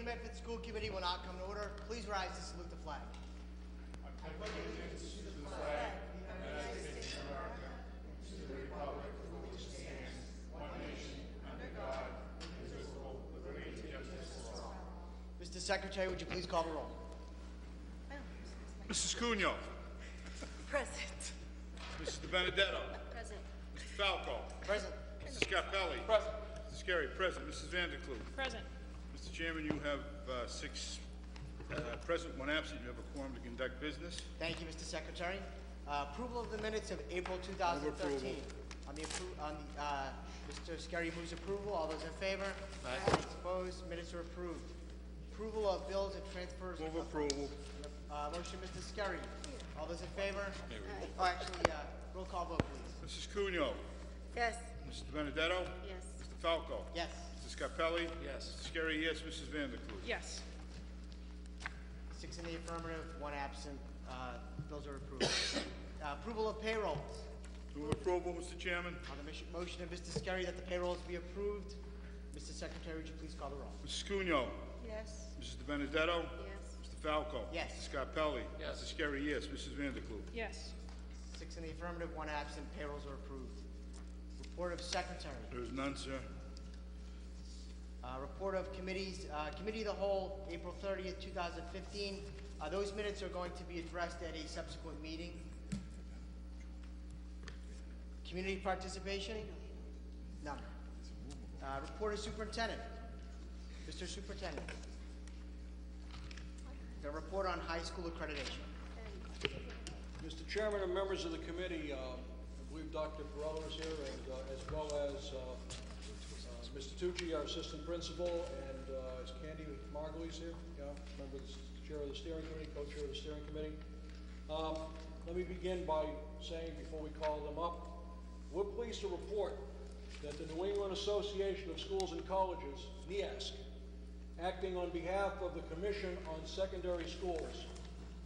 the Medford School Committee will now come to order. Please rise to salute the flag. I pledge allegiance to the flag of the United States of America, to the republic for which it stands, one nation, under God, indivisible, with liberty and justice for all. Mr. Secretary, would you please call the roll? Mrs. Cunyo. Present. Mrs. De Benedetto. Present. Mr. Falco. Present. Mrs. Scarpelli. Present. Mr. Scarry, present. Mrs. Vanderklu. Present. Mr. Chairman, you have 6 present, 1 absent. You have a quorum to conduct business. Thank you, Mr. Secretary. Approval of the minutes of April 2013. Mr. Scarry moves approval. All those in favor? Aye. Opposed? Minutes are approved. Approval of bills and transfers. Move approval. Motion, Mr. Scarry. All those in favor? Oh, actually, roll call vote, please. Mrs. Cunyo. Yes. Mrs. De Benedetto. Yes. Mr. Falco. Yes. Mr. Scarpelli. Yes. Mr. Scarry, yes. Mrs. Vanderklu. Yes. 6 in the affirmative, 1 absent. Those are approved. Approval of payrolls. Move approval, Mr. Chairman. On the motion of Mr. Scarry that the payrolls be approved, Mr. Secretary, would you please call the roll? Mrs. Cunyo. Yes. Mrs. De Benedetto. Yes. Mr. Falco. Yes. Mr. Scarpelli. Yes. Mr. Scarry, yes. Mrs. Vanderklu. Yes. 6 in the affirmative, 1 absent. Payrolls are approved. Report of Secretary. There is none, sir. Report of committees. Committee of the Whole, April 30th, 2015. Those minutes are going to be addressed at a subsequent meeting. Community participation? None. Report of Superintendent. Mr. Superintendent. The report on high school accreditation. Mr. Chairman and members of the committee, I believe Dr. Perella is here, and as well as Mr. Tucci, our assistant principal, and is Candy Margulies here? Yeah, member of the chair of the steering committee, co-chair of the steering committee. Let me begin by saying, before we call them up, we're pleased to report that the New England Association of Schools and Colleges, NEASC, acting on behalf of the Commission on Secondary Schools,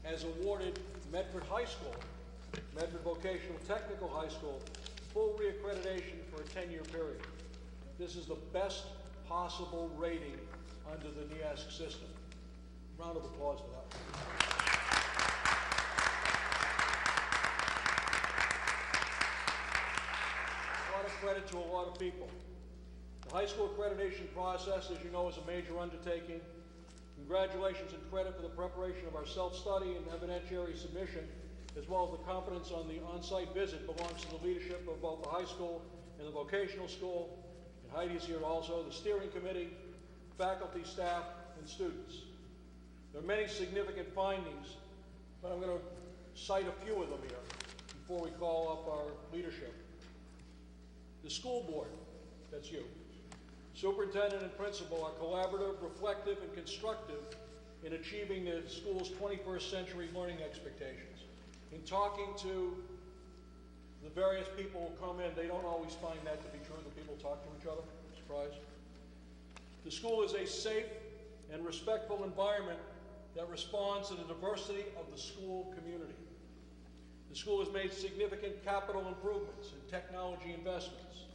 has awarded Medford High School, Medford Vocational Technical High School, full reaccreditation for a 10-year period. This is the best possible rating under the NEASC system. Round of applause for that one. A lot of credit to a lot of people. The high school accreditation process, as you know, is a major undertaking. Congratulations and credit for the preparation of our self-study and evidentiary submission, as well as the competence on the on-site visit belongs to the leadership of both the high school and the vocational school. And Heidi's here also, the steering committee, faculty, staff, and students. There are many significant findings, but I'm going to cite a few of them here before we call up our leadership. The school board, that's you, superintendent and principal are collaborative, reflective, and constructive in achieving the school's 21st century learning expectations. In talking to the various people who come in, they don't always find that to be true, that people talk to each other. Surprise. The school is a safe and respectful environment that responds to the diversity of the school community. The school has made significant capital improvements and technology investments.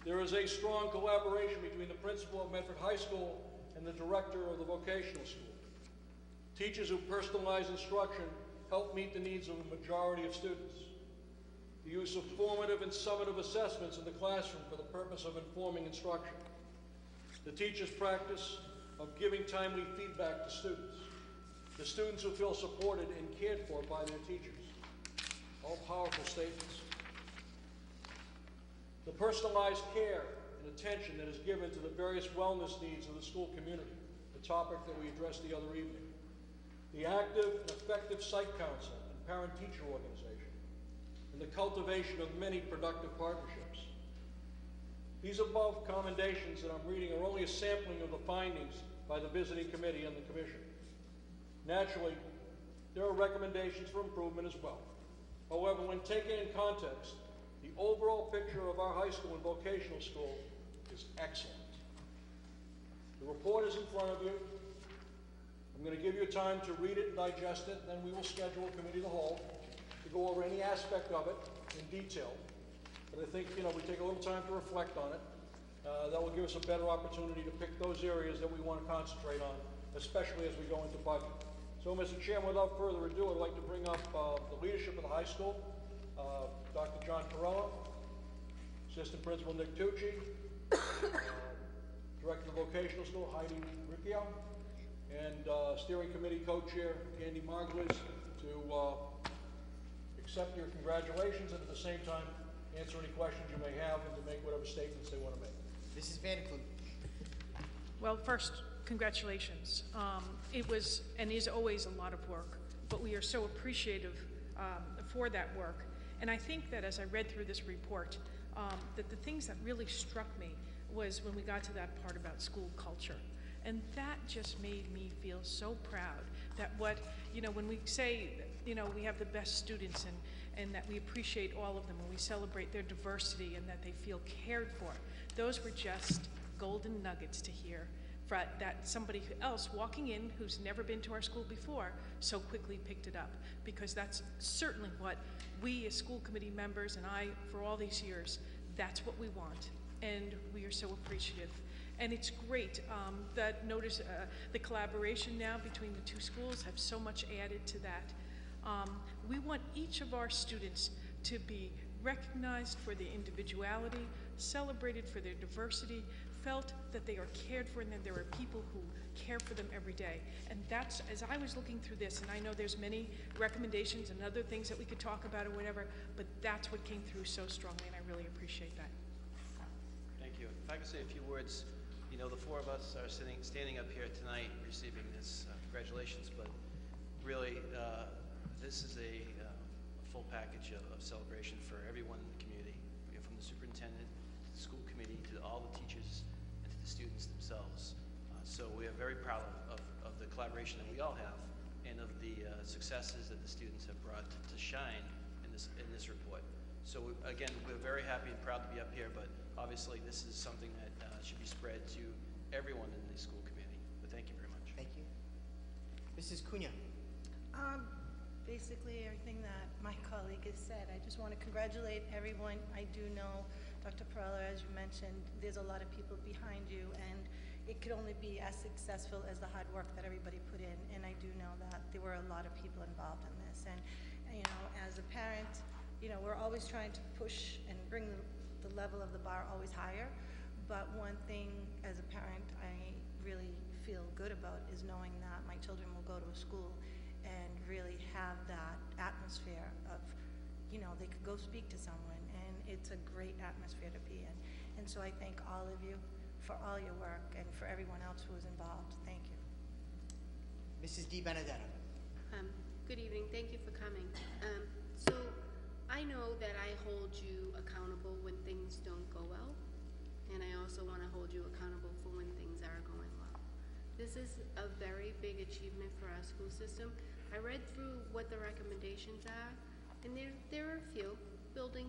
There is a strong collaboration between the principal of Medford High School and the director of the vocational school. Teachers who personalize instruction help meet the needs of a majority of students. The use of formative and summative assessments in the classroom for the purpose of informing instruction. The teachers' practice of giving timely feedback to students. The students who feel supported and cared for by their teachers. All powerful statements. The personalized care and attention that is given to the various wellness needs of the school community, the topic that we addressed the other evening. The active and effective site council and parent-teacher organization, and the cultivation of many productive partnerships. These above commendations that I'm reading are only a sampling of the findings by the visiting committee and the commission. Naturally, there are recommendations for improvement as well. However, when taken in context, the overall picture of our high school and vocational school is excellent. The report is in front of you. I'm going to give you time to read it and digest it, then we will schedule a committee of the whole to go over any aspect of it in detail. But I think, we take a little time to reflect on it. That will give us a better opportunity to pick those areas that we want to concentrate on, especially as we go into budget. So, Mr. Chairman, without further ado, I'd like to bring up the leadership of the high school, Dr. John Perella, Assistant Principal Nick Tucci, Director of Vocational School Heidi Riccio, and Steering Committee Co-Chair Candy Margulies to accept your congratulations and at the same time answer any questions you may have and to make whatever statements they want to make. Mrs. Vanderkloot. Well, first, congratulations. It was and is always a lot of work, but we are so appreciative for that work. And I think that as I read through this report, that the things that really struck me was when we got to that part about school culture. And that just made me feel so proud that when we say, we have the best students and that we appreciate all of them and we celebrate their diversity and that they feel cared for, those were just golden nuggets to hear that somebody else walking in who's never been to our school before so quickly picked it up, because that's certainly what we as school committee members and I, for all these years, that's what we want, and we are so appreciative. And it's great that the collaboration now between the two schools have so much added to that. We want each of our students to be recognized for their individuality, celebrated for their diversity, felt that they are cared for and that there are people who care for them every day. And that's, as I was looking through this, and I know there's many recommendations and other things that we could talk about or whatever, but that's what came through so strongly, and I really appreciate that. Thank you. If I could say a few words, the four of us are standing up here tonight receiving this congratulations, but really this is a full package of celebration for everyone in the community, from the superintendent to the school committee to all the teachers and to the students themselves. So we are very proud of the collaboration that we all have and of the successes that the students have brought to shine in this report. So again, we're very happy and proud to be up here, but obviously this is something that should be spread to everyone in the school community. But thank you very much. Thank you. Mrs. Cunha. Basically, everything that my colleague has said. I just want to congratulate everyone. I do know, Dr. Perella, as you mentioned, there's a lot of people behind you, and it could only be as successful as the hard work that everybody put in. And I do know that there were a lot of people involved in this. And as a parent, we're always trying to push and bring the level of the bar always higher. But one thing as a parent I really feel good about is knowing that my children will go to a school and really have that atmosphere of, they could go speak to someone, and it's a great atmosphere to be in. And so I thank all of you for all your work and for everyone else who was involved. Thank you. Mrs. Di Benedetto. Good evening. Thank you for coming. So I know that I hold you accountable when things don't go well, and I also want to hold you accountable for when things are going well. This is a very big achievement for our school system. I read through what the recommendations are, and there are a few building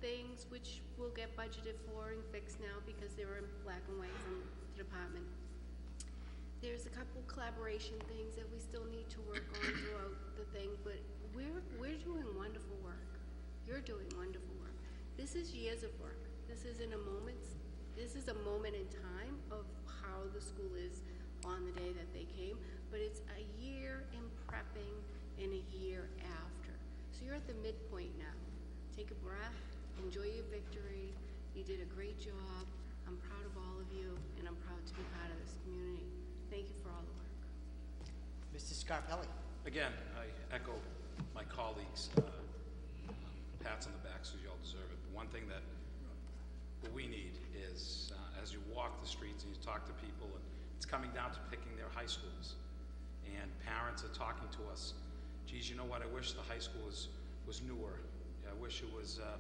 things which will get budgeted for and fixed now because they were in black and white from the department. There's a couple collaboration things that we still need to work on throughout the thing, but we're doing wonderful work. You're doing wonderful work. This is years of work. This is a moment in time of how the school is on the day that they came, but it's a year in prepping and a year after. So you're at the midpoint now. Take a breath, enjoy your victory. You did a great job. I'm proud of all of you, and I'm proud to be part of this community. Thank you for all the work. Mr. Scarpelli. Again, I echo my colleagues' pats on the back, so you all deserve it. But one thing that what we need is, as you walk the streets and you talk to people, and it's coming down to picking their high schools. And parents are talking to us, geez, you know what, I wish the high school was newer. I wish it was, I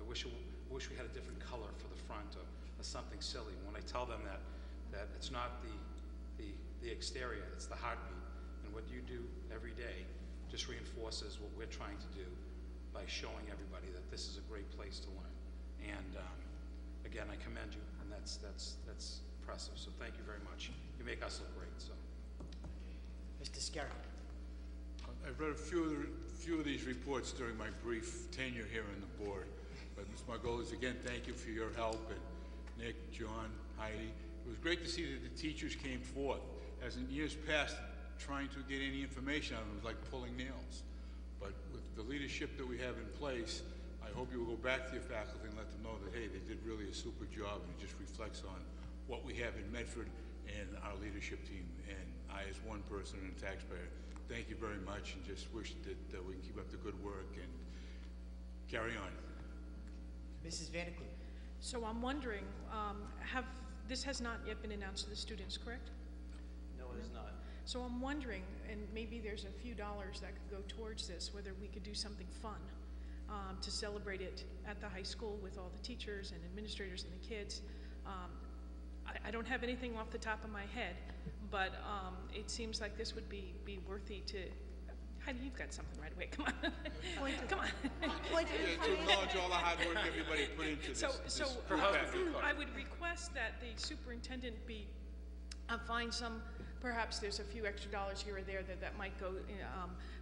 wish we had a different color for the front or something silly. When I tell them that it's not the exterior, it's the heartbeat. And what you do every day just reinforces what we're trying to do by showing everybody that this is a great place to learn. And again, I commend you, and that's impressive. So thank you very much. You make us look great. So, Mr. Scarry. I've read a few of these reports during my brief tenure here on the board. But Ms. Margolis, again, thank you for your help, and Nick, John, Heidi. It was great to see that the teachers came forth. As in years past, trying to get any information out of them was like pulling nails. But with the leadership that we have in place, I hope you will go back to your faculty and let them know that, hey, they did really a super job, and it just reflects on what we have in Medford and our leadership team. And I, as one person and a taxpayer, thank you very much, and just wish that we can keep up the good work and carry on. Mrs. Vanderklee. So I'm wondering, this has not yet been announced to the students, correct? No, it is not. So I'm wondering, and maybe there's a few dollars that could go towards this, whether we could do something fun to celebrate it at the high school with all the teachers and administrators and the kids. I don't have anything off the top of my head, but it seems like this would be worthy to. Heidi, you've got something right away. Come on, come on. To acknowledge all the hard work everybody put into this. So I would request that the superintendent be find some. Perhaps there's a few extra dollars here or there that might go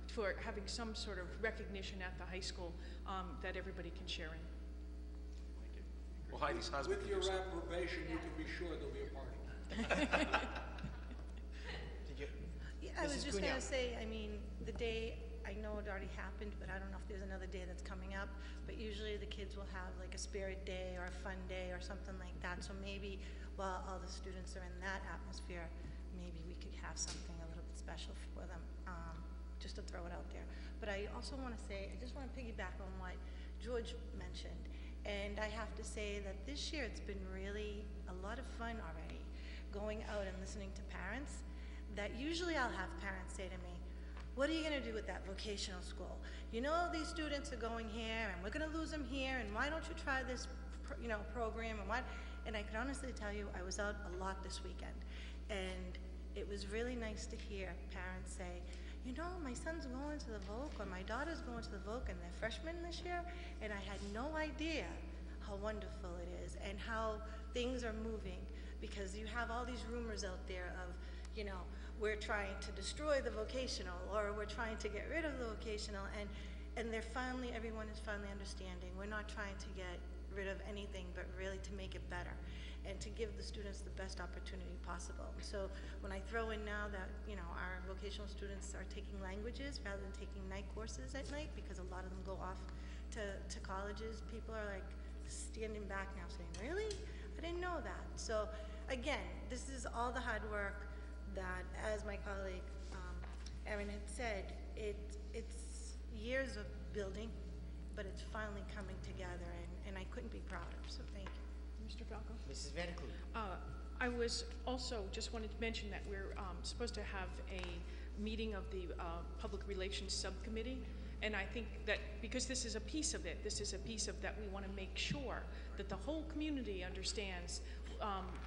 for having some sort of recognition at the high school that everybody can share in. Well, Heidi's husband. With your approbation, you can be sure there'll be a party. Did you? Yeah, I was Mrs. just Cunha. gonna say, I mean, the day, I know it already happened, but I don't know if there's another day that's coming up, but usually the kids will have like a spirit day or a fun day or something like that, so maybe while all the students are in that atmosphere, maybe we could have something a little bit special for them, just to throw it out there. But I also wanna say, I just wanna piggyback on what George mentioned, and I have to say that this year it's been really a lot of fun already, going out and listening to parents. That usually I'll have parents say to me, what are you gonna do with that vocational school? You know, these students are going here and we're gonna lose them here, and why don't you try this program, and what? And I can honestly tell you, I was out a lot this weekend, and it was really nice to hear parents say, you know, my son's going to the Voc, or my daughter's going to the Voc, and they're freshmen this year, and I had no idea how wonderful it is and how things are moving, because you have all these rumors out there of, you know, we're trying to destroy the vocational, or we're trying to get rid of the vocational, and they're finally, everyone is finally understanding. We're not trying to get rid of anything, but really to make it better and to give the students the best opportunity possible. So when I throw in now that, you know, our vocational students are taking languages rather than taking night courses at night, because a lot of them go off to colleges, people are like standing back now saying, really? I didn't know that. So again, this is all the hard work that, as my colleague Erin had said, it's years of building, but it's finally coming together, and I couldn't be prouder, so thank you. Mr. Falco? Mrs. Vanderklee. I was also just wanted to mention that we're supposed to have a meeting of the Public Relations Subcommittee, and I think that because this is a piece of it, this is a piece of that we want to make sure that the whole community understands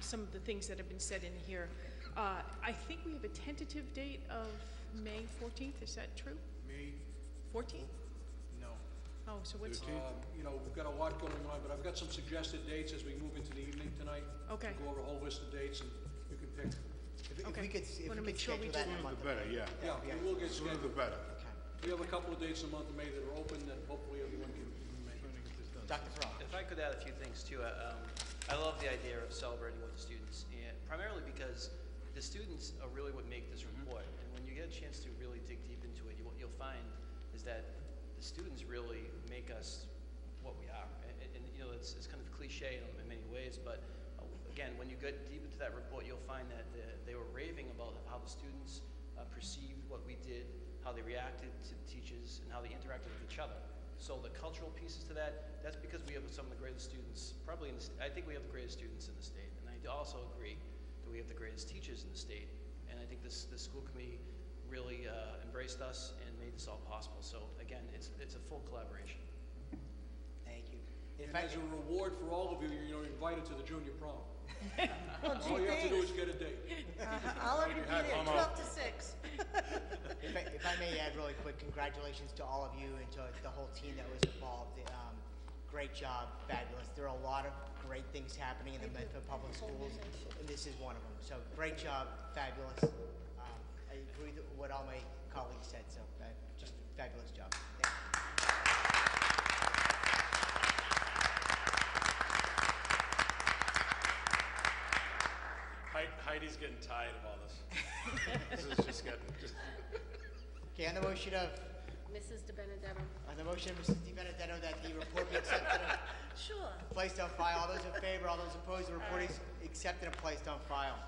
some of the things that have been said in here. I think we have a tentative date of May 14th, is that true? May 14th? No. Oh, so what's, You know, we've got a lot going on, but I've got some suggested dates as we move into the evening tonight. Okay. We'll go over a whole list of dates, and you can pick. If Okay. we could, Wanna make sure we schedule that do in a month. The better, yeah. Yeah, we will get Sooner the scheduled. better. Okay. We have a couple of dates in the month of May that are open that hopefully everyone can make. Dr. Farrar. If I could add a few things too, I love the idea of celebrating with the students, and primarily because the students are really what make this report. And when you get a chance to really dig deep into it, what you'll find is that the students really make us what we are. And you know, it's kind of cliche in many ways, but again, when you get deep into that report, you'll find that they were raving about how the students perceived what we did, how they reacted to the teachers, and how they interacted with each other. So the cultural pieces to that, that's because we have some of the greatest students, probably I think we have the greatest students in the state. And I also agree that we have the greatest teachers in the state. And I think this school committee really embraced us and made this all possible. So again, it's a full collaboration. Thank you. And In fact, as a reward for all of you, you're invited to the junior prom. Well, All you have to do gee, is get a date. I'll already be there, 12 to 6. if I may add really quick, congratulations to all of you and to the whole team that was involved. Great job, fabulous. There are a lot of great things happening in the Medford Public Schools, and this is one of them. So great job, fabulous. I agree with what all my colleagues said, so just fabulous job. Thank you. getting tired of all this. This is just getting, Okay, on the motion of, Mrs. De Benedetto. on the motion of Mrs. Di Benedetto that the report be accepted and Sure. placed on file. All those in favor, all those opposed, the report is accepted and placed on file.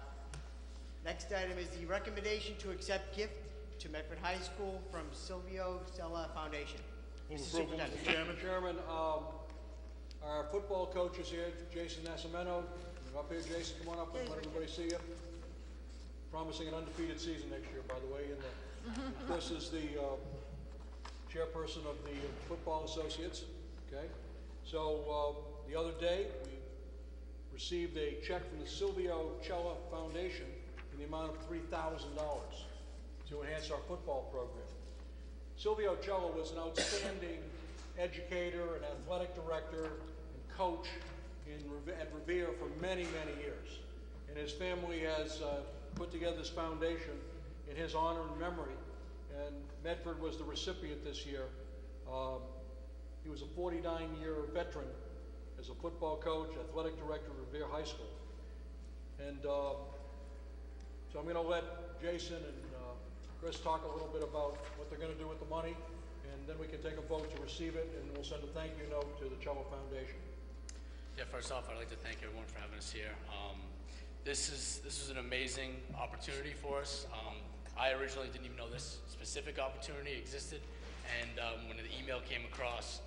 Next item is the recommendation to accept gift to Medford High School from Silvio Sella Foundation. Move Mr. approval, Superintendent. Mr. Chairman. Our football coach is here, Jason Nascimento. Up here, Jason, come on up and let everybody see you. Promising an undefeated season next year, by the way. And Chris is the chairperson of the Football Associates, okay? So the other day, we received a check from the Silvio Cella Foundation in the amount of $3,000 to enhance our football program. Silvio Cella was an outstanding educator and athletic director and coach at Revere for many, many years. And his family has put together this foundation in his honor and memory. And Medford was the recipient this year. He was a 49-year veteran as a football coach, athletic director at Revere High School. And so I'm going to let Jason and Chris talk a little bit about what they're going to do with the money, and then we can take a vote to receive it, and we'll send a thank you note to the Cello Foundation. Yeah, first off, I'd like to thank everyone for having us here. This is an amazing opportunity for us. I originally didn't even know this specific opportunity existed, and when the email came across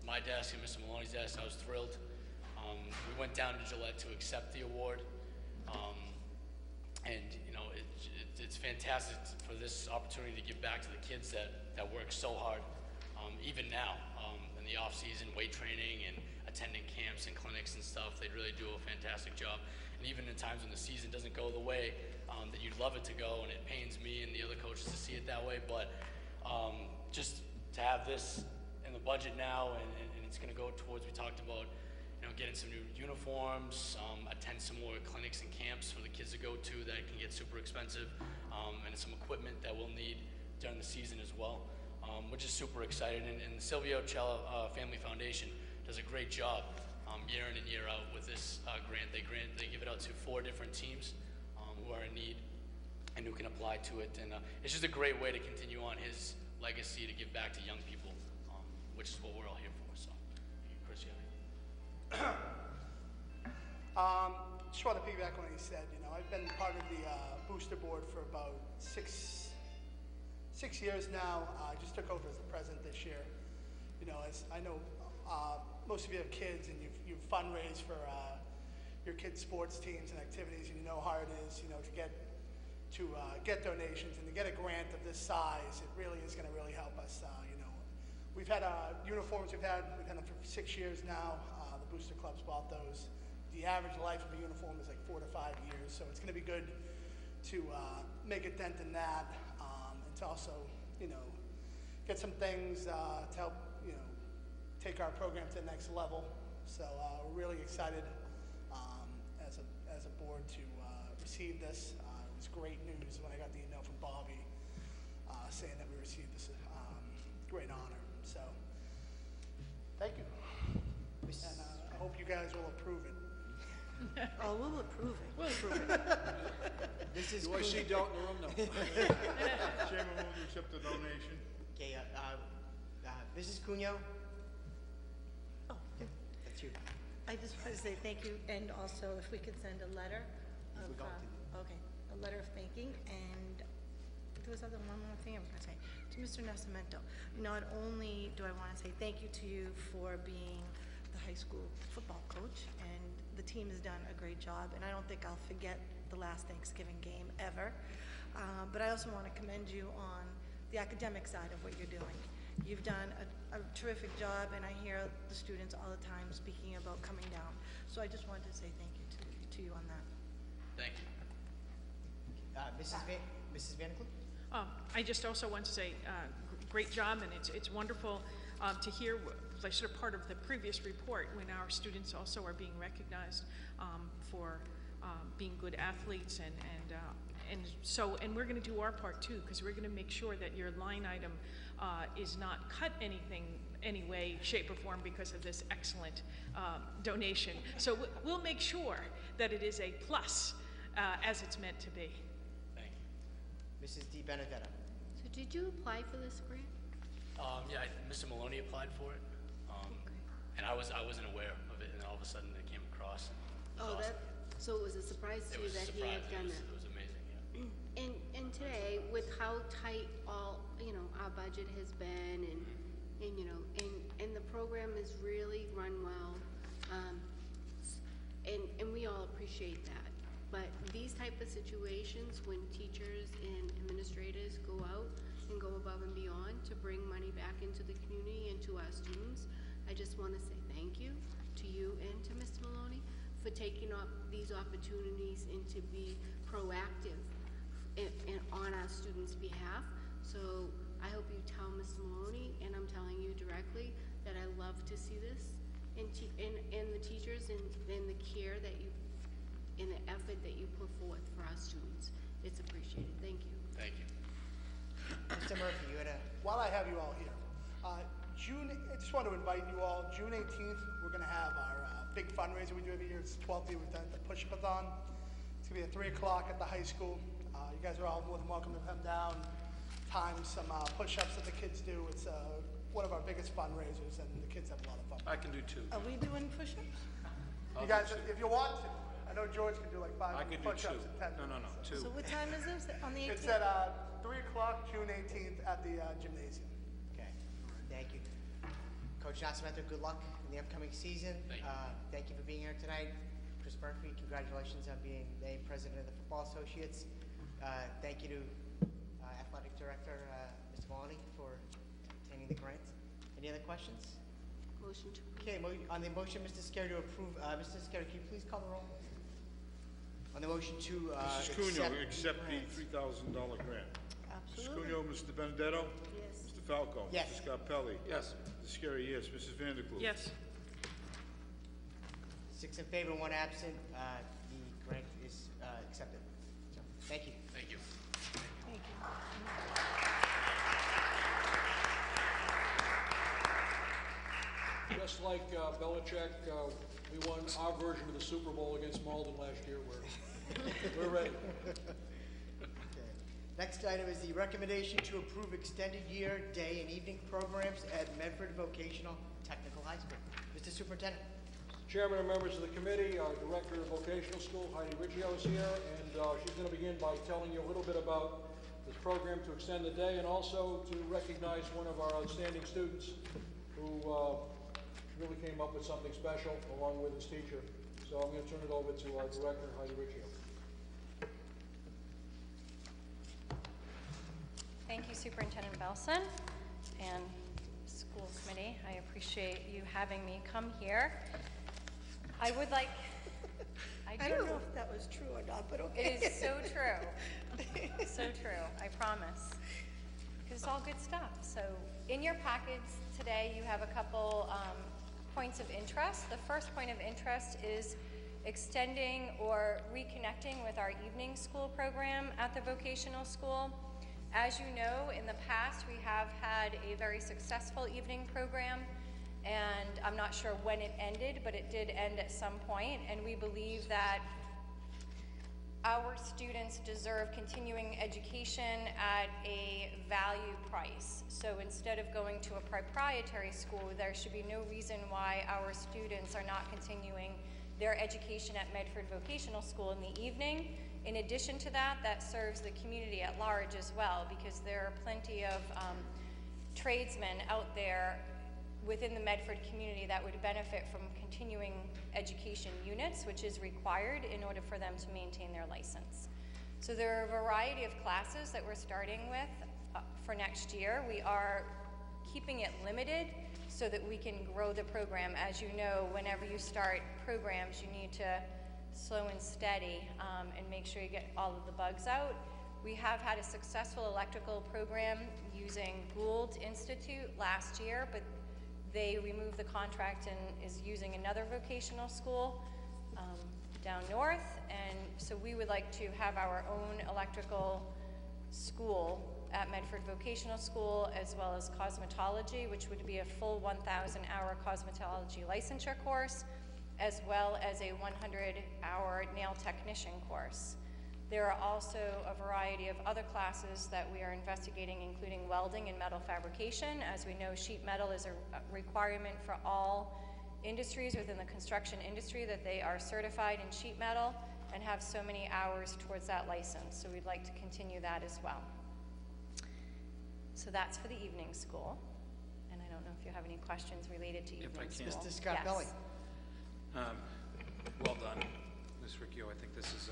my desk and Mr. Maloney's desk, I was thrilled. We went down to Gillette to accept the award, and you know, it's fantastic for this opportunity to give back to the kids that work so hard, even now in the off season, weight training and attending camps and clinics and stuff. They really do a fantastic job. And even in times when the season doesn't go the way that you'd love it to go, and it pains me and the other coaches to see it that way, but just to have this in the budget now, and it's going to go towards, we talked about, you know, getting some new uniforms, attend some more clinics and camps for the kids to go to that can get super expensive, and some equipment that we'll need during the season as well, which is super exciting. And the Silvio Cella Family Foundation does a great job year in and year out with this grant. They give it out to 4 different teams who are in need and who can apply to it. And it's just a great way to continue on his legacy to give back to young people, which is what we're all here for. So, Chris, you have anything? Just want to piggyback on what he said. You know, I've been part of the booster board for about six years now. I just took over as the president this year. You know, as I know, most of you have kids, and you fundraise for your kids' sports teams and activities, and you know how hard it is, you know, to get donations and to get a grant of this size. It really is going to really help us. You know, we've had uniforms. We've had them for 6 years now. The booster clubs bought those. The average life of a uniform is like 4 to 5 years, so it's going to be good to make a dent in that, and to also, you know, get some things to help, you know, take our program to the next level. So we're really excited as a board to receive this. It was great news when I got the email from Bobby saying that we received this great honor. So thank you, and I hope you guys will approve it. Oh, we'll approve it. We'll approve it. This is Do I see doubt in the room? No. Chairman, move to accept the donation. Okay, Mrs. Cunyo? Oh, That's you. I just want to say thank you, and also if we could send a letter of, We got to. okay, a letter of thanking, and there was one more thing I was going to say. To Mr. Nascimento, not only do I want to say thank you to you for being the high school football coach, and the team has done a great job, and I don't think I'll forget the last Thanksgiving game ever, but I also want to commend you on the academic side of what you're doing. You've done a terrific job, and I hear the students all the time speaking about coming down. So I just wanted to say thank you to you on that. Thank you. Mrs. Vanicliffe? I just also want to say great job, and it's wonderful to hear, like sort of part of the previous report, when our students also are being recognized for being good athletes, and we're going to do our part too, because we're going to make sure that your line item is not cut any way, shape, or form because of this excellent donation. So we'll make sure that it is a plus as it's meant to be. Thank you. Mrs. Di Benedetto. So did you apply for this grant? Yeah, Mr. Maloney applied for it, and I wasn't aware of it, and all of a sudden it came across. It was awesome. So it was a surprise to It you was a that he had surprise. done It that? was amazing, yeah. And today, with how tight all, our budget has been and the program is really run well, and we all appreciate that. But these type of situations, when teachers and administrators go out and go above and beyond to bring money back into the community and to our students, I just want to say thank you to you and to Mr. Maloney for taking up these opportunities and to be proactive and on our students' behalf. So I hope you tell Mr. Maloney, and I'm telling you directly, that I love to see this, and the teachers and the care that you, and the effort that you put forth for our students. It's appreciated. Thank you. Thank you. Mr. Murphy, you had a, While I have you all here, I just want to invite you all, June 18th, we're going to have our big fundraiser we do every year. It's the 12th year we've done the Push-A-Thon. It's going to be at 3 o'clock at the high school. You guys are all more than welcome to come down, time some push-ups that the kids do. It's one of our biggest fundraisers, and the kids have a lot of fun. I can do 2. Are we doing push-ups? You guys, if you want to, I know George can do like I 5 could do 2. push-ups in 10 minutes. No, so. 2. So what time is this, on the 18th? It's at 3 o'clock, June 18th, at the gymnasium. okay, thank you. Coach Nascimento, good luck in the upcoming season. Thank you. Thank you for being here tonight. Chris Murphy, congratulations on being named president of the Football Associates. Thank you to Athletic Director, Mr. Maloney, for obtaining the grant. Any other questions? Motion to approve. Okay, on the motion, Mr. Scarry, to approve, Mr. Scarry, can you please call the roll? On the motion to Mrs. Cunyo, accept the $3,000 grant. Mrs. Cunyo, Mr. Benedetto? Yes. Mr. Falco? Yes. Mr. Scarpelli? Yes. Mr. Scarry, yes. Mrs. Vanderklut? Yes. 6 in favor, 1 absent. The grant is accepted. So, thank you. Thank you. Thank you. Just like Belichick, we won our version of the Super Bowl against Malden last year. We're ready. Okay. Next item is the recommendation to approve extended year, day, and evening programs at Medford Vocational Technical High School. Mr. Superintendent. Chairman and members of the committee, our Director of Vocational School, Heidi Riccio, is here, and she's going to begin by telling you a little bit about this program to extend the day and also to recognize one of our outstanding students who really came up with something special along with his teacher. So I'm going to turn it over to our Director, Heidi Riccio. Thank you, Superintendent Belson and school committee. I appreciate you having me come here. I would like, I don't know if that was true or not, but okay. It is so true. So true, I promise. Because it's all good stuff. So in your package today, you have a couple points of interest. The first point of interest is extending or reconnecting with our evening school program at the vocational school. As you know, in the past, we have had a very successful evening program, and I'm not sure when it ended, but it did end at some point, and we believe that our students deserve continuing education at a value price. So instead of going to a proprietary school, there should be no reason why our students are not continuing their education at Medford Vocational School in the evening. In addition to that, that serves the community at large as well, because there are plenty of tradesmen out there within the Medford community that would benefit from continuing education units, which is required in order for them to maintain their license. So there are a variety of classes that we're starting with for next year. We are keeping it limited so that we can grow the program. As you know, whenever you start programs, you need to slow and steady and make sure you get all of the bugs out. We have had a successful electrical program using Gould Institute last year, but they removed the contract and is using another vocational school down north, and so we would like to have our own electrical school at Medford Vocational School, as well as cosmetology, which would be a full 1,000-hour cosmetology licensure course, as well as a 100-hour nail technician course. There are also a variety of other classes that we are investigating, including welding and metal fabrication. As we know, sheet metal is a requirement for all industries within the construction industry, that they are certified in sheet metal and have so many hours towards that license. So we'd like to continue that as well. So that's for the evening school. And I don't know if you have any questions related to evening I can. school. Mr. Scott Yes. Belli. Well done, Ms. Riccio. I think this is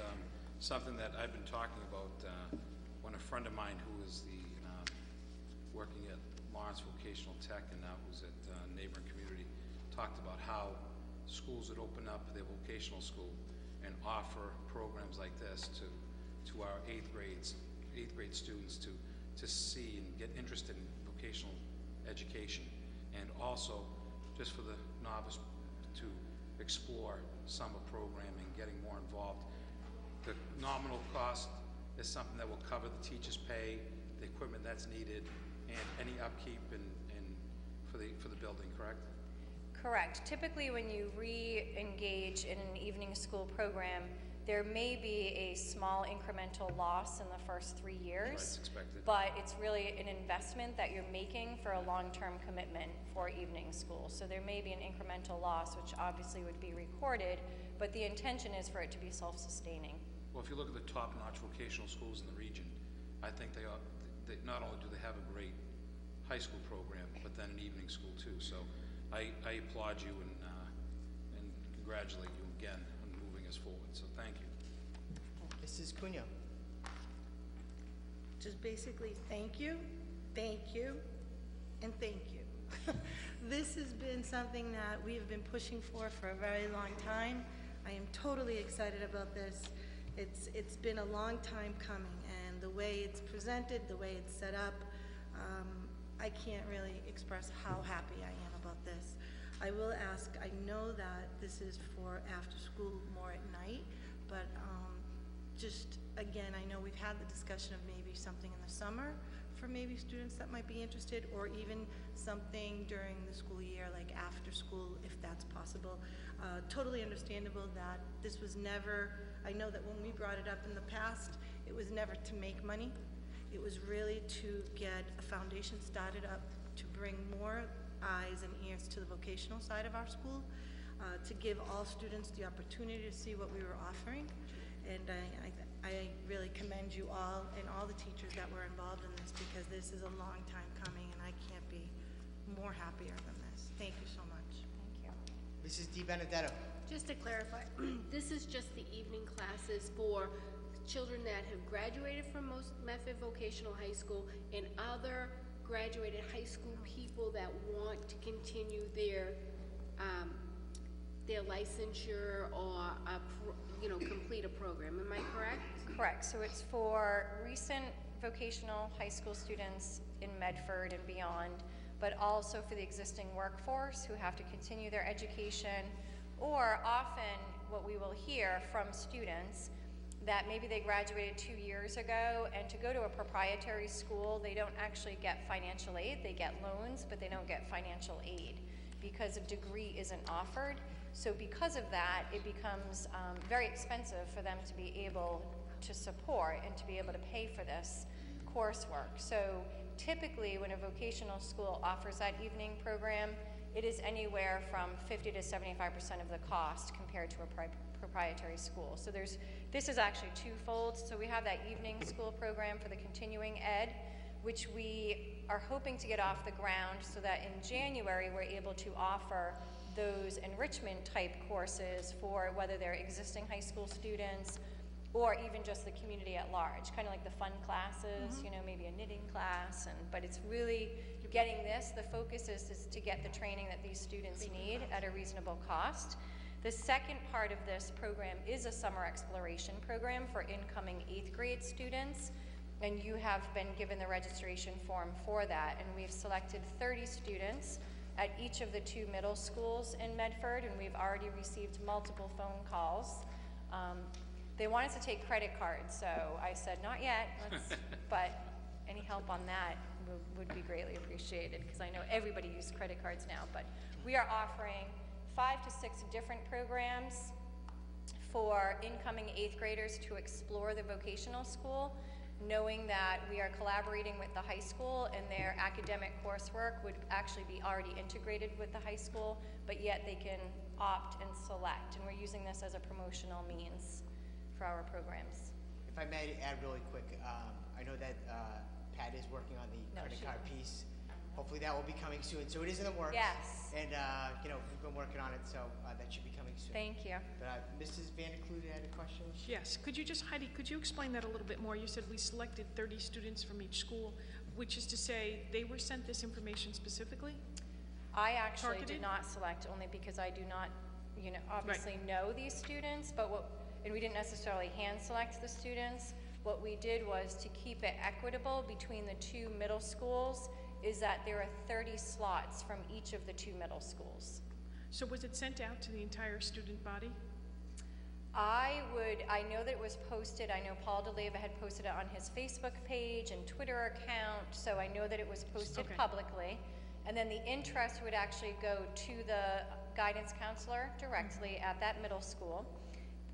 something that I've been talking about when a friend of mine who is working at Lawrence Vocational Tech and now who's at neighboring community talked about how schools would open up their vocational school and offer programs like this to our eighth grade students to see and get interested in vocational education, and also just for the novice to explore summer programming, getting more involved. The nominal cost is something that will cover the teacher's pay, the equipment that's needed, and any upkeep for the building, correct? Correct. Typically, when you re-engage in an evening school program, there may be a small incremental loss in the first 3 years. Right, it's expected. But it's really an investment that you're making for a long-term commitment for evening school. So there may be an incremental loss, which obviously would be recorded, but the intention is for it to be self-sustaining. Well, if you look at the top-notch vocational schools in the region, I think they not only do they have a great high school program, but then an evening school too. So I applaud you and congratulate you again on moving us forward. So thank you. Mrs. Cunha. Just basically, thank you, and thank you. This has been something that we have been pushing for a very long time. I am totally excited about this. It's been a long time coming, and the way it's presented, the way it's set up, I can't really express how happy I am about this. I will ask, I know that this is for after school more at night, but just again, I know we've had the discussion of maybe something in the summer for maybe students that might be interested, or even something during the school year, like after school, if that's possible. Totally understandable that this was never, I know that when we brought it up in the past, it was never to make money. It was really to get a foundation started up to bring more eyes and ears to the vocational side of our school, to give all students the opportunity to see what we were offering. And I really commend you all and all the teachers that were involved in this, because this is a long time coming, and I can't be more happier than this. Thank you so much. Thank you. Mrs. Di Benedetto. Just to clarify, this is just the evening classes for children that have graduated from Medford Vocational High School and other graduated high school people that want to continue their licensure or complete a program. Am I correct? Correct. So it's for recent vocational high school students in Medford and beyond, but also for the existing workforce who have to continue their education, or often what we will hear from students that maybe they graduated 2 years ago, and to go to a proprietary school, they don't actually get financial aid. They get loans, but they don't get financial aid because a degree isn't offered. So because of that, it becomes very expensive for them to be able to support and to be able to pay for this coursework. So typically when a vocational school offers that evening program, it is anywhere from 50 to 75% of the cost compared to a proprietary school. So this is actually twofold. So we have that evening school program for the continuing ed, which we are hoping to get off the ground so that in January we're able to offer those enrichment type courses for whether they're existing high school students or even just the community at large, kind of like the fun classes, maybe a knitting class, but it's really getting this. The focus is to get the training that these students need at a reasonable cost. The second part of this program is a summer exploration program for incoming 8th grade students, and you have been given the registration form for that, and we've selected 30 students at each of the 2 middle schools in Medford, and we've already received multiple phone calls. They want us to take credit cards, so I said, not yet, but any help on that would be greatly appreciated, because I know everybody uses credit cards now, but we are offering 5 to 6 different programs for incoming 8th graders to explore the vocational school, knowing that we are collaborating with the high school and their academic coursework would actually be already integrated with the high school, but yet they can opt and select. And we're using this as a promotional means for our programs. If I may add really quick, I know that Pat is working on the credit card piece. Hopefully that will be coming soon. So it is in the works. Yes. And, you know, we've been working on it, so that should be coming soon. Thank you. But Mrs. Vandekloot had a question? Yes, could you just, Heidi, could you explain that a little bit more? You said we selected 30 students from each school, which is to say they were sent this information specifically? I actually Targeted? did not select, only because I do not, you know, obviously know these students, but and we didn't necessarily hand select the students. What we did was to keep it equitable between the 2 middle schools, is that there are 30 slots from each of the 2 middle schools. So was it sent out to the entire student body? I know that it was posted. I know Paul DeLeva had posted it on his Facebook page and Twitter account, so I know that it was posted publicly. And then the interest would actually go to the guidance counselor directly at that middle school.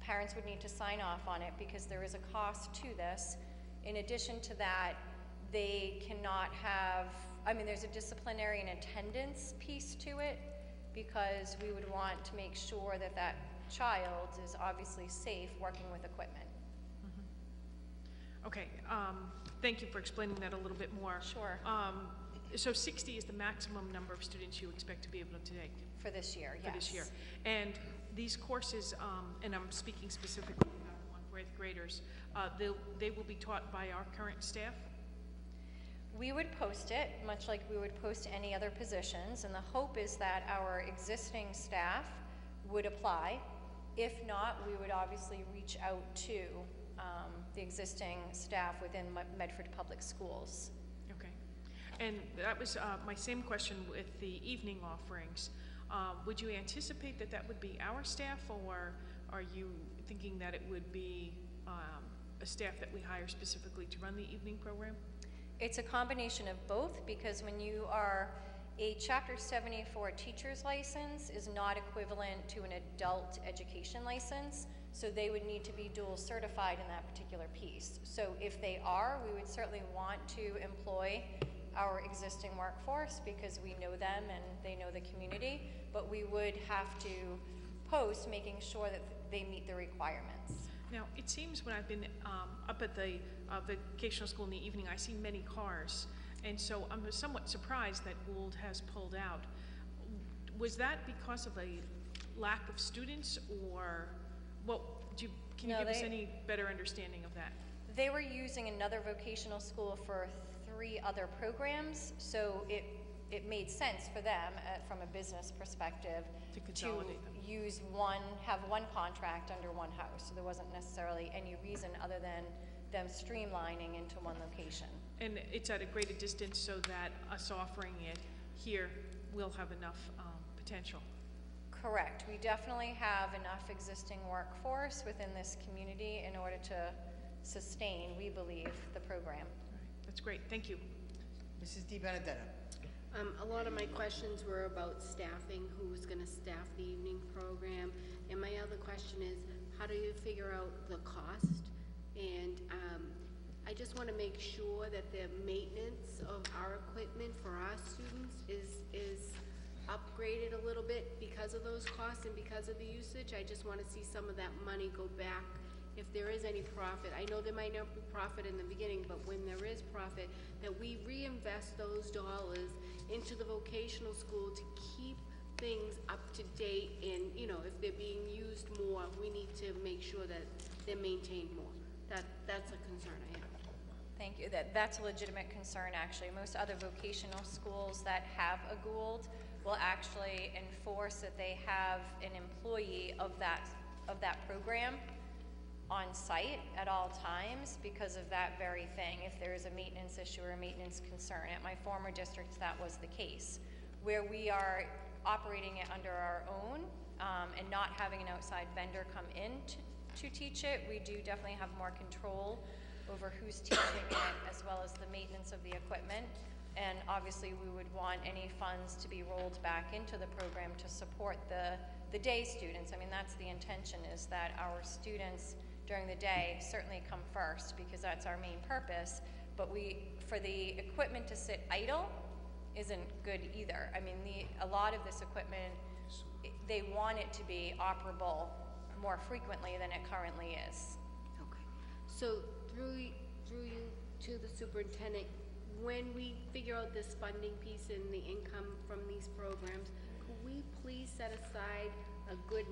Parents would need to sign off on it because there is a cost to this. In addition to that, they cannot have, there's a disciplinary and attendance piece to it, because we would want to make sure that that child is obviously safe working with equipment. Okay, thank you for explaining that a little bit more. Sure. So 60 is the maximum number of students you expect to be able to take? For this year, yes. For this year. And these courses, and I'm speaking specifically about the one for 8th graders, they will be taught by our current staff? We would post it, much like we would post any other positions, and the hope is that our existing staff would apply. If not, we would obviously reach out to the existing staff within Medford Public Schools. Okay. And that was my same question with the evening offerings. Would you anticipate that that would be our staff, or are you thinking that it would be a staff that we hire specifically to run the evening program? It's a combination of both, because when you are a Chapter 74 teacher's license is not equivalent to an adult education license, so they would need to be dual certified in that particular piece. So if they are, we would certainly want to employ our existing workforce because we know them and they know the community, but we would have to post making sure that they meet the requirements. Now, it seems when I've been up at the vocational school in the evening, I see many cars, and so I'm somewhat surprised that Gould has pulled out. Was that because of a lack of students, or can you give us any better understanding of that? They were using another vocational school for 3 other programs, so it made sense for them from a business perspective to consolidate them. Use have one contract under one house. So there wasn't necessarily any reason other than them streamlining into one location. And it's at a greater distance so that us offering it here will have enough potential. Correct. We definitely have enough existing workforce within this community in order to sustain, we believe, the program. All right. That's great. Thank you. Mrs. DiBenedetto. A lot of my questions were about staffing, who's going to staff the evening program, and my other question is, how do you figure out the cost? And I just want to make sure that the maintenance of our equipment for our students is upgraded a little bit because of those costs and because of the usage. I just want to see some of that money go back. If there is any profit, I know there might not be profit in the beginning, but when there is profit, that we reinvest those dollars into the vocational school to keep things up to date, and if they're being used more, we need to make sure that they're maintained more. That's a concern I have. Thank you. That's a legitimate concern, actually. Most other vocational schools that have a Gould will actually enforce that they have an employee of that program on site at all times because of that very thing. If there is a maintenance issue or a maintenance concern, at my former district that was the case. Where we are operating it under our own and not having an outside vendor come in to teach it, we do definitely have more control over who's teaching it as well as the maintenance of the equipment. And obviously, we would want any funds to be rolled back into the program to support the day students. I mean, that's the intention, is that our students during the day certainly come first, because that's our main purpose. But for the equipment to sit idle isn't good either. I mean, a lot of this equipment, they want it to be operable more frequently than it currently is. Okay. So through you to the superintendent, when we figure out this funding piece and the income from these programs, could we please set aside a good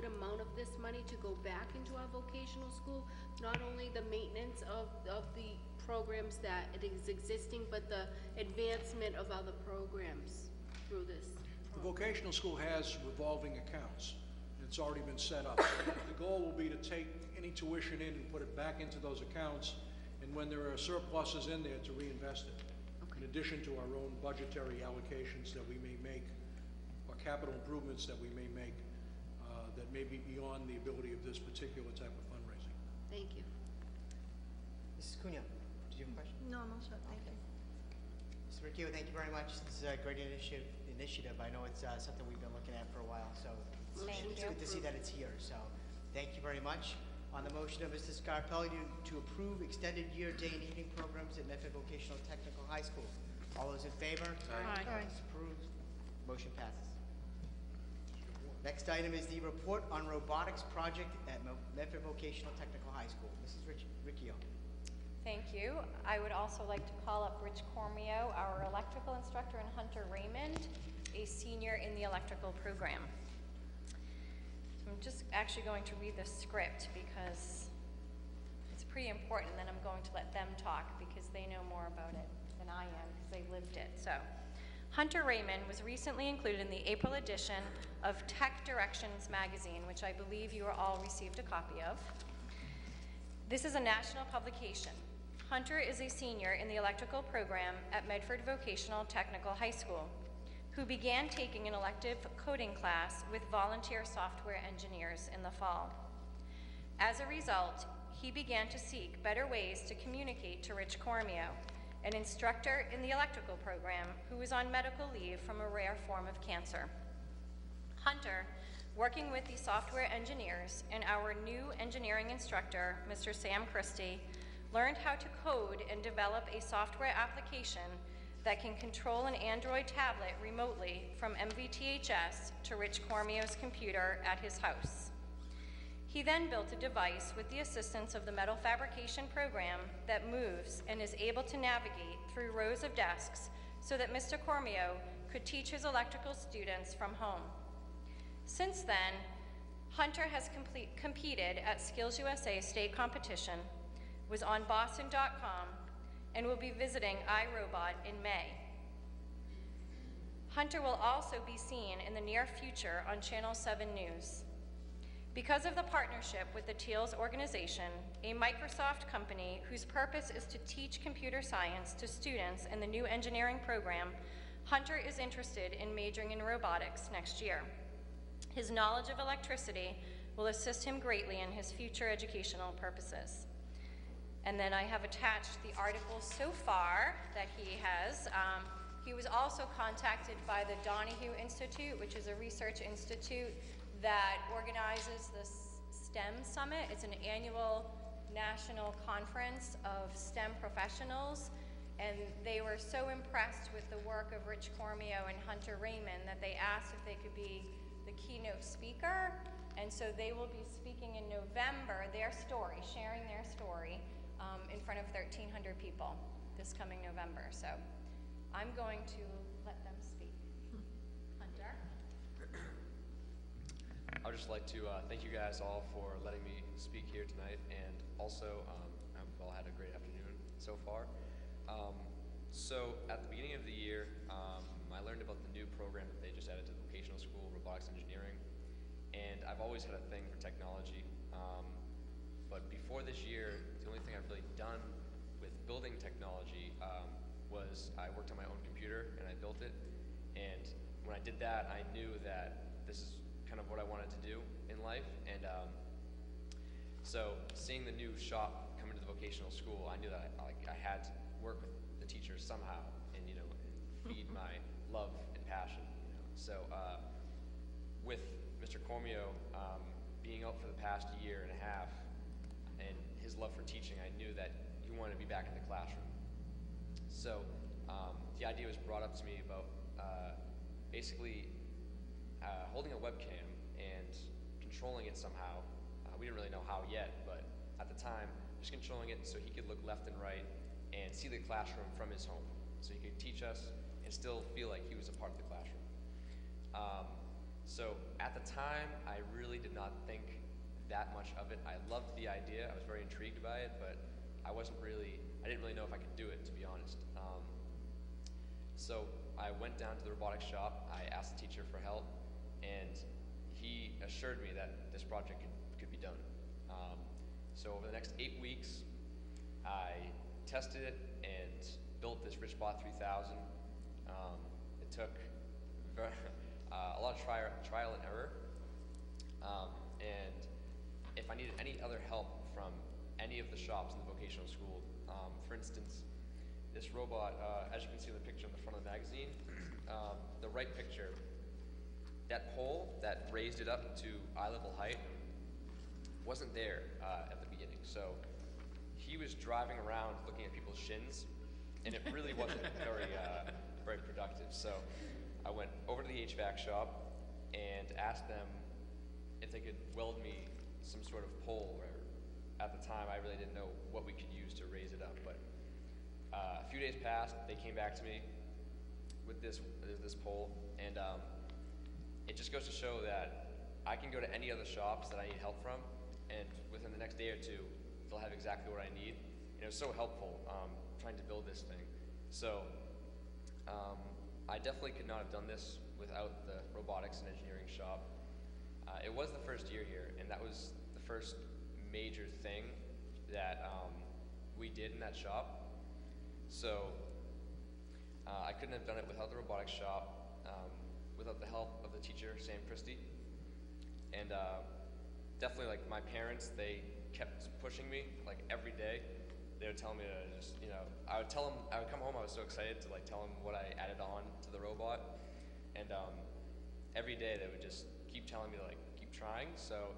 amount of this money to go back into our vocational school? Not only the maintenance of the programs that it is existing, but the advancement of other programs through this. The vocational school has revolving accounts. It's already been set up. The goal will be to take any tuition in and put it back into those accounts, and when there are surpluses in there, to reinvest it. In addition to our own budgetary allocations that we may make, or capital improvements that we may make, that may be beyond the ability of this particular type of fundraising. Thank you. Mrs. Cunha, did you have a question? No, I'm all set, thank you. Mr. Riccio, thank you very much. This is a great initiative. I know it's something we've been looking at for a while, so it's good to see that it's here. So thank you very much. On the motion of Mr. Scarpelli to approve extended year day and evening programs at Medford Vocational Technical High School. All those in favor? Aye. All those approved. Motion passes. Next item is the report on robotics project at Medford Vocational Technical High School. Mrs. Riccio. Thank you. I would also like to call up Rich Cormio, our electrical instructor, and Hunter Raymond, a senior in the electrical program. So I'm just actually going to read the script because it's pretty important, and then I'm going to let them talk because they know more about it than I am because they lived it. So, Hunter Raymond was recently included in the April edition of Tech Directions magazine, which I believe you all received a copy of. This is a national publication. Hunter is a senior in the electrical program at Medford Vocational Technical High School, who began taking an elective coding class with volunteer software engineers in the fall. As a result, he began to seek better ways to communicate to Rich Cormio, an instructor in the electrical program who is on medical leave from a rare form of cancer. Hunter, working with the software engineers and our new engineering instructor, Mr. Sam Christie, learned how to code and develop a software application that can control an Android tablet remotely from MVTHS to Rich Cormio's computer at his house. He then built a device with the assistance of the metal fabrication program that moves and is able to navigate through rows of desks so that Mr. Cormio could teach his electrical students from home. Since then, Hunter has competed at Skills USA state competition, was on Boston.com, and will be visiting iRobot in May. Hunter will also be seen in the near future on Channel 7 News. Because of the partnership with the Teals organization, a Microsoft company whose purpose is to teach computer science to students in the new engineering program, Hunter is interested in majoring in robotics next year. His knowledge of electricity will assist him greatly in his future educational purposes. And then I have attached the article so far that he has. He was also contacted by the Donahue Institute, which is a research institute that organizes the STEM Summit. It's an annual national conference of STEM professionals, and they were so impressed with the work of Rich Cormio and Hunter Raymond that they asked if they could be the keynote speaker, and so they will be speaking in November, sharing their story in front of 1,300 people this coming November. So I'm going to let them speak. Hunter? I would just like to thank you guys all for letting me speak here tonight, and also I hope you all had a great afternoon so far. So at the beginning of the year, I learned about the new program that they just added to the vocational school, robotics engineering, and I've always had a thing for technology. But before this year, the only thing I've really done with building technology was I worked on my own computer and I built it. And when I did that, I knew that this is kind of what I wanted to do in life. And so seeing the new shop come into the vocational school, I knew that I had to work with the the teachers somehow, and feed my love and passion. So with Mr. Cormio being out for the past year and a half, and his love for teaching, I knew that he wanted to be back in the classroom. So the idea was brought up to me about basically holding a webcam and controlling it somehow. We didn't really know how yet, but at the time, just controlling it so he could look left and right and see the classroom from his home. So he could teach us and still feel like he was a part of the classroom. So at the time, I really did not think that much of it. I loved the idea. I was very intrigued by it, but I didn't really know if I could do it, to be honest. So I went down to the robotics shop. I asked the teacher for help, and he assured me that this project could be done. So over the next 8 weeks, I tested it and built this RichBot 3000. It took a lot of trial and error. And if I needed any other help from any of the shops in the vocational school, for instance, this robot, as you can see in the picture in the front of the magazine, the right picture, that pole that raised it up to eye level height wasn't there at the beginning. So he was driving around looking at people's shins, and it really wasn't very productive. So I went over to the HVAC shop and asked them if they could weld me some sort of pole or whatever. At the time, I really didn't know what we could use to raise it up, but a few days passed. They came back to me with this pole, and it just goes to show that I can go to any other shops that I need help from, and within the next day or two, they'll have exactly what I need. And it was so helpful trying to build this thing. So I definitely could not have done this without the robotics and engineering shop. It was the first year here, and that was the first major thing that we did in that shop. So I couldn't have done it without the robotics shop, without the help of the teacher, Sam Christie. And definitely, like, my parents, they kept pushing me, like, every day. They would tell me to just, I would come home, I was so excited to, like, tell them what I added on to the robot. And every day they would just keep telling me to, like, keep trying. So,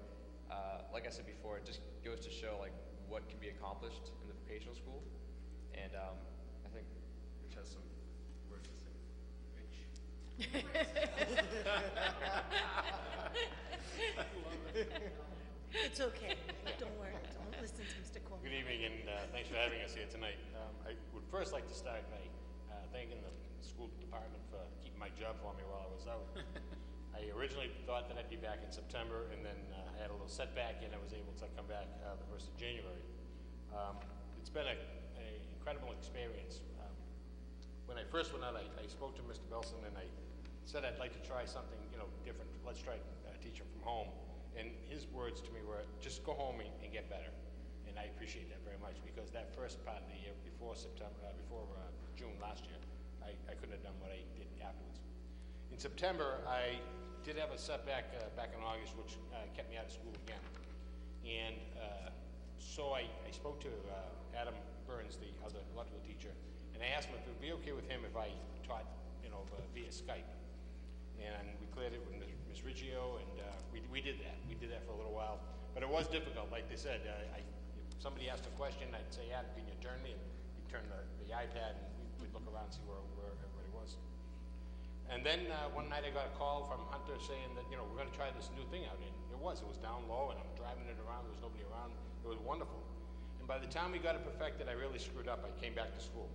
like I said before, it just goes to show, like, what can be accomplished in the vocational school. And I think Rich has some words to say. Rich? It's okay. Don't worry. Don't listen to Mr. Cormio. Good evening, and thanks for having us here tonight. I would first like to start by thanking the school department for keeping my job for me while I was out. I originally thought that I'd be back in September, and then I had a little setback, and I was able to come back the 1st of January. It's been an incredible experience. When I first went out, I spoke to Mr. Belson, and I said I'd like to try something, different. Let's try teaching from home. And his words to me were, just go home and get better. And I appreciate that very much, because that first part of the year, before June last year, I couldn't have done what I did afterwards. In September, I did have a setback back in August, which kept me out of school again. And so I spoke to Adam Burns, the other electrical teacher, and I asked him if it would be okay with him if I taught, via Skype. And we cleared it with Ms. Riggio, and we did that. We did that for a little while, but it was difficult. Like they said, if somebody asked a question, I'd say, "Adam, can you turn me?" And he'd turn the iPad, and we'd look around and see where everybody was. And then one night I got a call from Hunter saying that, we're going to try this new thing out. And it was down low, and I'm driving it around. There was nobody around. It was wonderful. And by the time we got it perfected, I really screwed up. I came back to school.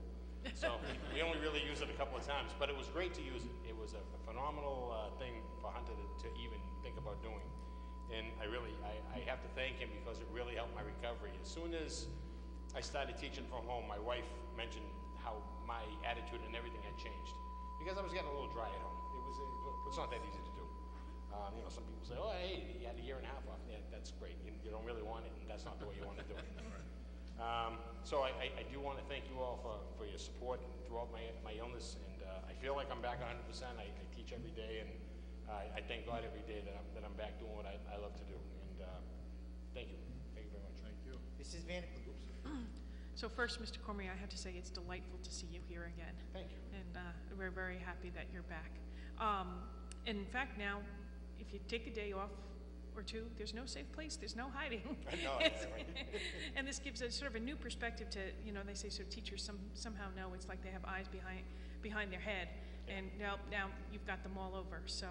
So we only really used it a couple of times, but it was great to use it. It was a phenomenal thing for Hunter to even think about doing. And I have to thank him, because it really helped my recovery. As soon as I started teaching from home, my wife mentioned how my attitude and everything had changed, because I was getting a little dry at home. It's not that easy to do. Some people say, "Oh, hey, you had a year and a half off." Yeah, that's great. You don't really want it, and that's not the way you want to do it. So I do want to thank you all for your support throughout my illness, and I feel like I'm back 100%. I teach every day, and I thank God every day that I'm back doing what I love to do. And thank you. Thank you very much. Thank you. Mrs. Van, So first, Mr. Cormier, I have to say it's delightful to see you here again. Thank you. And we're very happy that you're back. And in fact, now, if you take a day off or two, there's no safe place, there's no hiding. No, And this gives a sort of a new perspective to, you know, they say sort of teachers somehow know it's like they have eyes behind their head, and now you've got them all over. So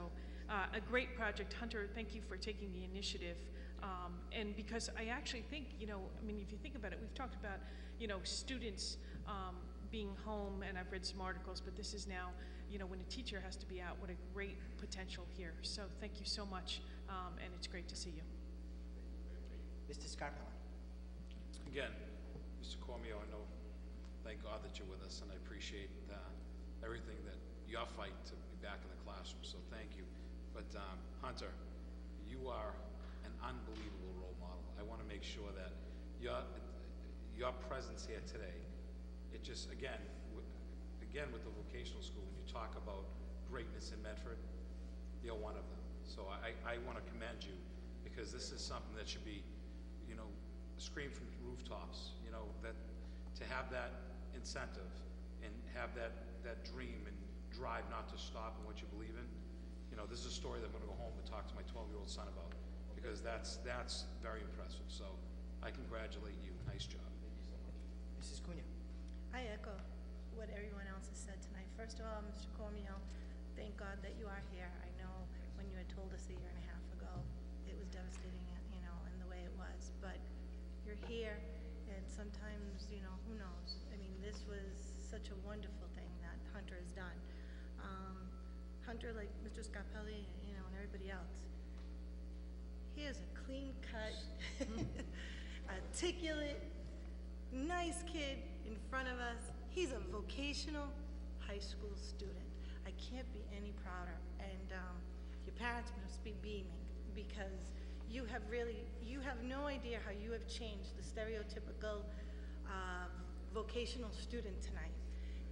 a great project. Hunter, thank you for taking the initiative. And because I actually think, you know, I mean, if you think about it, we've talked about, you know, students being home, and I've read some articles, but this is now, you know, when a teacher has to be out, what a great potential here. So thank you so much, and it's great to see you. Mr. Scarpelli. Again, Mr. Cormio, I know, thank God that you're with us, and I appreciate everything that your fight to be back in the classroom, so thank you. But Hunter, you are an unbelievable role model. I want to make sure that your presence here today, it just, again with the vocational school, when you talk about greatness in Medford, you're one of them. So I want to commend you, because this is something that should be, you know, screamed from rooftops, you know, that to have that incentive and have that dream and drive not to stop in what you believe in. You know, this is a story that I'm going to go home and talk to my 12-year-old son about, because that's very impressive. So I congratulate you. Nice job. Mrs. Cunha. I echo what everyone else has said tonight. First of all, Mr. Cormio, thank God that you are here. I know when you had told us a year and a half ago, it was devastating, you know, in the way it was. But you're here, and sometimes, you know, who knows? I mean, this was such a wonderful thing that Hunter has done. Hunter, like Mr. Scarpelli, you know, and everybody else, he is a clean-cut, articulate, nice kid in front of us. He's a vocational high school student. I can't be any prouder. And your parents must be beaming, because you have no idea how you have changed the stereotypical vocational student tonight.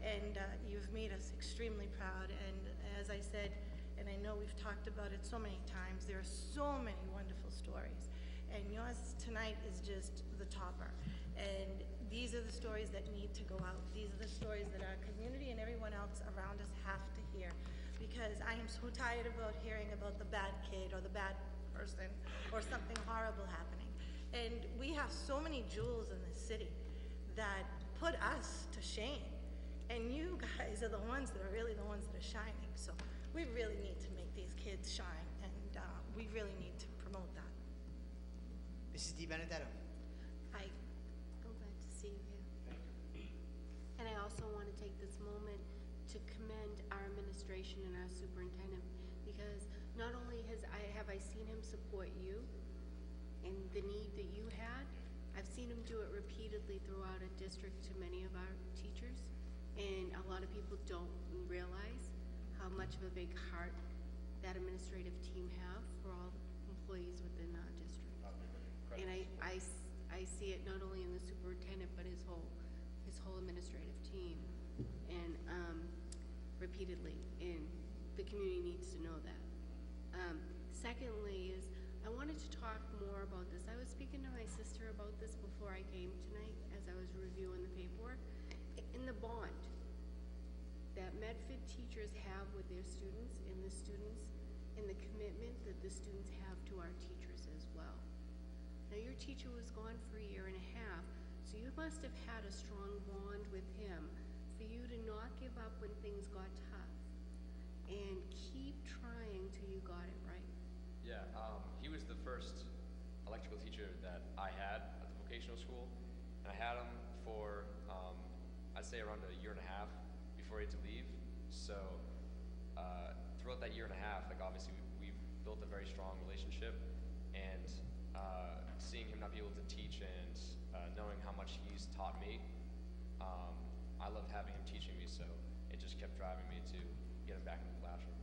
And you've made us extremely proud. And as I said, and I know we've talked about it so many times, there are so many wonderful stories. And yours tonight is just the topper. And these are the stories that need to go out. These are the stories that our community and everyone else around us have to hear. Because I am so tired about hearing about the bad kid or the bad person or something horrible happening. And we have so many jewels in this city that put us to shame. And you guys are the ones that are really the ones that are shining. So we really need to make these kids shine, and we really need to promote that. Mrs. Di Benedetto. I'm glad to see you here. And I also want to take this moment to commend our administration and our superintendent, because not only have I seen him support you and the need that you had, I've seen him do it repeatedly throughout a district to many of our teachers. And a lot of people don't realize how much of a big heart that administrative team have for all employees within our district. And I see it not only in the superintendent, but his whole administrative team, and repeatedly. And the community needs to know that. Secondly is, I wanted to talk more about this. I was speaking to my sister about this before I came tonight as I was reviewing the paperwork. In the bond that Medford teachers have with their students, and the commitment that the students have to our teachers as well. Now, your teacher was gone for a year and a half, so you must have had a strong bond with him for you to not give up when things got tough, and keep trying till you got it right. Yeah, he was the first electrical teacher that I had at the vocational school, and I had him for I'd say around a year and a half before he had to leave. So throughout that year and a half, like obviously we've built a very strong relationship, and seeing him not be able to teach and knowing how much he's taught me, I loved having him teaching me, so it just kept driving me to get him back in the classroom.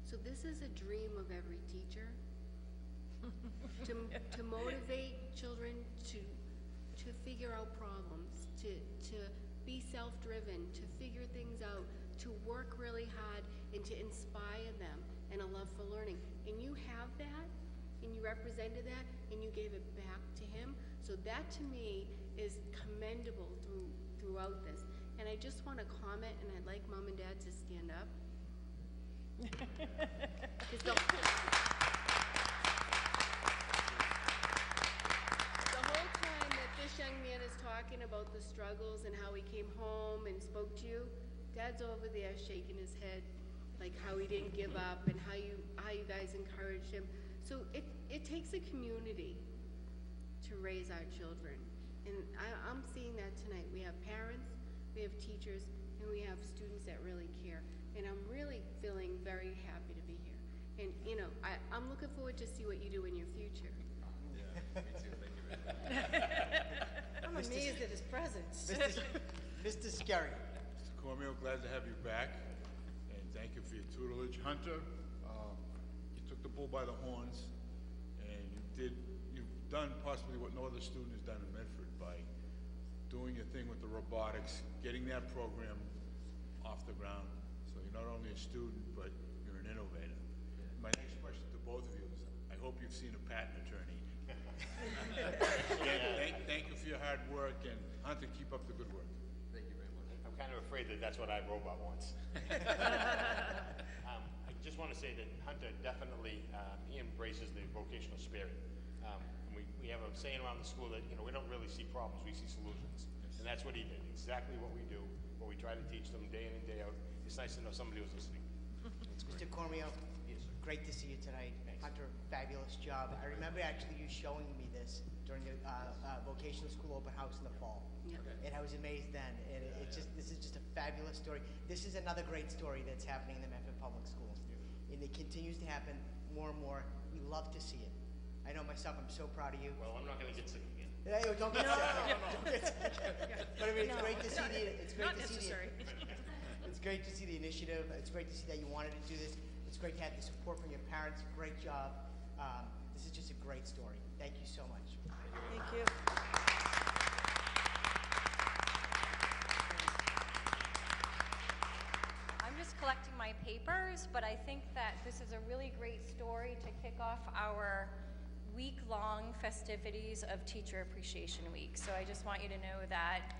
So this is a dream of every teacher, to motivate children to figure out problems, to be self-driven, to figure things out, to work really hard, and to inspire them, and a love for learning. And you have that, and you represented that and you gave it back to him. So that to me is commendable throughout this. And I just want to comment, and I'd like Mom and Dad to stand up. 'Cause the whole time that this young man is talking about the struggles and how he came home and spoke to you, Dad's over there shaking his head, like how he didn't give up and how you guys encouraged him. So it takes a community to raise our children. And I'm seeing that tonight. We have parents, we have teachers, and we have students that really care. And I'm really feeling very happy to be here. And you know, I'm looking forward to see what you do in your future. Yeah, me too. Thank you very much. I'm amazed at his presence. Mr. Skerry. Mr. Cormier, glad to have you back, and thank you for your tutelage. Hunter, you took the bull by the horns, and you've done possibly what no other student has done in Medford by doing your thing with the robotics, getting that program off the ground. So you're not only a student, but you're an innovator. My next question to both of you is, I hope you've seen a patent attorney. Thank you for your hard work, and Hunter, keep up the good work. Thank you very much. I'm kind of afraid that that's what iRobot wants. I just want to say that Hunter definitely, he embraces the vocational spirit. We have a saying around the school that, you know, we don't really see problems, we see solutions. And that's what he did, exactly what we do, what we try to teach them day in and day out. It's nice to know somebody was listening. Mr. Cormier, great to see you tonight. Thanks. Hunter, fabulous job. I remember actually you showing me this during the vocational school open house in the fall. Yeah. Okay. And I was amazed then. And this is just a fabulous story. This is another great story that's happening in the Medford Public Schools. And it continues to happen more and more. We love to see it. I know myself, I'm so proud of you. Well, I'm not going to get sick again. Yeah, don't get sick. Don't get sick. But I mean, it's great to see it's great to see the initiative. It's great to see that you wanted to do this. It's great to have the support from your parents. Great job. This is just a great story. Thank you so much. Thank you. I'm just collecting my papers, but I think that this is a really great story to kick off our week-long festivities of Teacher Appreciation Week. So I just want you to know that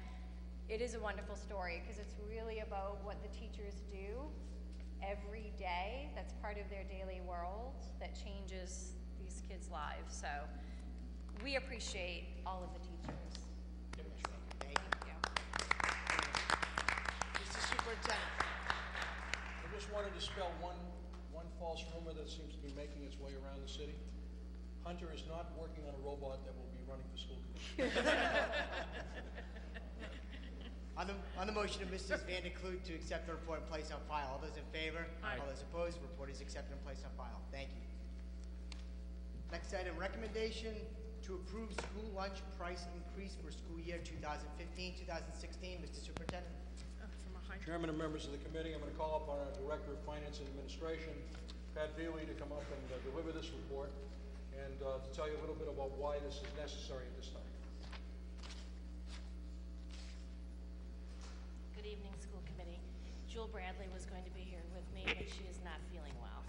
it is a wonderful story because it's really about what the teachers do every day that's part of their daily world that changes these kids' lives. So we appreciate all of the teachers. Thank you. Mr. Superintendent. I just wanted to dispel one false rumor that seems to be making its way around the city. Hunter is not working on a robot that will be running for school committee. On the motion of Mrs. Van de Kloot to accept the report and place on file. All those in favor? Aye. All those opposed? Report is accepted and placed on file. Thank you. Next item, recommendation to approve school lunch price increase for school year 2015-2016. Mr. Superintendent. From a high. Chairman and members of the committee, I'm going to call upon our Director of Finance and Administration, Pat Veely, to come up and deliver this report and to tell you a little bit about why this is necessary at this time. Good evening, school committee. Jewel Bradley was going to be here with me, but she is not feeling well.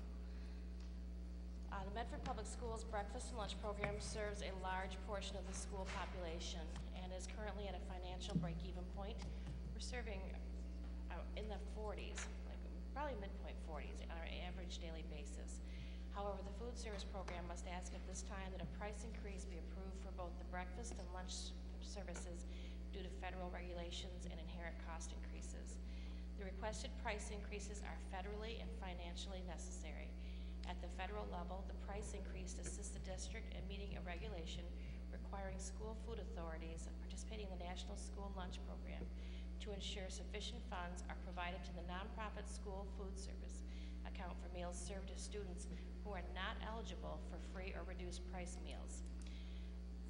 The Medford Public Schools breakfast and lunch program serves a large portion of the school population and is currently at a financial break-even point. We're serving in the 40s, like probably midpoint 40s on our average daily basis. However, the food service program must ask at this time that a price increase be approved for both the breakfast and lunch services due to federal regulations and inherent cost increases. The requested price increases are federally and financially necessary. At the federal level, the price increase assists the district in meeting a regulation requiring school food authorities participating in the National School Lunch Program to ensure sufficient funds are provided to the nonprofit school food service account for meals served to students who are not eligible for free or reduced price meals.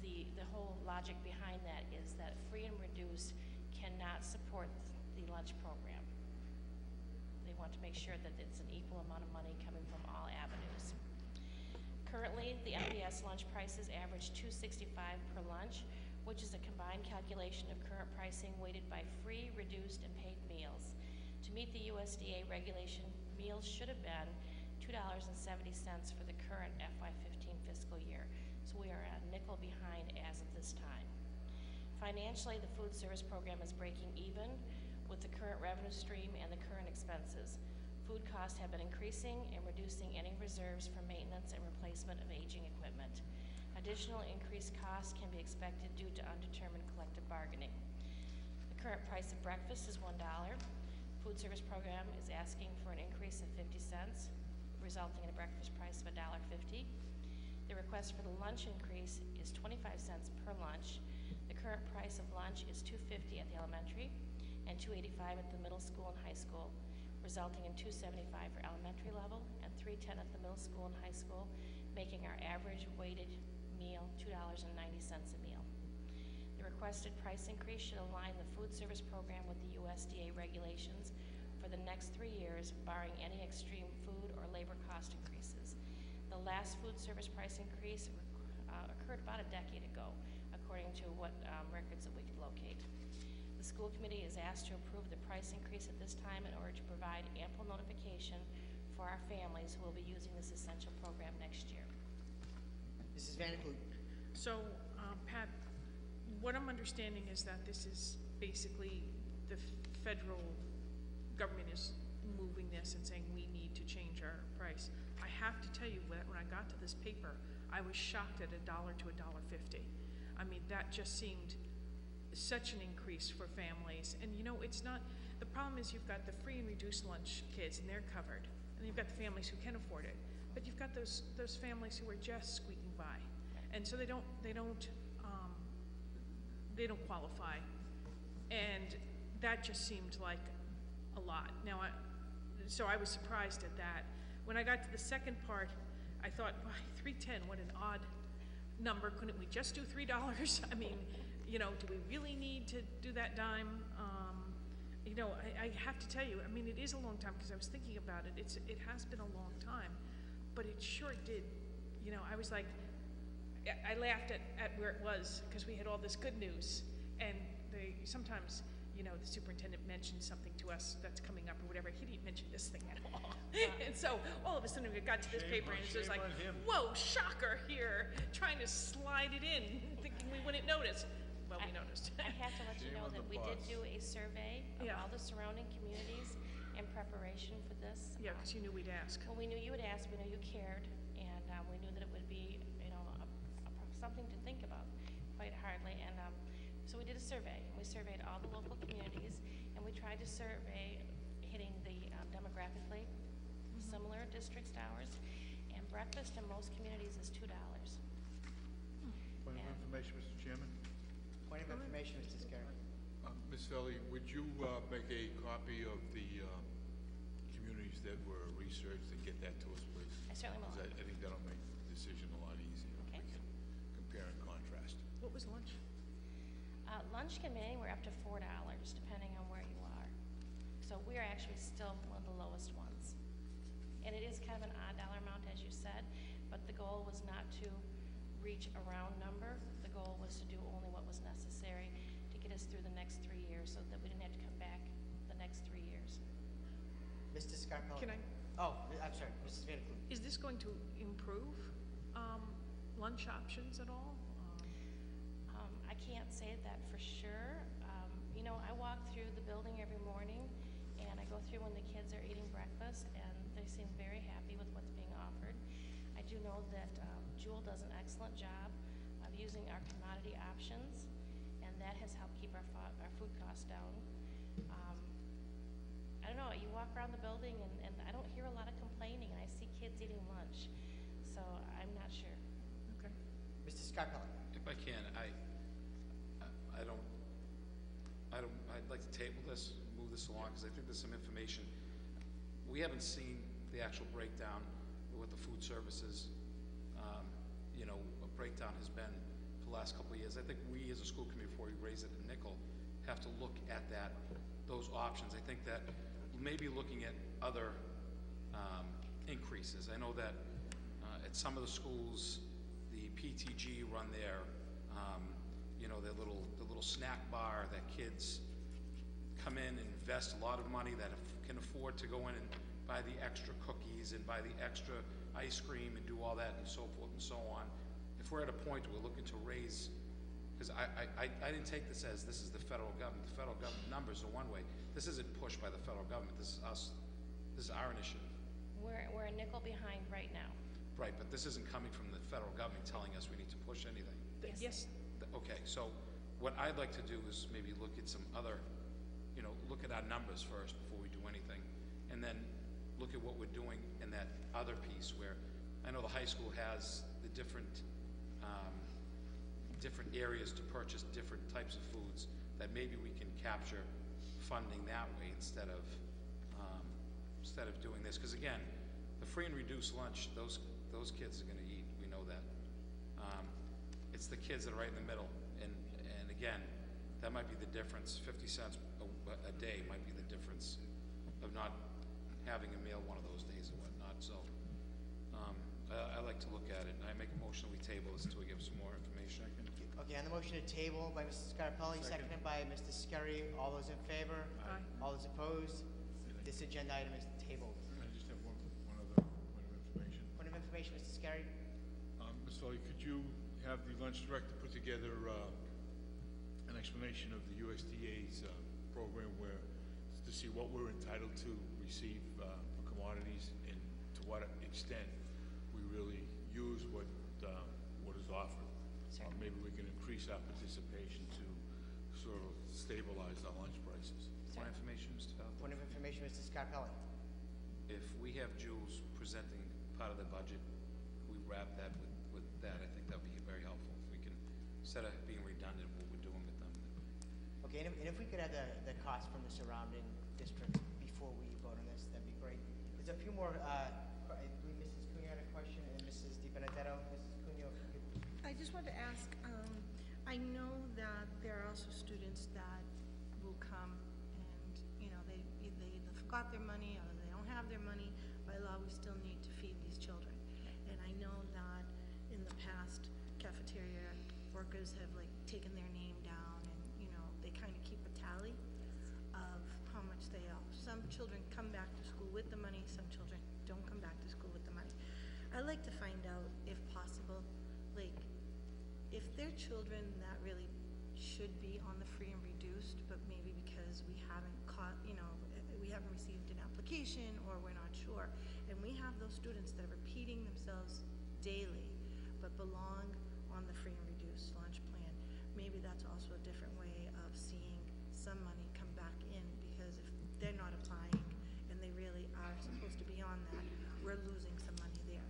The whole logic behind that is that free and reduced cannot support the lunch program. They want to make sure that it's an equal amount of money coming from all avenues. Currently, the MPS lunch prices average $2.65 per lunch, which is a combined calculation of current pricing weighted by free, reduced, and paid meals. To meet the USDA regulation, meals should have been $2.70 for the current FY15 fiscal year. as of this time. Financially, the food service program is breaking even with the current revenue stream and the current expenses. Food costs have been increasing and reducing any reserves for maintenance and replacement of aging equipment. Additional increased costs can be expected due to undetermined collective bargaining. The current price of breakfast is $1. Food service program is asking for an increase of 50 cents, resulting in a breakfast price of $1.50. The request for the lunch increase is 25 cents per lunch. The current price of lunch is $2.50 at the elementary and $2.85 at the middle school and high school, resulting in $2.75 for elementary level and $3.10 at the middle school and high school, making our average weighted meal $2.90 a meal. The requested price increase should align the food service program with the USDA regulations for the next 3 years, barring any extreme food or labor cost increases. The last food service price increase occurred about a decade ago, according to what records that we could locate. The school committee is asked to approve the price increase at this time in order to provide ample notification for our families who will be using this essential program next year. Mrs. Vaniclute. So, Pat, what I'm understanding is that this is basically the federal government is moving this and saying we need to change our price. I have to tell you, when I got to this paper, I was shocked at $1 to $1.50. I mean, that just seemed such an increase for families. And you know, it's not, the problem is you've got the free and reduced lunch kids and they're covered. And you've got the families who can afford it. But you've got those families who are just squeaking by. And so they don't qualify. And that just seemed like a lot. Now, so I was surprised at that. When I got to the second part, I thought, well, $3.10, what an odd number. Couldn't we just do $3? I mean, you know, do we really need to do that dime? You know, I have to tell you, I mean, it is a long time because I was thinking about it. It has been a long time, but it sure did. You know, I was like, I laughed at where it was because we had all this good news, and sometimes, you know, the superintendent mentioned something to us that's coming up or whatever. He didn't mention this thing at all. And so all of a sudden we got to this paper and it was like, whoa, shocker here, trying to slide it in, thinking we wouldn't notice. Well, we noticed. I have to let you know that we did do a survey of all the surrounding communities in preparation for this. Yeah, because you knew we'd ask. Well, we knew you would ask, we knew you cared, and we knew that it would be, you know, something to think about quite hardly. And so we did a survey. We surveyed all the local communities, and we tried to survey hitting the demographically similar districts to ours. And breakfast in most communities is $2. Point of information, Mr. Chairman. Point of information, Mr. Scarry. Ms. Felly, would you make a copy of the communities that were researched and get that to us, please? I certainly will. 'Cause I think that'll make the decision a lot easier. Okay. We can compare and contrast. What was lunch? Lunch can be anywhere up to $4, depending on where you are. So we are actually still one of the lowest ones. And it is kind of an odd dollar amount, as you said, but the goal was not to reach a round number. The goal was to do only what was necessary to get us through the next 3 years so that we didn't have to come back the next 3 years. Mr. Scarpelli. Can I? Oh, I'm sorry, Mrs. Vaniclute. Is this going to improve lunch options at all? I can't say that for sure. You know, I walk through the building every morning and I go through when the kids are eating breakfast and they seem very happy with what's being offered. I do know that Jewel does an excellent job of using our commodity options, and that has helped keep our food costs down. I don't know, you walk around the building and I don't hear a lot of complaining, and I see kids eating lunch, so I'm not sure. Okay. Mr. Scarpelli. If I can, I'd like to table this, move this along, because I think there's some information. We haven't seen the actual breakdown of what the food services, you know, a breakdown has been for the last couple of years. I think we as a school committee, before we raise it a nickel, have to look at those options. I think that maybe looking at other increases. I know that at some of the schools, the PTG run their, you know, their little snack bar that kids come in and invest a lot of money that can afford to go in and buy the extra cookies and buy the extra ice cream and do all that and so forth and so on. If we're at a point where we're looking to raise because I didn't take this as this is the federal government. The federal government numbers are one way. This isn't pushed by the federal government. This is us. This is our initiative. We're a nickel behind right now. Right, but this isn't coming from the federal government telling us we need to push anything. Yes. Okay, so what I'd like to do is maybe look at some other, look at our numbers first before we do anything, and then look at what we're doing in that other piece where I know the high school has the different areas to purchase different types of foods that maybe we can capture funding that way instead of doing this. Because again, the free and reduced lunch, those kids are going to eat. We know that. It's the kids that are right in the middle, and again, that might be the difference. 50 cents a day might be the difference of not having a meal one of those days or whatnot. So I like to look at it. I make a motion we table this until we give some more information. Okay, on the motion to table by Mr. Scarpelli, seconded by Mr. Scurry. All those in favor? Aye. All those opposed? This agenda item is tabled. I just have one other point of information. Point of information, Mr. Scurry. Ms. Foley, could you have the lunch director put together an explanation of the USDA's program to see what we're entitled to receive for commodities and to what extent we really use what is offered. Maybe we can increase our participation to sort of stabilize our lunch prices. More information, Mr. Falco? Point of information, Mr. Scarpelli. If we have Jules presenting part of the budget, we wrap that with that. I think that would be very helpful. If we can, instead of being redundant, what we're doing with them. Okay, and if we could have the cost from the surrounding districts before we vote on this, that'd be great. There's a few more, I believe Mrs. Cunha had a question, and Mrs. Di Benedetto. Mrs. Cunha, if you could. I just wanted to ask, I know that there are also students that will come and, they either forgot their money or they don't have their money. By law, we still need to feed these children. And I know that in the past, cafeteria workers have taken their name down and, they kind of keep a tally of how much they owe. Some children come back to school with the money, some children don't come back to school with the money. I'd like to find out, if possible, if they're children that really should be on the free and reduced, but maybe because we haven't we haven't received an application or we're not sure, and we have those students that are repeating themselves daily, but belong on the free and reduced lunch plan, maybe that's also a different way of seeing some money come back in, because if they're not applying and they really are supposed to be on that, we're losing some money there.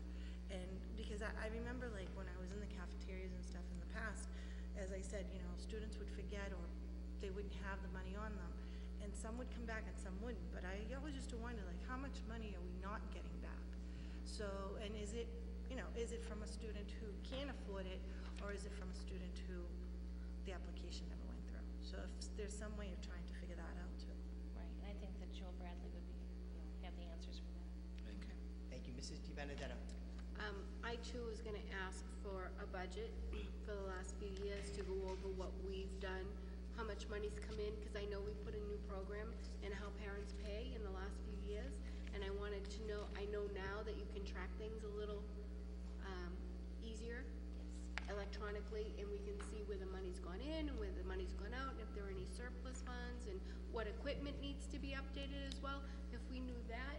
And because I remember when I was in the cafeterias and stuff in the past, as I said, students would forget or they wouldn't have the money on them. And some would come back and some wouldn't. But I always used to wonder, how much money are we not getting back? So, and is it from a student who can't afford it, or is it from a student who the application never went through? So if there's some way of trying to figure that out too. Right, and I think that Joel Bradley would have the answers for that. Okay. Thank you. Mrs. Di Benedetto. I too was gonna ask for a budget for the last few years to go over what we've done, how much money's come in, because I know we put a new program and how parents pay in the last few years. And I wanted to know, I know now that you can track things a little easier electronically, and we can see where the money's gone in and where the money's gone out, and if there are any surplus funds, and what equipment needs to be updated as well. If we knew that,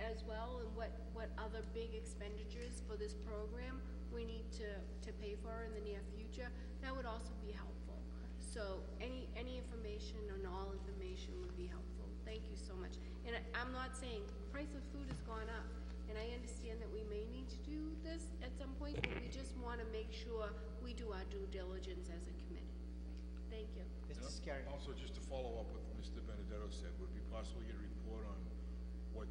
as well, and what other big expenditures for this program we need to pay for in the near future, that would also be helpful. So any information and all information would be helpful. Thank you so much. And I'm not saying price of food has gone up, and I understand that we may need to do this at some point, but we just want to make sure we do our due diligence as a committee. Thank you. Mr. Scary. Also, just to follow up with Mr. Benedetto said, would it be possible to get a report on what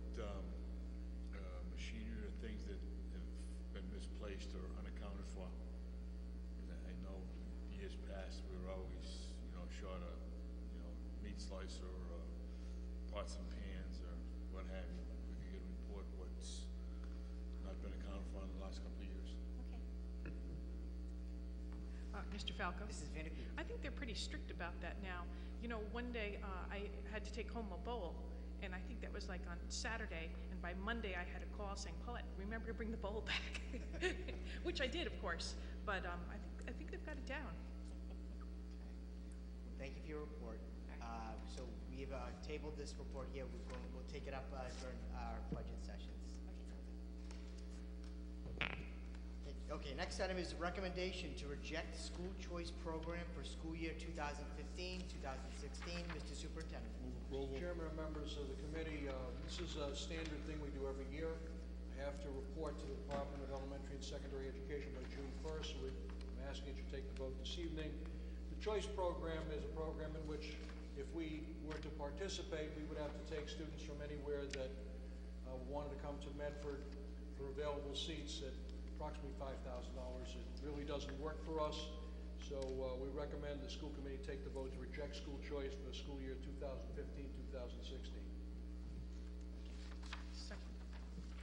machinery or things that have been misplaced or unaccounted for? I know years past we were always, short a, meat slicer or pots and pans or what have you. We could get a report what's not been accounted for in the last couple of years. Okay. Mr. Falco? Mrs. Vanderbeek. I think they're pretty strict about that now. One day I had to take home a bowl, and I think that was on Saturday, and by Monday I had a call saying, Paulette, remember to bring the bowl back, which I did, of course, but I think they've got it down. Thank you for your report. So we've tabled this report here. We'll take it up during our budget sessions. Okay, next item is a recommendation to reject school choice program for school year 2015-2016. Mr. Superintendent. Move approval. Chairman and members of the committee, this is a standard thing we do every year. I have to report to the Department of Elementary and Secondary Education by June 1st, so I'm asking that you take the vote this evening. The choice program is a program in which, if we were to participate, we would have to take students from anywhere that wanted to come to Medford for available seats at approximately $5,000. It really doesn't work for us, so we recommend the school committee take the vote to reject school choice for the school year 2015-2016.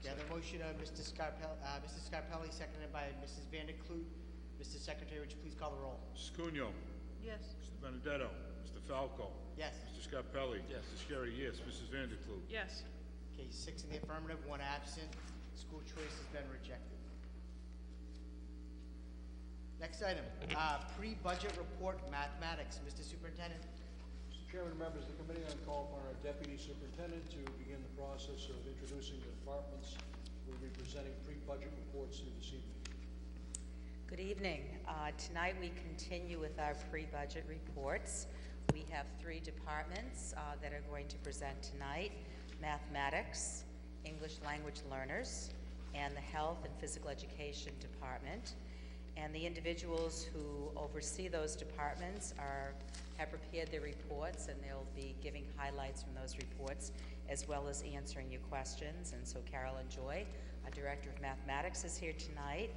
Yeah, the motion of Mr. Scarpelli, seconded by Mrs. Vanderkloot. Mr. Secretary, would you please call the roll? Mrs. Cunyo. Yes. Mr. Benedetto. Mr. Falco. Yes. Mr. Scarpelli. Yes. Mr. Sherry, yes. Mrs. Vanderkloot. Yes. Okay, 6 in the affirmative, 1 absent. School choice has been rejected. Next item, pre-budget report mathematics. Mr. Superintendent. Mr. Chairman and members of the committee, I call upon our Deputy Superintendent to begin the process of introducing the departments who will be presenting pre-budget reports to you this evening. Good evening. Tonight we continue with our pre-budget reports. We have 3 departments that are going to present tonight: mathematics, English language learners, and the health and physical education department. And the individuals who oversee those departments have prepared their reports, and they'll be giving highlights from those reports as well as answering your questions. And so Carolyn Joy, our Director of Mathematics, is here tonight.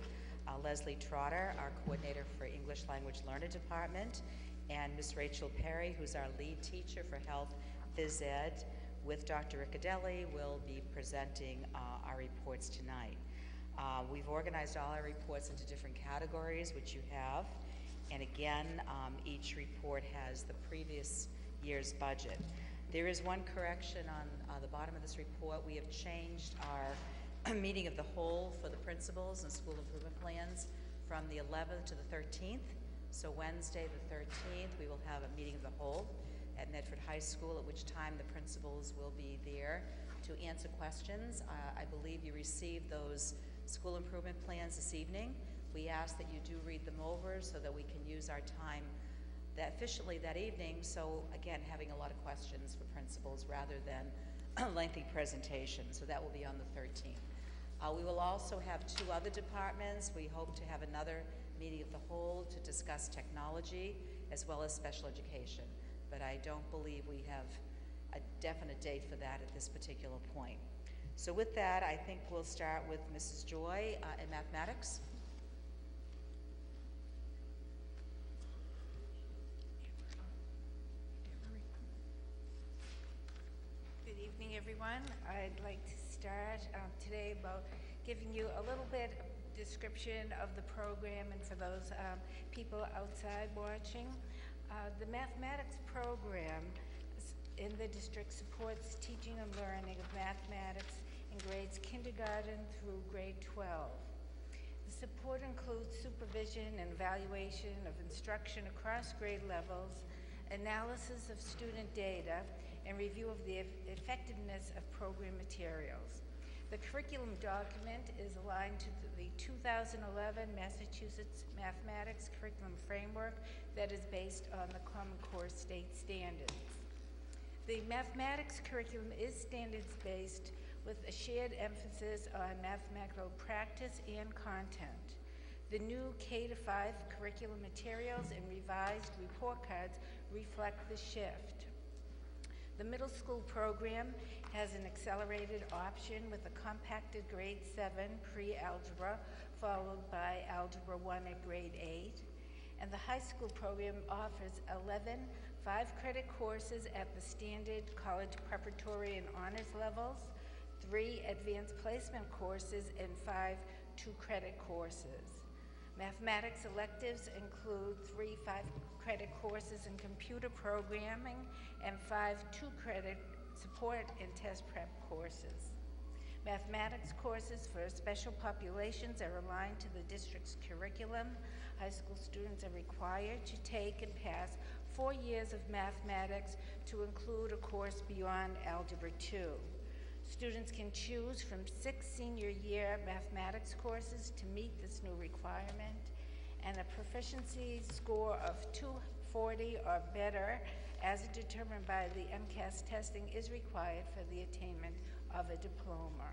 Leslie Trotter, our Coordinator for English Language Learner Department, and Ms. Rachel Perry, who's our lead teacher for Health Phys Ed, with Dr. Riccadelli, will be presenting our reports tonight. We've organized all our reports into different categories, which you have. And again, each report has the previous year's budget. There is one correction on the bottom of this report. We have changed our meeting of the whole for the principals and school improvement plans from the 11th to the 13th. So Wednesday the 13th, we will have a meeting of the whole at Medford High School, at which time the principals will be there to answer questions. I believe you received those school improvement plans this evening. We ask that you do read them over so that we can use our time efficiently that evening. So again, having a lot of questions for principals rather than a lengthy presentation. So that will be on the 13th. We will also have 2 other departments. We hope to have another meeting of the whole to discuss technology as well as special education. But I don't believe we have a definite date for that at this particular point. So with that, I think we'll start with Mrs. Joy in mathematics. Good evening, everyone. I'd like to start today about giving you a little bit of description of the program, and for those people outside watching. The mathematics program in the district supports teaching and learning of mathematics in grades kindergarten through grade 12. The support includes supervision and evaluation of instruction across grade levels, analysis of student data, and review of the effectiveness of program materials. The curriculum document is aligned to the 2011 Massachusetts Mathematics Curriculum Framework that is based on the Common Core state standards. The mathematics curriculum is standards-based with a shared emphasis on mathematical practice and content. The new K-5 curriculum materials and revised report cards reflect the shift. The middle school program has an accelerated option with a compacted grade 7 pre-algebra followed by algebra 1 at grade 8. And the high school program offers 11 5-credit courses at the standard college preparatory and honors levels, 3 advanced placement courses, and 5 2-credit courses. Mathematics electives include 3 5-credit courses in computer programming and 5 2-credit support and test prep courses. Mathematics courses for special populations are aligned to the district's curriculum. High school students are required to take and pass 4 years of mathematics to include a course beyond Algebra 2. Students can choose from 6 senior year mathematics courses to meet this new requirement, and a proficiency score of 240 or better, as determined by the MCAS testing, is required for the attainment of a diploma.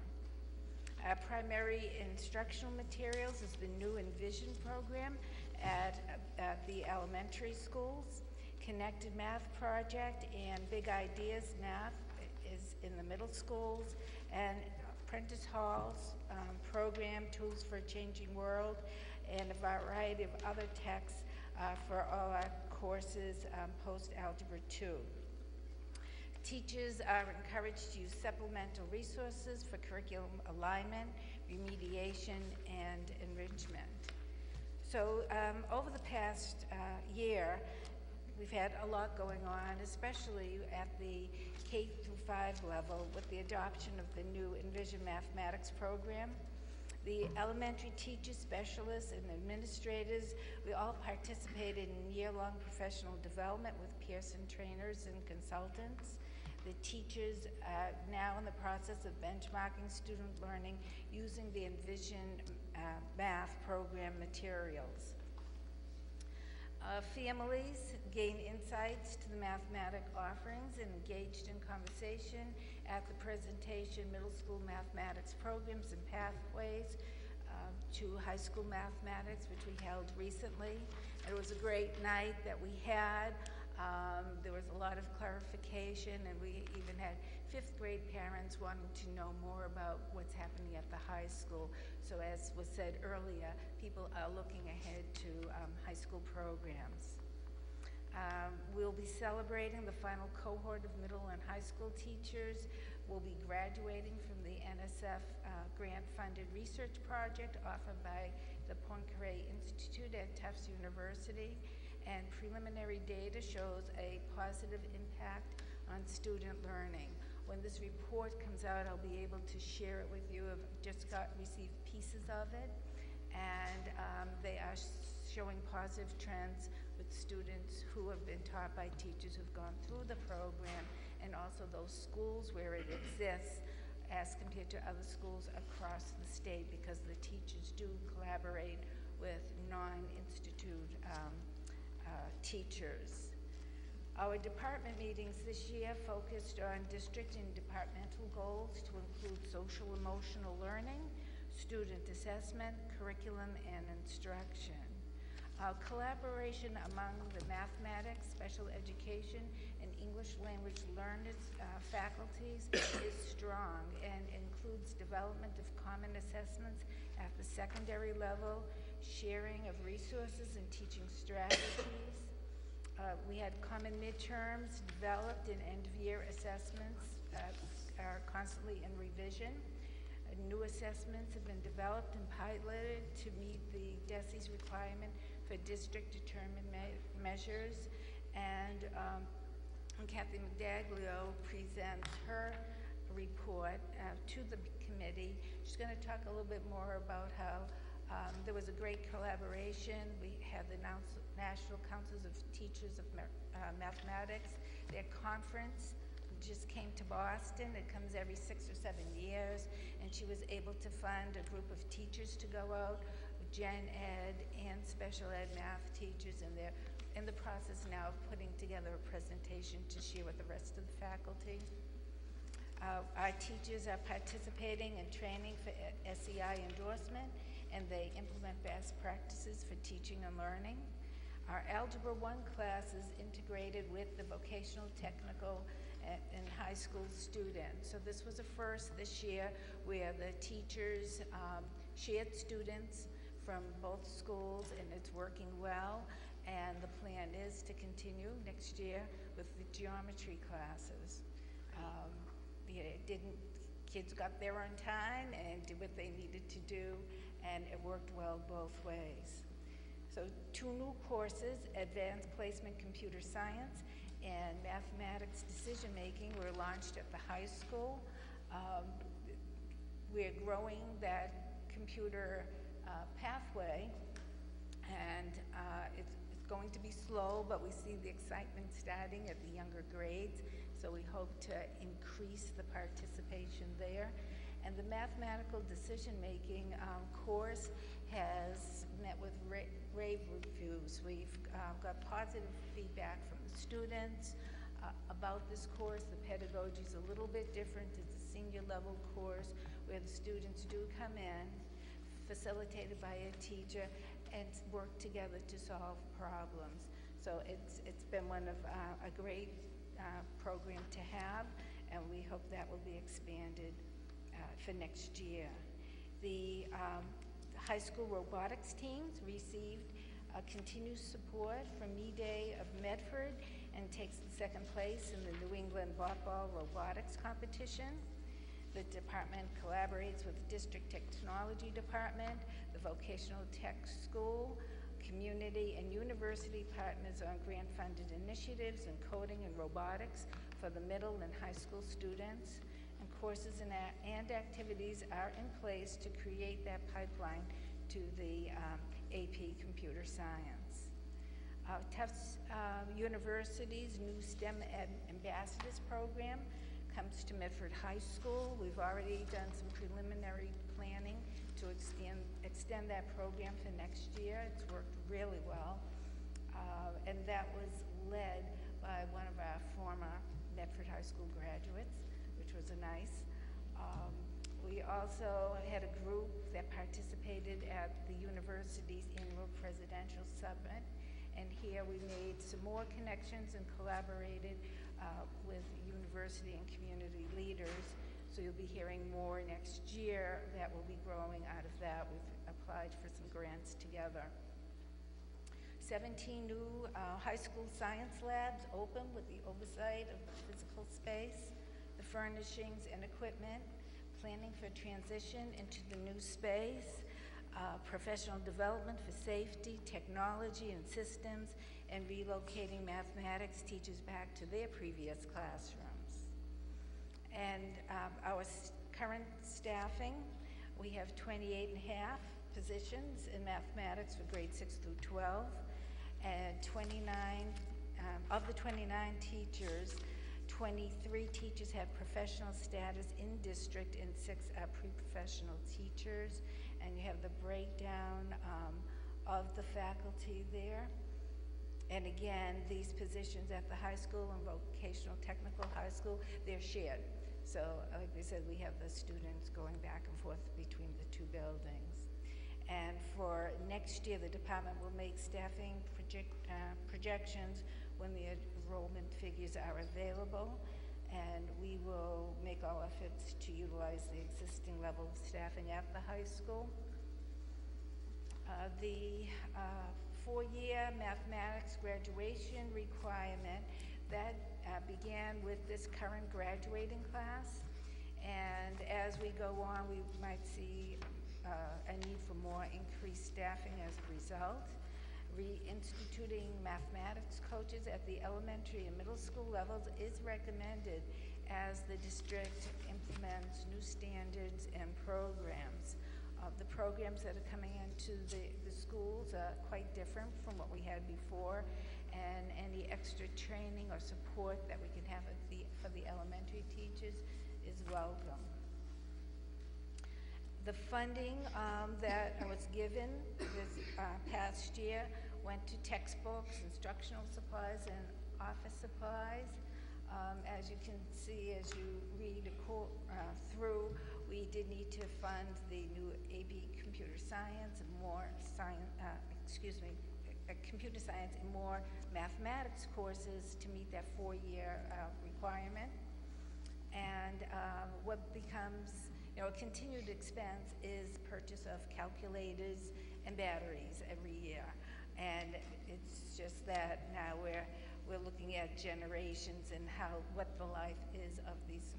Our primary instructional materials is the new Envision program at the elementary schools. Connected Math Project and Big Ideas Math is in the middle schools, and Prentice Hall's program, Tools for a Changing World, and a variety of other texts for all our courses post-Algebra 2. Teachers are encouraged to use supplemental resources for curriculum alignment, remediation, and enrichment. So over the past year, we've had a lot going on, especially at the K through 5 level with the adoption of the new Envision Mathematics program. The elementary teachers, specialists, and administrators, we all participated in year-long professional development with Pearson trainers and consultants. The teachers are now in the process of benchmarking student learning using the Envision Math program materials. Families gain insights to the mathematic offerings and engaged in conversation at the presentation Middle School Mathematics Programs and Pathways to High School Mathematics, which we held recently. It was a great night that we had. There was a lot of clarification, and we even had 5th grade parents wanting to know more about what's happening at the high school. So as was said earlier, people are looking ahead to high school programs. We'll be celebrating the final cohort of middle and high school teachers. We'll be graduating from the NSF grant-funded research project offered by the Poincaré Institute at Tufts University, and preliminary data shows a positive impact on student learning. When this report comes out, I'll be able to share it with you. I've just received pieces of it, and they are showing positive trends with students who have been taught by teachers who've gone through the program, and also those schools where it exists as compared to other schools across the state, because the teachers do collaborate with non-institute teachers. Our department meetings this year focused on district and departmental goals to include social emotional learning, student assessment, curriculum, and instruction. Collaboration among the mathematics, special education, and English language learners faculties is strong and includes development of common assessments at the secondary level, sharing of resources and teaching strategies. We had common midterms developed, and end-of-year assessments are constantly in revision. New assessments have been developed and piloted to meet the DESE's requirement for district-determined measures. And Kathy McDaglio presents her report to the committee. She's going to talk a little bit more about how there was a great collaboration. We had the National Councils of Teachers of Mathematics. Their conference just came to Boston. It comes every 6 or 7 years, and she was able to fund a group of teachers to go out, gen ed and special ed math teachers, and they're in the process now of putting together a presentation to share with the rest of the faculty. Our teachers are participating in training for SEI endorsement, and they implement best practices for teaching and learning. Our Algebra 1 class is integrated with the vocational, technical, and high school students. So this was a first this year where the teachers shared students from both schools, and it's working well. And the plan is to continue next year with the geometry classes. Kids got there on time and did what they needed to do, and it worked well both ways. So 2 new courses, Advanced Placement Computer Science and Mathematics Decision Making, were launched at the high school. We're growing that computer pathway, and it's going to be slow, but we see the excitement starting at the younger grades, so we hope to increase the participation there. And the mathematical decision-making course has met with rave reviews. We've got positive feedback from the students about this course. The pedagogy is a little bit different. It's a senior level course where the students do come in, facilitated by a teacher, and work together to solve problems. So it's been one of a great program to have, and we hope that will be expanded for next year. The high school robotics teams received continued support from Me-Day of Medford and takes the second place in the New England Ball Robotics Competition. The department collaborates with the District Technology Department, the Vocational Tech School, community and university partners on grant-funded initiatives in coding and robotics for the middle and high school students. And courses and activities are in place to create that pipeline to the AP Computer Science. Tufts University's new STEM Ambassadors program comes to Medford High School. We've already done some preliminary planning to extend that program for next year. It's worked really well. And that was led by one of our former Medford High School graduates, which was nice. We also had a group that participated at the university's annual presidential summit. And here we made some more connections and collaborated with university and community leaders. So you'll be hearing more next year that will be growing out of that. We've applied for some grants together. 17 new high school science labs open with the oversight of the physical space, the furnishings and equipment, planning for transition into the new space, professional development for safety, technology and systems, and relocating mathematics teachers back to their previous classrooms. And our current staffing, we have 28 and a half positions in mathematics for grades 6 through 12, and 29, of the 29 teachers, 23 teachers have professional status in district and 6 are pre-professional teachers. And you have the breakdown of the faculty there. And again, these positions at the high school and vocational technical high school, they're shared. So like we said, we have the students going back and forth between the two buildings. And for next year, the department will make staffing projections when the enrollment figures are available. And we will make all efforts to utilize the existing level of staffing at the high school. The four-year mathematics graduation requirement, that began with this current graduating class. And as we go on, we might see a need for more increased staffing as a result. Reinstituting mathematics coaches at the elementary and middle school levels is recommended as the district implements new standards and programs. The programs that are coming into the schools are quite different from what we had before, and any extra training or support that we can have for the elementary teachers is welcome. The funding that was given this past year went to textbooks, instructional supplies, and office supplies. As you can see, as you read through, we did need to fund the new AP Computer Science and more computer science and more mathematics courses to meet that four-year requirement. And what becomes a continued expense is purchase of calculators and batteries every year. And it's just that now we're looking at generations and what the life is of these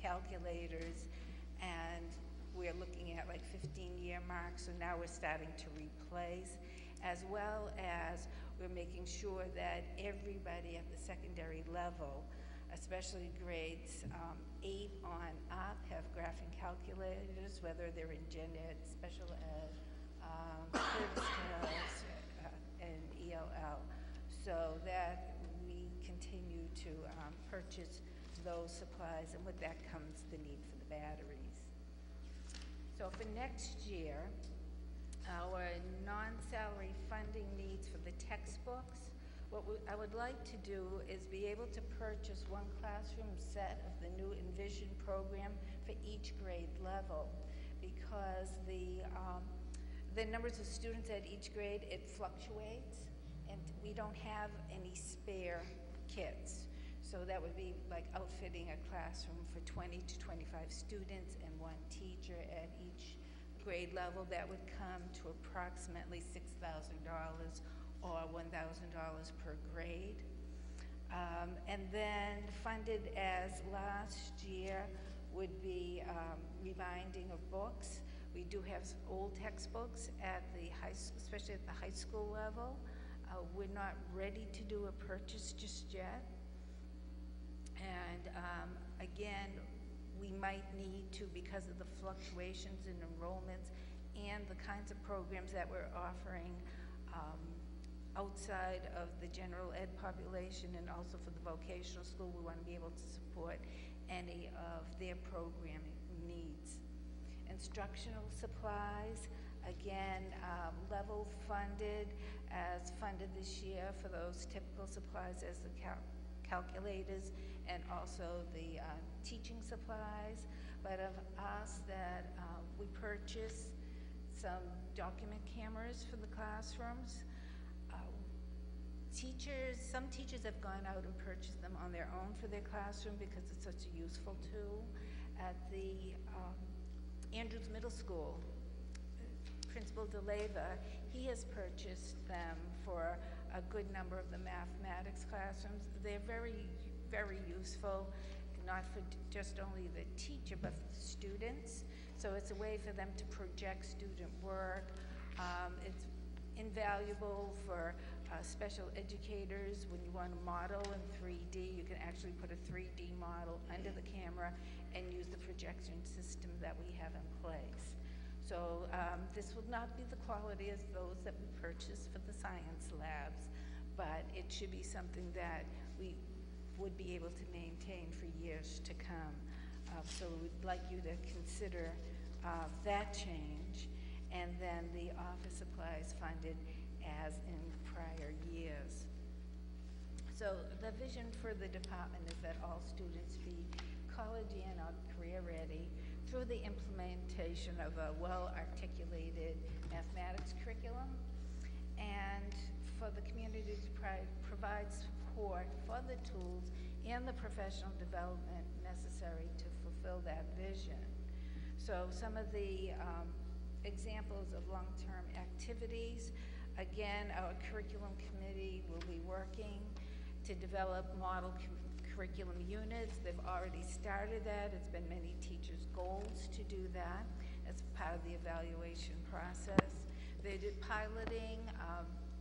calculators, and we're looking at like 15-year marks, so now we're starting to replace, as well as we're making sure that everybody at the secondary level, especially grades 8 on up, have graphing calculators, whether they're in gen ed, special ed, and EL purchase those supplies, and with that comes the need for the batteries. So for next year, our non-salary funding needs for the textbooks, I would like to do is be able to purchase one classroom set of the new Envision program for each grade level, because the numbers of students at each grade, it fluctuates, and we don't have any spare kits. So that would be like outfitting a classroom for 20 to 25 students and one teacher at each grade level. That would come to approximately $6,000 or $1,000 per grade. And then funded as last year would be rebinding of books. We do have old textbooks at the especially at the high school level. We're not ready to do a purchase just yet. And again, we might need to, because of the fluctuations in enrollments and the kinds of programs that we're offering outside of the general ed population and also for the vocational school, we want to be able to support any of their programming needs. Instructional supplies, again, level funded as funded this year for those typical supplies as the calculators and also the teaching supplies. But I've asked that we purchase some document cameras for the classrooms. Some teachers have gone out and purchased them on their own for their classroom because it's such a useful tool. At the Andrews Middle School, Principal DeLeva, he has purchased them for a good number of the mathematics classrooms. They're very, very useful, not for just only the teacher, but for the students. So it's a way for them to project student work. It's invaluable for special educators. When you want to model in 3D, you can actually put a 3D model under the camera and use the projection system that we have in place. So this will not be the quality as those that we purchased for the science labs, but it should be something that we would be able to maintain for years to come. So we'd like you to consider that change, and then the office supplies funded as in prior years. So the vision for the department is that all students be college and or career ready through the implementation of a well-articulated mathematics curriculum, and for the community to provide support for the tools and the professional development necessary to fulfill that vision. So some of the examples of long-term activities, again, our curriculum committee will be working to develop model curriculum units. They've already started that. It's been many teachers' goals to do that as part of the evaluation process. They did piloting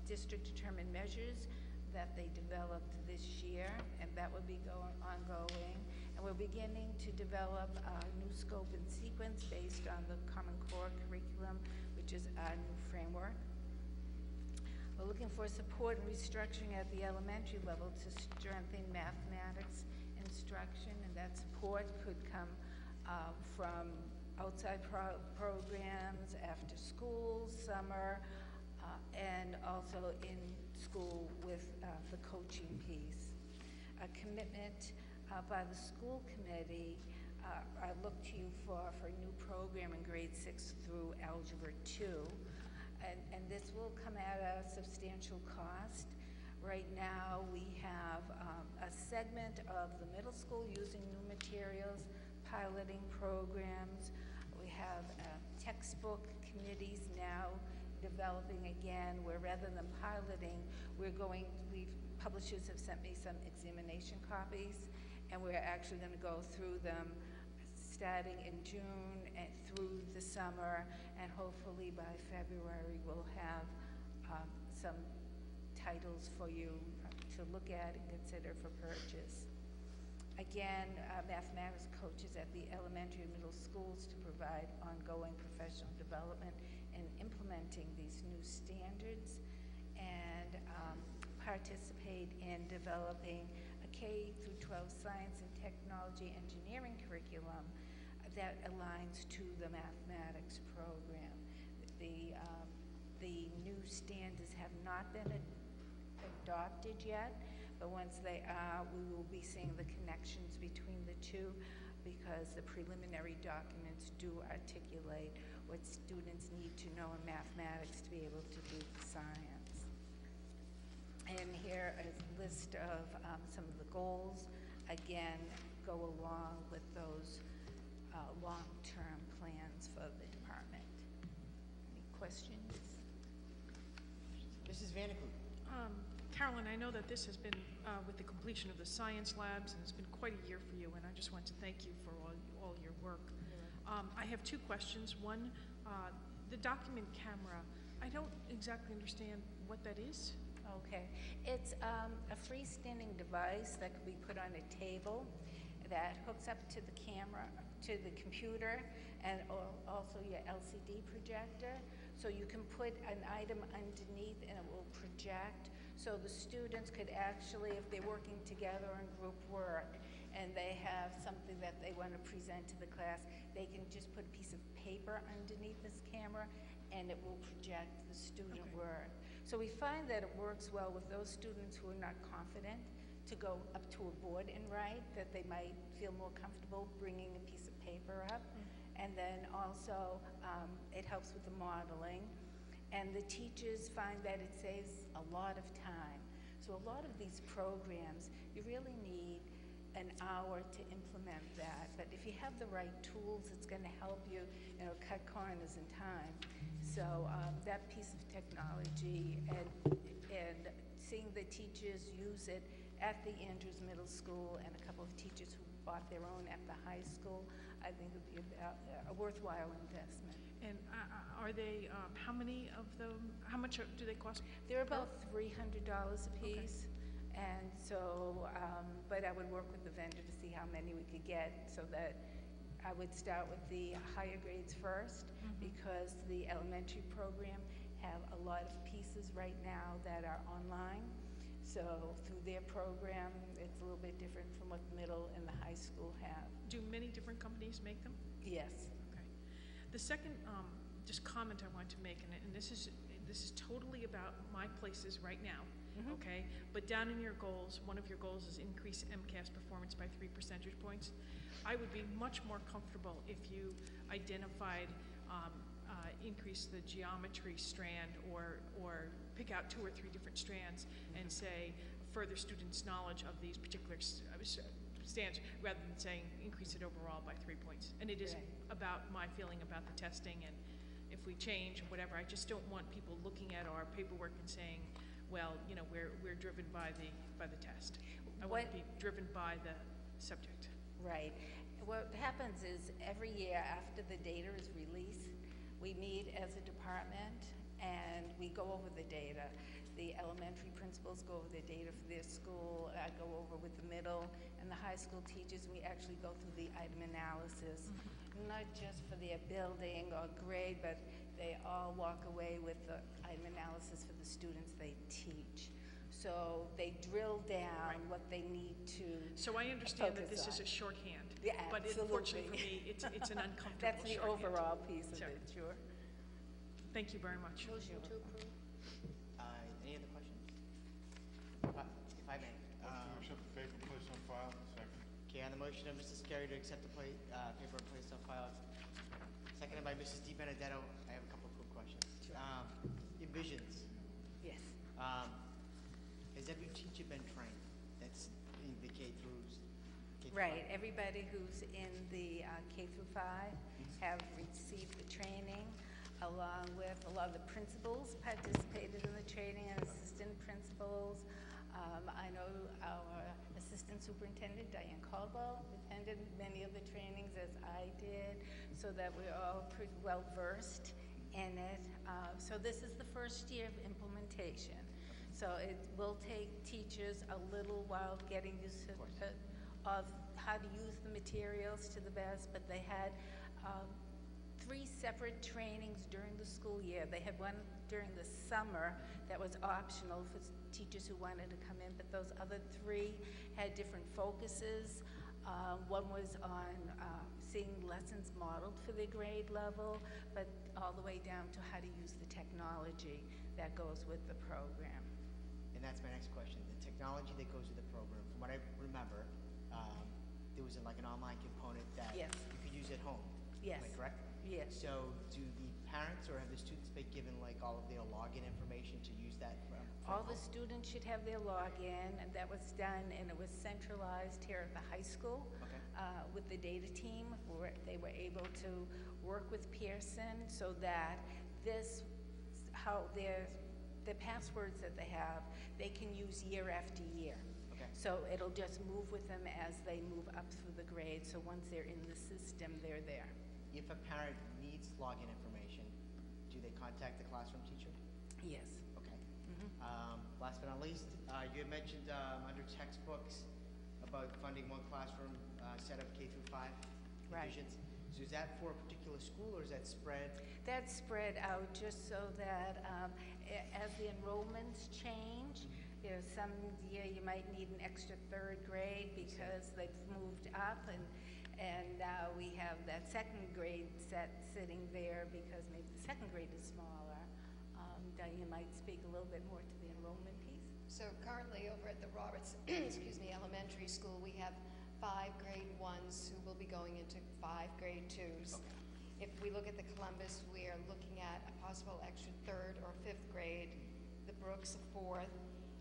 district-determined measures that they developed this year, and that will be ongoing. And we're beginning to develop a new scope and sequence based on the Common Core curriculum, which is our new framework. We're looking for support and restructuring at the elementary level to strengthen mathematics instruction, and that support could come from outside programs, after school, summer, and also in school with the coaching piece. A commitment by the school committee, I look to you for a new program in grade 6 through Algebra 2. And this will come at a substantial cost. Right now, we have a segment of the middle school using new materials, piloting programs. We have textbook committees now developing again, where rather than piloting, publishers have sent me some examination copies, and we're actually going to go through them starting in June and through the summer, and hopefully by February we'll have some titles for you to look at and consider for purchase. Again, mathematics coaches at the elementary and middle schools to provide ongoing professional development in implementing these new standards, and participate in developing a K through 12 science and technology engineering curriculum that aligns to the mathematics program. The new standards have not been adopted yet, but once they are, we will be seeing the connections between the two, because the preliminary documents do articulate what students need to know in mathematics to be able to do the science. And here is a list of some of the goals, again, go along with those long-term plans for the department. Any questions? Mrs. Vanderkoop. Carolyn, I know that this has been with the completion of the science labs, and it's been quite a year for you, and I just want to thank you for all your work. I have two questions. One, the document camera, I don't exactly understand what that is. Okay, it's a freestanding device that could be put on a table that hooks up to the camera, to the computer, and also your LCD projector. So you can put an item underneath and it will project. So the students could actually, if they're working together in group work and they have something that they want to present to the class, they can just put a piece of paper underneath this camera and it will project the student work. So we find that it works well with those students who are not confident to go up to a board and write, that they might feel more comfortable bringing a piece of paper up. And then also it helps with the modeling. And the teachers find that it saves a lot of time. So a lot of these programs, you really need an hour to implement that. But if you have the right tools, it's going to help you, cut corners in time. So that piece of technology and seeing the teachers use it at the Andrews Middle School and a couple of teachers who bought their own at the high school, I think would be a worthwhile investment. And are they, how many of them, how much do they cost? They're about $300 a piece. Okay. And so, but I would work with the vendor to see how many we could get, so that I would start with the higher grades first, because the elementary program have a lot of pieces right now that are online. So through their program, it's a little bit different from what the middle and the high school have. Do many different companies make them? Yes. Okay. The second just comment I want to make, and this is totally about my places right now, okay? But down in your goals, one of your goals is increase MCAS performance by 3 percentage points. I would be much more comfortable if you identified increase the geometry strand, or pick out 2 or 3 different strands and say further students' knowledge of these particular stands, rather than saying increase it overall by 3 points. And it is about my feeling about the testing, and if we change whatever, I just don't want people looking at our paperwork and saying, well, we're driven by the test. I want to be driven by the subject. Right. What happens is every year after the data is released, we meet as a department and we go over the data. The elementary principals go over the data for their school. I go over with the middle and the high school teachers. We actually go through the item analysis, not just for their building or grade, but they all walk away with the item analysis for the students they teach. So they drill down what they need to. So I understand that this is a shorthand. Yeah, but unfortunately for me, it's an uncomfortable That's the shorthand. overall piece of it, sure. Thank you very much. Motion to approve. Any other questions? If I may. Accept the paper and place on file. Second. Okay, on the motion of Mrs. Carey to accept the paper and place on file, seconded by Mrs. Di Benedetto, I have a couple of quick questions. Sure. Envisions. Yes. Has every teacher been trained that's in the K through Right. Everybody who's in the K through 5 have received the training, along with a lot of the principals participated in the training, and assistant principals. I know our assistant superintendent, Diane Caldwell, attended many of the trainings, as I did, so that we're all pretty well versed in it. So this is the first year of implementation. So it will take teachers a little while getting used to of how to use the materials to the best, but they had 3 separate trainings during the school year. They had one during the summer that was optional for teachers who wanted to come in, but those other 3 had different focuses. One was on seeing lessons modeled for their grade level, but all the way down to how to use the technology that goes with the program. And that's my next question. The technology that goes with the program, from what I remember, there was like an online component that Yes. you could use at home. Yes. Am I correct? Yes. So do the parents or have the students been given like all of their login information to use that from All the home? students should have their login, and that was done, and it was centralized here at the high school. Okay. With the data team, where they were able to work with Pearson so that how the passwords that they have, they can use year after year. Okay. So it'll just move with them as they move up through the grade, so once they're in the system, they're there. If a parent needs login information, do they contact the classroom teacher? Yes. Okay. Last but not least, you had mentioned under textbooks about funding one classroom set of K through 5 Right. divisions. So is that for a particular school or is that spread? That's spread out just so that as the enrollments change, you know, some year you might need an extra 3rd grade because they've moved up, and now we have that 2nd grade set sitting there because maybe the 2nd grade is smaller. Diane might speak a little bit more to the enrollment piece. So currently over at the Roberts, excuse me, elementary school, we have 5 grade 1s who will be going into 5 grade 2s. Okay. If we look at the Columbus, we are looking at a possible extra 3rd or 5th grade, the Brooks a 4th,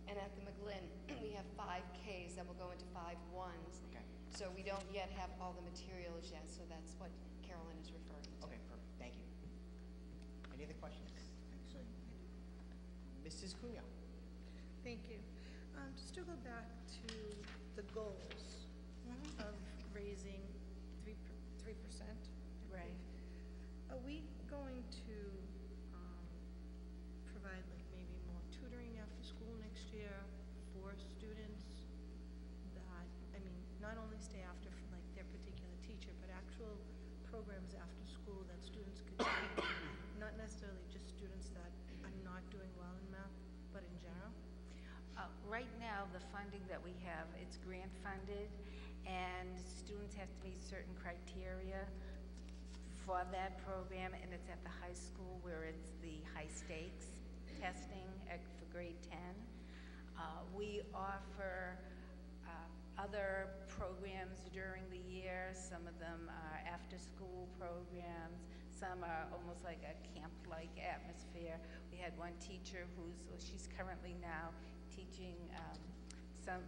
and at the McGlynn, we have 5 Ks that will go into 5 1s. Okay. So we don't yet have all the materials yet, so that's what Carolyn is referring to. Okay, perfect. Thank you. Any other questions? Excellent. Mrs. Cunha. Thank you. Just to go back to the goals of raising 3%. Right. Are we going to provide like maybe more tutoring after school next year for students that, I mean, not only stay after for like their particular teacher, but actual programs after school that students could take, not necessarily just students that are not doing well in math, but in general? Right now, the funding that we have, it's grant funded, and students have to meet certain criteria for that program, and it's at the high school where it's the high stakes testing for grade 10. We offer other programs during the year. Some of them are after-school programs. Some are almost like a camp-like atmosphere. We had one teacher she's currently now teaching some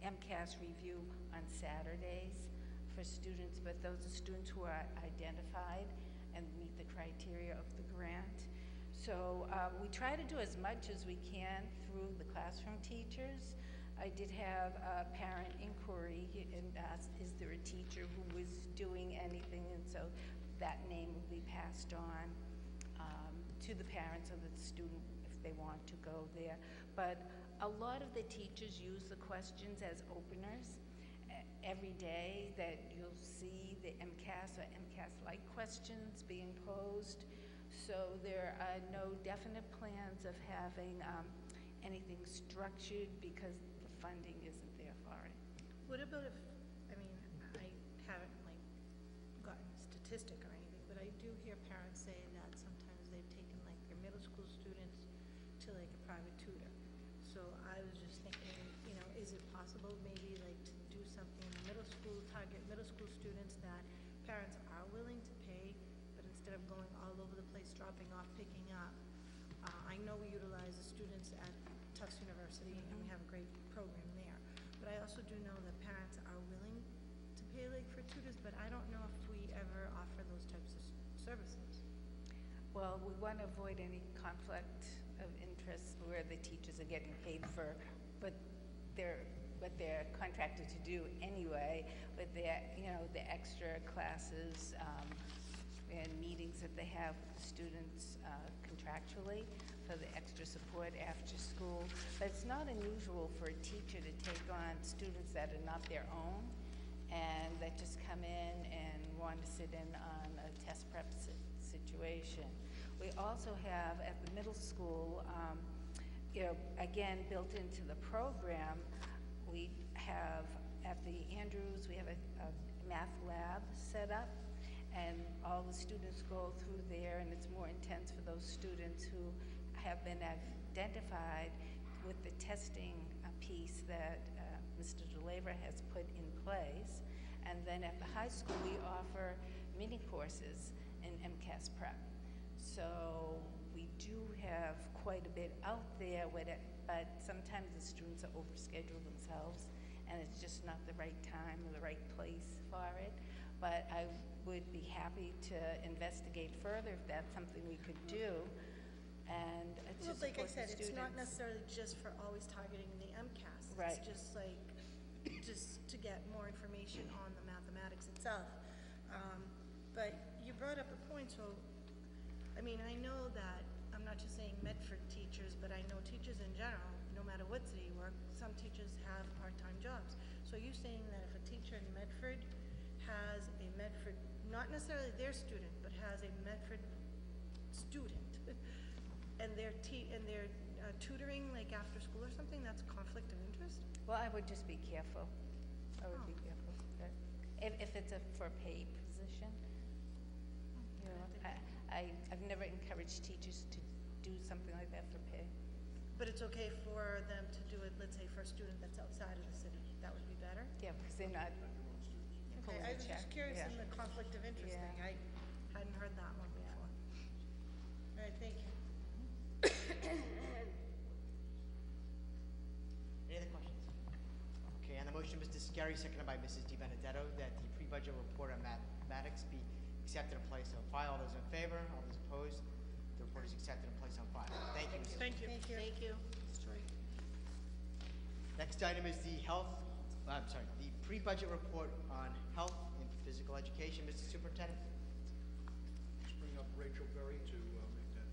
MCAS review on Saturdays for students, but those are students who are identified and meet the criteria of the grant. So we try to do as much as we can through the classroom teachers. I did have a parent inquiry and asked, is there a teacher who was doing anything? And so that name will be passed on to the parents of the student if they want to go there. But a lot of the teachers use the questions as openers. Every day that you'll see the MCAS or MCAS-like questions being posed. So there are no definite plans of having anything structured because the funding isn't there for it. What about if, I mean, I haven't like gotten a statistic or anything, but I do hear parents say that sometimes they've taken like their middle school students to like a private tutor. So I was just thinking, you know, is it possible maybe like to do something in middle school, target middle school students that parents are willing to pay, but instead of going all over the place, dropping off, picking up. I know we utilize the students at Tufts University and we have a great program there. But I also do know that parents are willing to pay like for tutors, but I don't know if we ever offer those types of services. Well, we want to avoid any conflict of interest where the teachers are getting paid for what they're contracted to do anyway, with their, you know, the extra classes and meetings that they have with the students contractually for the extra support after school. But it's not unusual for a teacher to take on students that are not their own and that just come in and want to sit in on a test prep graduation. We also have at the middle school, again, built into the program, we have at the Andrews, we have a math lab set up, and all the students go through there, and it's more intense for those students who have been identified with the testing piece that Mr. DeLaver has put in place. And then at the high school, we offer mini courses in MCAS prep. So we do have quite a bit out there with it, but sometimes the students are overscheduled themselves, and it's just not the right time or the right place for it. But I would be happy to investigate further if that's something we could do. And Well, like I said, it's not necessarily just for always targeting the MCAS. Right. It's just like, just to get more information on the mathematics itself. But you brought up a point, so, I mean, I know that, I'm not just saying Medford teachers, but I know teachers in general, no matter what city you work, some teachers have part-time jobs. So are you saying that if a teacher in Medford has a Medford, not necessarily their student, but has a Medford student, and they're tutoring like after school or something, that's a conflict of interest? Well, I would just be careful. I would be careful. If it's for a paid position. You know, I've never encouraged teachers to do something like that for pay. But it's okay for them to do it, let's say, for a student that's outside of the city. That would be better? Yeah, because they're not Okay, pulling I a was check. just curious Yeah. in the conflict of interest Yeah. thing. I hadn't heard that one before. All right, thank you. Any other questions? Okay, on the motion, Mr. Scarry, seconded by Mrs. Di Benedetto, that the pre-budget report on mathematics be accepted and placed on file. All those in favor? All those opposed? The report is accepted and placed on file. Thank you, Mrs. Thank you. Thank you. Next item is the the pre-budget report on health and physical education. Mr. Superintendent? Just bring up Rachel Berry to make that.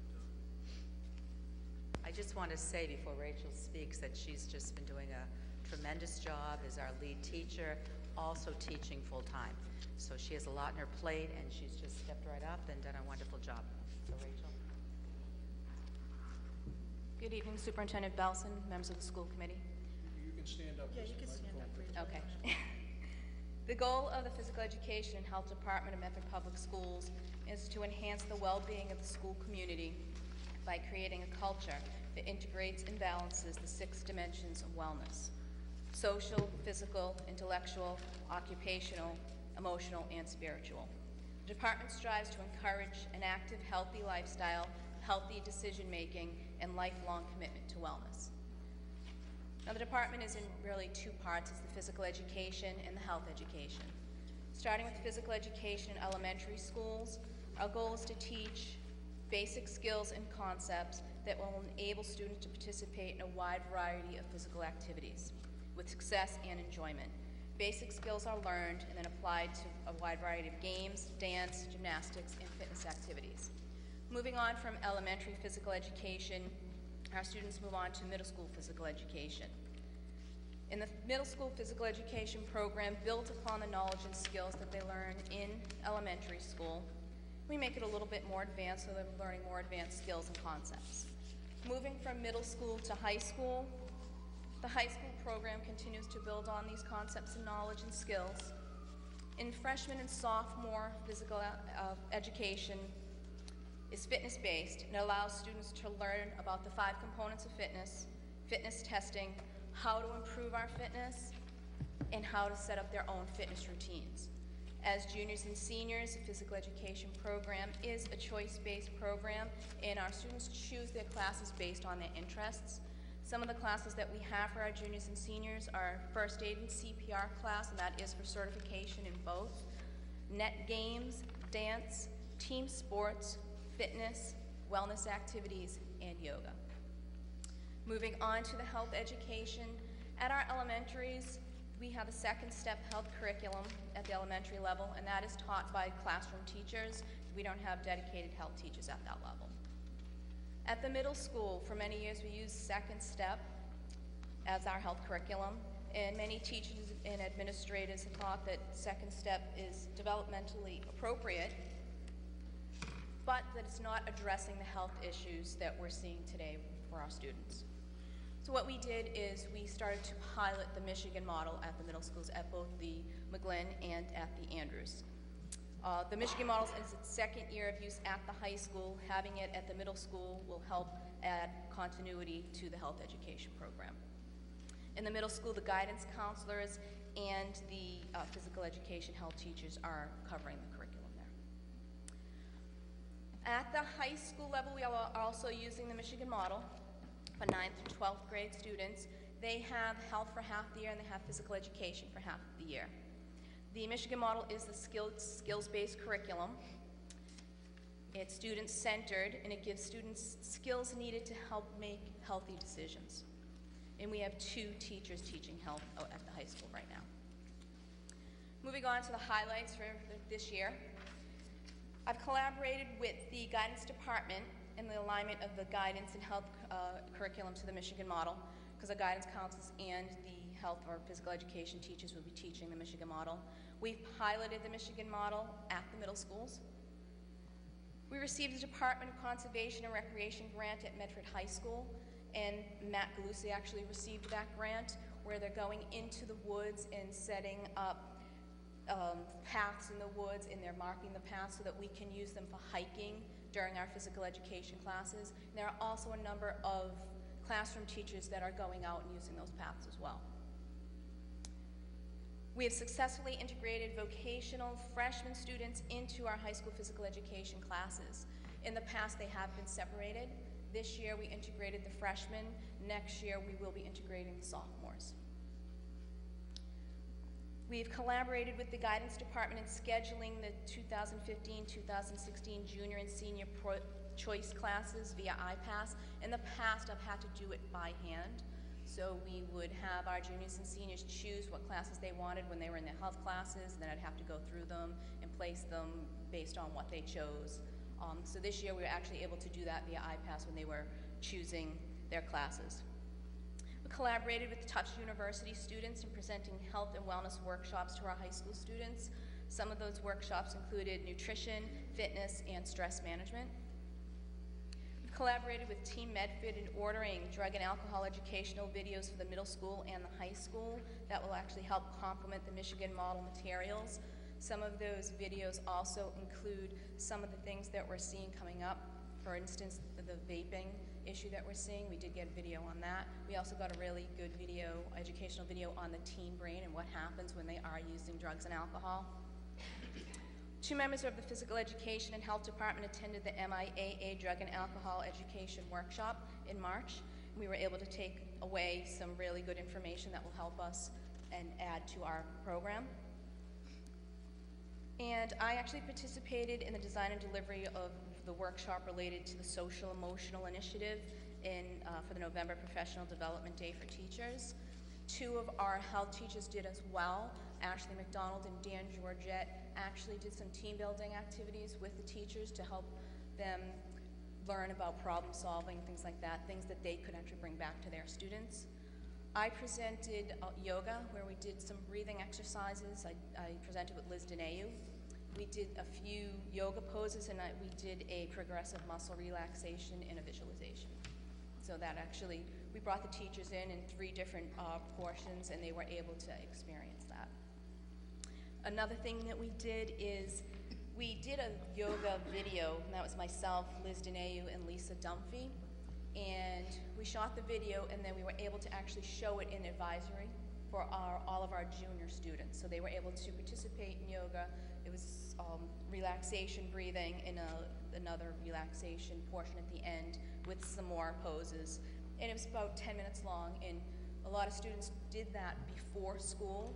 I just want to say before Rachel speaks that she's just been doing a tremendous job as our lead teacher, also teaching full-time. So she has a lot on her plate, and she's just stepped right up and done a wonderful job. So Rachel. Good evening, Superintendent Belson, members of the school committee. You can stand up. Yeah, you can stand up, Rachel. Okay. The goal of the Physical Education and Health Department of Medford Public Schools is to enhance the well-being of the school community by creating a culture that integrates and balances the 6 dimensions of wellness: social, physical, intellectual, occupational, emotional, and spiritual. The department strives to encourage an active, healthy lifestyle, healthy decision-making, and lifelong commitment to wellness. Now, the department is in really 2 parts. It's the physical education and the health education. Starting with physical education in elementary schools, our goal is to teach basic skills and concepts that will enable students to participate in a wide variety of physical activities with success and enjoyment. Basic skills are learned and then applied to a wide variety of games, dance, gymnastics, and fitness activities. Moving on from elementary physical education, our students move on to middle school physical education. In the middle school physical education program, built upon the knowledge and skills that they learn in elementary school, we make it a little bit more advanced, so they're learning more advanced skills and concepts. Moving from middle school to high school, the high school program continues to build on these concepts and knowledge and skills. In freshman and sophomore physical education is fitness-based and allows students to learn about the 5 components of fitness, fitness testing, how to improve our fitness, and how to set up their own fitness routines. As juniors and seniors, the physical education program is a choice-based program, and our students choose their classes based on their interests. Some of the classes that we have for our juniors and seniors are first aid and CPR class, and that is for certification in both, net games, dance, team sports, fitness, wellness activities, and yoga. Moving on to the health education, at our elementaries, we have a 2nd step health curriculum at the elementary level, and that is taught by classroom teachers. We don't have dedicated health teachers at that level. At the middle school, for many years we used 2nd step as our health curriculum, and many teachers and administrators have thought that 2nd step is developmentally appropriate. but that it's not addressing the health issues that we're seeing today for our students. So what we did is we started to pilot the Michigan model at the middle schools at both the McGlynn and at the Andrews. The Michigan model is its second year of use at the high school. Having it at the middle school will help add continuity to the health education program. In the middle school, the guidance counselors and the physical education health teachers are covering the curriculum there. At the high school level, we are also using the Michigan model for 9th through 12th grade students. They have health for half the year and they have physical education for half the year. The Michigan model is the skills-based curriculum. It's student-centered, and it gives students skills needed to help make healthy decisions. And we have 2 teachers teaching health at the high school right now. Moving on to the highlights for this year. I've collaborated with the guidance department in the alignment of the guidance and health curriculum to the Michigan model, because the guidance counselors and the health or physical education teachers will be teaching the Michigan model. We've piloted the Michigan model at the middle schools. We received a Department of Conservation and Recreation grant at Medford High School, and Matt Galusi actually received that grant, where they're going into the woods and setting up paths in the woods, and they're marking the paths so that we can use them for hiking during our physical education classes. And there are also a number of classroom teachers that are going out and using those paths as well. We have successfully integrated vocational freshman students into our high school physical education classes. In the past, they have been separated. This year, we integrated the freshmen. Next year, we will be integrating the sophomores. We've collaborated with the guidance department in scheduling the 2015-2016 junior and senior choice classes via iPass. In the past, I've had to do it by hand. So we would have our juniors and seniors choose what classes they wanted when they were in their health classes, and then I'd have to go through them and place them based on what they chose. So this year we were actually able to do that via iPass when they were choosing their classes. We collaborated with Tufts University students in presenting health and wellness workshops to our high school students. Some of those workshops included nutrition, fitness, and stress management. We've collaborated with Team Medford in ordering drug and alcohol educational videos for the middle school and the high school that will actually help complement the Michigan model materials. Some of those videos also include some of the things that we're seeing coming up. For instance, the vaping issue that we're seeing, we did get a video on that. We also got a really good video, educational video on the teen brain and what happens when they are using drugs and alcohol. 2 members of the physical education and health department attended the MIAA drug and alcohol education workshop in March. We were able to take away some really good information that will help us and add to our program. And I actually participated in the design and delivery of the workshop related to the social emotional initiative for the November Professional Development Day for Teachers. 2 of our health teachers did as well. Ashley McDonald and Dan Georgette actually did some team building activities with the teachers to help them learn about problem solving, things like that, things that they could actually bring back to their students. I presented yoga, where we did some breathing exercises. I presented with Liz Denayu. We did a few yoga poses, and we did a progressive muscle relaxation and a visualization. So that actually, we brought the teachers in 3 different portions, and they were able to experience that. Another thing that we did is we did a yoga video, and that was myself, Liz Denayu, and Lisa Dunphy. And we shot the video, and then we were able to actually show it in advisory for all of our junior students. So they were able to participate in yoga. It was relaxation breathing and another relaxation portion at the end with some more poses. And it was about 10 minutes long, and a lot of students did that before school,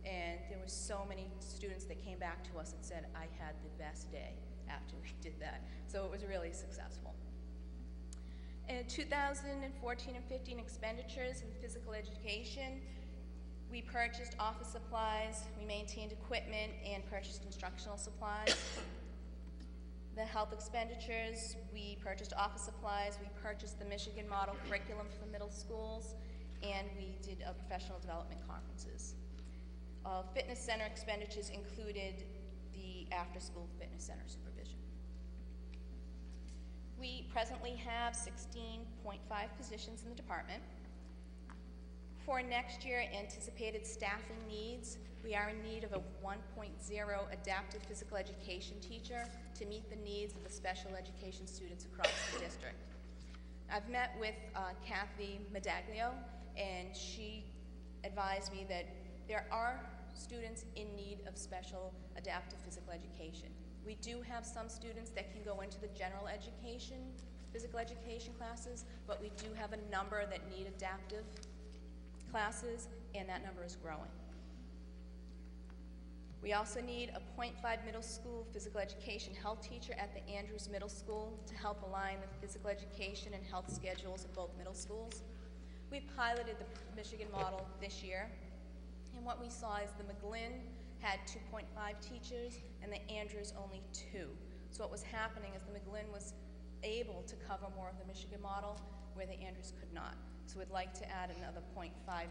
and there were so many students that came back to us and said, I had the best day after we did that. So it was really successful. In 2014 and 15 expenditures in physical education, we purchased office supplies, we maintained equipment, and purchased instructional supplies. The health expenditures, we purchased office supplies, we purchased the Michigan model curriculum for middle schools, and we did professional development conferences. Fitness center expenditures included the after-school fitness center supervision. We presently have 16.5 positions in the department. For next year, anticipated staffing needs, we are in need of a 1.0 adaptive physical education teacher to meet the needs of the special education students across the district. I've met with Kathy Medaglio, and she advised me that there are students in need of special adaptive physical education. We do have some students that can go into the general education, physical education classes, but we do have a number that need adaptive classes, and that number is growing. We also need a .5 middle school physical education health teacher at the Andrews Middle School to help align the physical education and health schedules of both middle schools. We piloted the Michigan model this year, and what we saw is the McGlynn had 2.5 teachers and the Andrews only 2. So what was happening is the McGlynn was able to cover more of the Michigan model where the Andrews could not. So we'd like to add another .5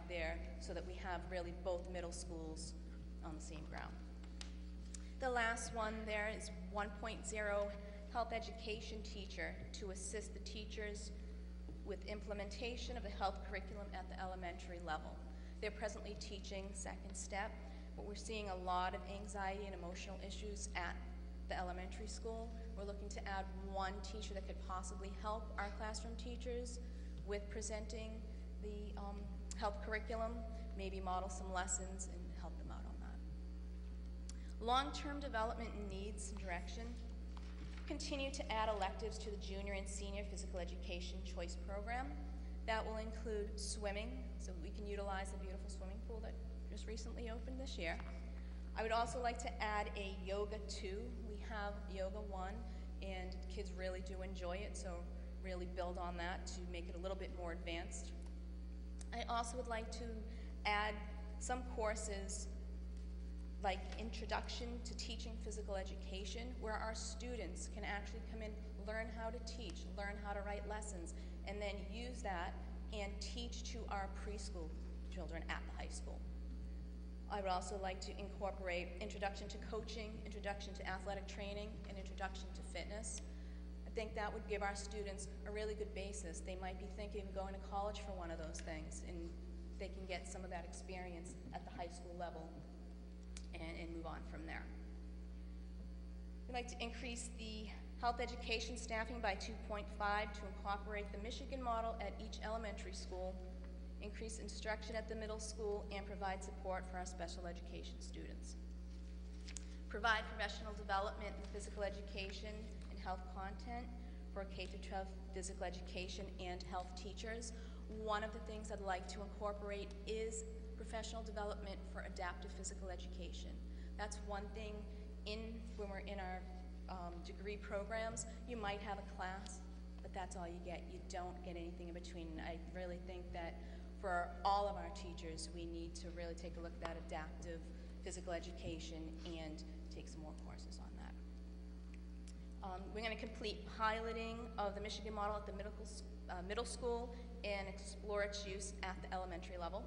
there so that we have really both middle schools on the same ground. The last one there is 1.0 health education teacher to assist the teachers with implementation of the health curriculum at the elementary level. They're presently teaching second step, but we're seeing a lot of anxiety and emotional issues at the elementary school. We're looking to add one teacher that could possibly help our classroom teachers with presenting the health curriculum, maybe model some lessons and help them out on that. Long-term development needs and direction. Continue to add electives to the junior and senior physical education choice program. That will include swimming, so we can utilize the beautiful swimming pool that just recently opened this year. I would also like to add a yoga 2. We have yoga 1, and kids really do enjoy it, so really build on that to make it a little bit more advanced. I also would like to add some courses like Introduction to Teaching Physical Education, where our students can actually come in, learn how to teach, learn how to write lessons, and then use that and teach to our preschool children at the high school. I would also like to incorporate Introduction to Coaching, Introduction to Athletic Training, and Introduction to Fitness. I think that would give our students a really good basis. They might be thinking of going to college for one of those things, and they can get some of that experience at the high school level and move on from there. We'd like to increase the health education staffing by 2.5 to incorporate the Michigan model at each elementary school, increase instruction at the middle school, and provide support for our special education students. Provide professional development in physical education and health content for K-12 physical education and health teachers. One of the things I'd like to incorporate is professional development for adaptive physical education. That's one thing when we're in our degree programs. You might have a class, but that's all you get. You don't get anything in between. And I really think that for all of our teachers, we need to really take a look at that adaptive physical education and take some more courses on that. We're going to complete piloting of the Michigan model at the middle school and explore its use at the elementary level.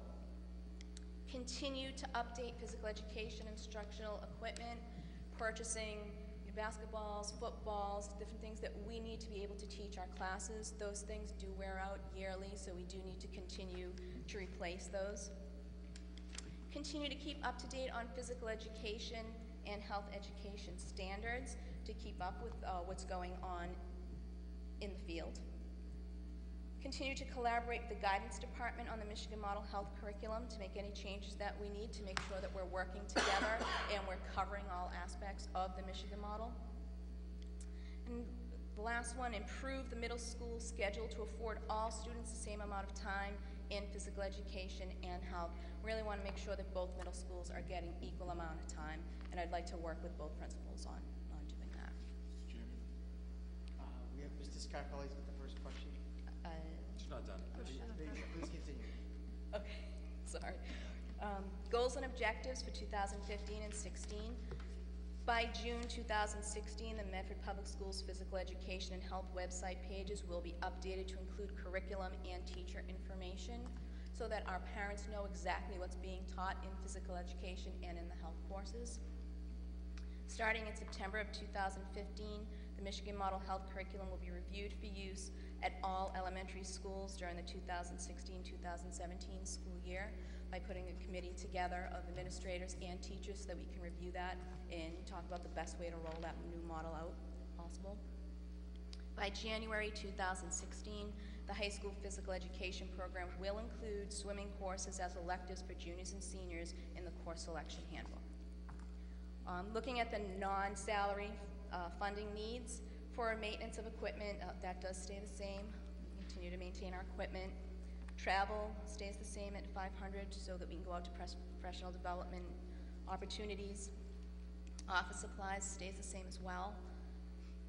Continue to update physical education instructional equipment, purchasing basketballs, footballs, different things that we need to be able to teach our classes. Those things do wear out yearly, so we do need to continue to replace those. Continue to keep up to date on physical education and health education standards to keep up with what's going on in the field. Continue to collaborate with the guidance department on the Michigan Model Health Curriculum to make any changes that we need to make sure that we're working together and we're covering all aspects of the Michigan Model. And the last one, improve the middle school schedule to afford all students the same amount of time in physical education and health. Really want to make sure that both middle schools are getting equal amount of time, and I'd like to work with both principals on doing that. Mr. Chairman, we have Mr. Scarpelli with the first question. She's not done. Please continue. Okay, sorry. Goals and objectives for 2015 and 16. By June 2016, the Medford Public Schools Physical Education and Health website pages will be updated to include curriculum and teacher information so that our parents know exactly what's being taught in physical education and in the health courses. Starting in September of 2015, The Michigan Model Health Curriculum will be reviewed for use at all elementary schools during the 2016-2017 school year by putting a committee together of administrators and teachers so that we can review that and talk about the best way to roll that new model out possible. By January 2016, the high school physical education program will include swimming courses as electives for juniors and seniors in the course selection handbook. Looking at the non-salary funding needs for maintenance of equipment, that does stay the same. We continue to maintain our equipment. Travel stays the same at $500 so that we can go out to professional development opportunities. Office supplies stays the same as well.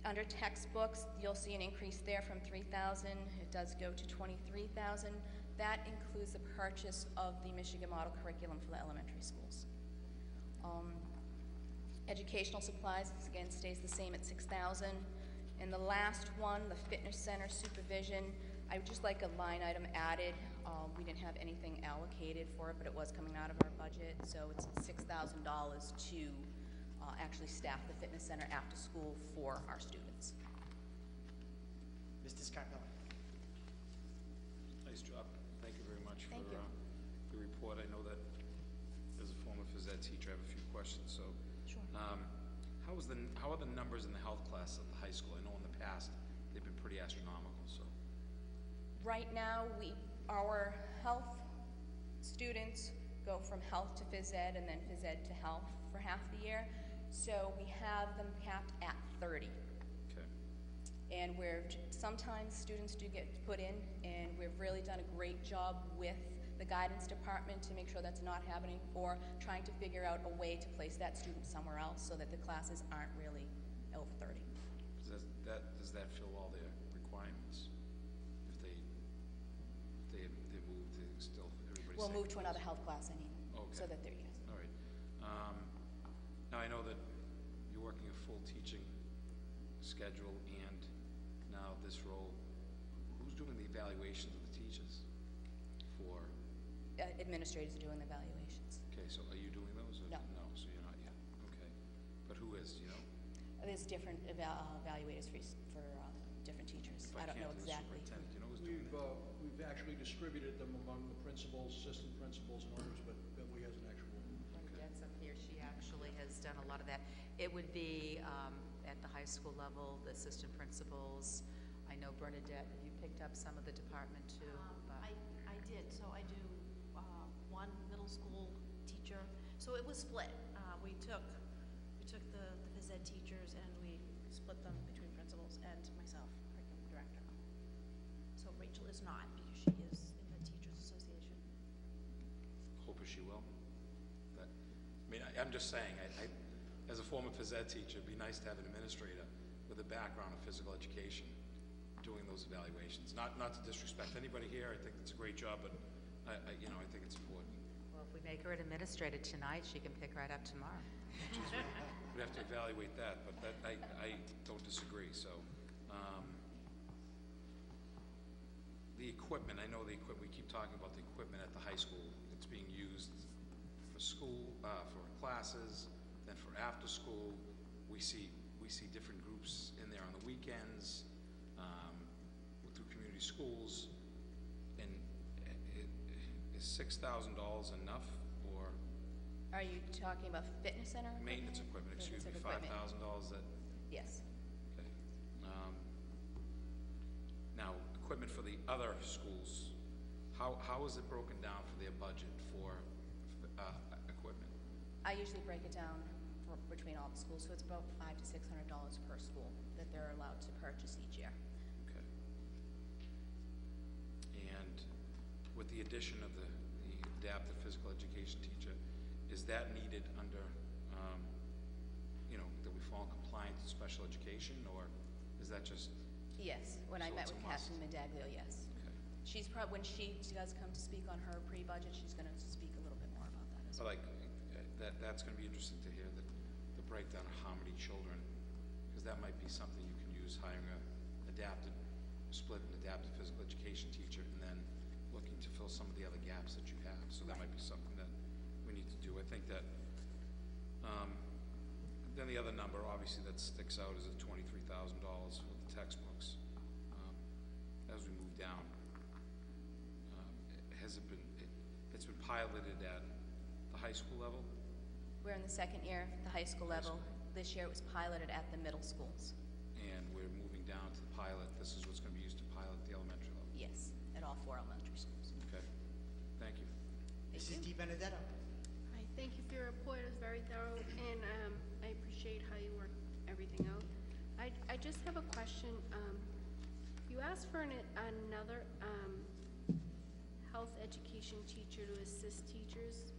Under textbooks, you'll see an increase there from $3,000. It does go to $23,000. That includes the purchase of the Michigan Model Curriculum for the elementary schools. Educational supplies, again, stays the same at $6,000. And the last one, the fitness center supervision, I would just like a line item added. We didn't have anything allocated for it, but it was coming out of our budget, so it's $6,000 to actually staff the fitness center after school for our students. Mr. Scarpelli. Nice job. Thank you very much Thank for you. the report. I know that as a former phys ed teacher, I have a few questions. So, sure. How are the numbers in the health class at the high school? I know in the past they've been pretty astronomical. So, right now, our health students go from health to phys ed and then phys ed to health for half the year. So we have them capped at 30. Okay. And sometimes students do get put in, and we've really done a great job with the guidance department to make sure that's not happening, or trying to figure out a way to place that student somewhere else so that the classes aren't really over 30. Does that fill all their requirements? If they move, they still everybody's. We'll move to another health class, I mean, okay. so that they're, yes. All right. Now I know that you're working a full teaching schedule, and now this role. Who's doing the evaluations of the teachers? For Administrators are doing the evaluations. okay, so are you doing those? Or No. No, so you're not yet. Okay, but who is? Do you know? There's different evaluators for different teachers. If I don't know can't do the exactly. superintendent, do you know who's doing that? We've actually distributed them among the principals, assistant principals, and others, but Beverly has an actual. Bernadette's up here. She actually has done a lot of that. It would be at the high school level, the assistant principals. I know Bernadette, have you picked up some of the department too? I did. So I do one middle school teacher. So it was split. We took the phys ed teachers and we split them between principals and myself, curriculum director. So Rachel is not, because she is in the Teachers Association. Hope she will. I'm just saying, as a former phys ed teacher, it'd be nice to have an administrator with a background in physical education doing those evaluations. Not to disrespect anybody here, I think it's a great job, but I think it's important. Well, if we make her an administrator tonight, she can pick right up tomorrow. We'd have to evaluate that, but I don't disagree. So, the equipment, I know the equipment, we keep talking about the equipment at the high school. It's being used for school, for classes, then for after school. We see different groups in there on the weekends, through community schools. And is $6,000 enough, or? Are you talking about fitness center? Maintenance equipment, excuse me, Maintenance $5,000 equipment. that? Yes. Okay. Now, equipment for the other schools, how is it broken down for their budget for equipment? I usually break it down between all the schools, so it's about $500 to $600 per school that they're allowed to purchase each year. Okay. And with the addition of the adaptive physical education teacher, is that needed under, that we fall in compliance with special education, or is that just? Yes, when I met with Captain Medaglio, yes. Okay. She's when she does come to speak on her pre-budget, she's going to speak a little bit more about that as well. But that's going to be interesting to hear, the breakdown of how many children, because that might be something you can use, hiring split an adapted physical education teacher, and then looking to fill some of the other gaps that you have. So that might be something that we need to do. I think that Then the other number, obviously, that sticks out is at $23,000 for the textbooks. As we move down, it's been piloted at the high school level? We're in the second year, the high school level. This year it was piloted at the middle schools. And we're moving down to the pilot. This is what's going to be used to pilot the elementary level? Yes, at all 4 elementary schools. Okay. Thank you. Mrs. Di Benedetto. Hi, thank you for your report. It was very thorough, and I appreciate how you worked everything out. I just have a question. You asked for another health education teacher to assist teachers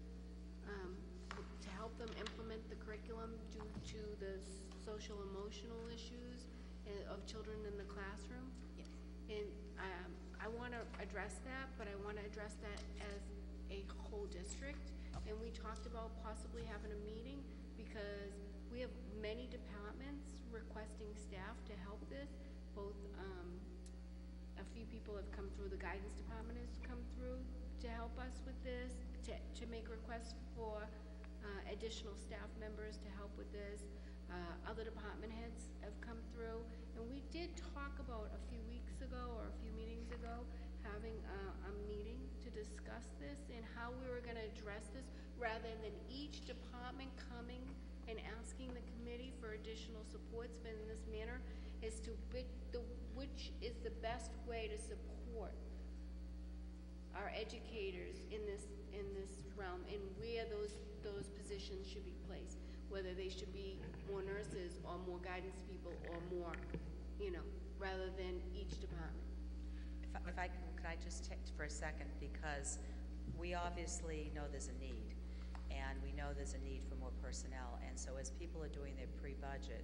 to help them implement the curriculum due to the social emotional issues of children in the classroom. Yes. And I want to address that, but I want to address that as a whole district. Okay. And we talked about possibly having a meeting because we have many departments requesting staff to help this. Both a few people have come through, the guidance department has come through to help us with this, to make requests for additional staff members to help with this. Other department heads have come through, and we did talk about a few weeks ago or a few meetings ago having a meeting to discuss this and how we were going to address this rather than each department coming and asking the committee for additional supports in this manner as to which is the best way to support our educators in this realm and where those positions should be placed, whether they should be more nurses or more guidance people or more, rather than each department. Could I just take for a second, because we obviously know there's a need, and we know there's a need for more personnel, and so as people are doing their pre-budget,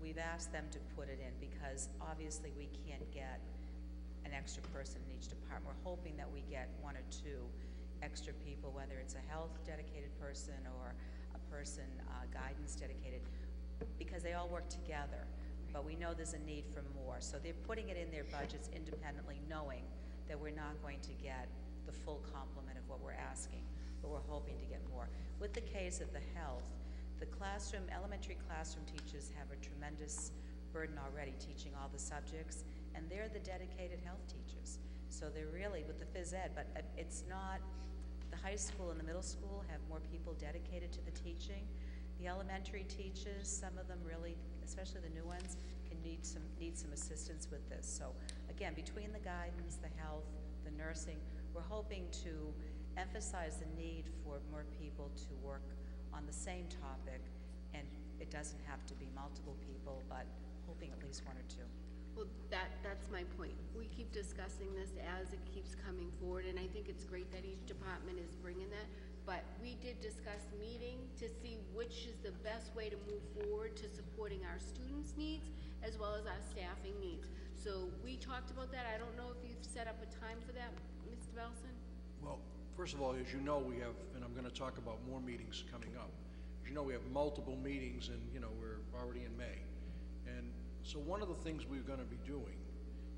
we've asked them to put it in because obviously we can't get an extra person in each department. We're hoping that we get 1 or 2 extra people, whether it's a health dedicated person or a person guidance dedicated, because they all work together. But we know there's a need for more. So they're putting it in their budgets independently, knowing that we're not going to get the full complement of what we're asking, but we're hoping to get more. With the case of the health, the elementary classroom teachers have a tremendous burden already teaching all the subjects, and they're the dedicated health teachers. So they're really with the phys ed, but it's not, the high school and the middle school have more people dedicated to the teaching. The elementary teachers, some of them really, especially the new ones, can need some assistance with this. So again, between the guidance, the health, the nursing, we're hoping to emphasize the need for more people to work on the same topic, and it doesn't have to be multiple people, but hoping at least 1 or 2. Well, that's my point. We keep discussing this as it keeps coming forward, and I think it's great that each department is bringing that. But we did discuss meeting to see which is the best way to move forward to supporting our students' needs as well as our staffing needs. So we talked about that. I don't know if you've set up a time for that, Mr. Belson? Well, first of all, as you know, we have, and I'm going to talk about more meetings coming up. As you know, we have multiple meetings, and we're already in May. And so one of the things we're going to be doing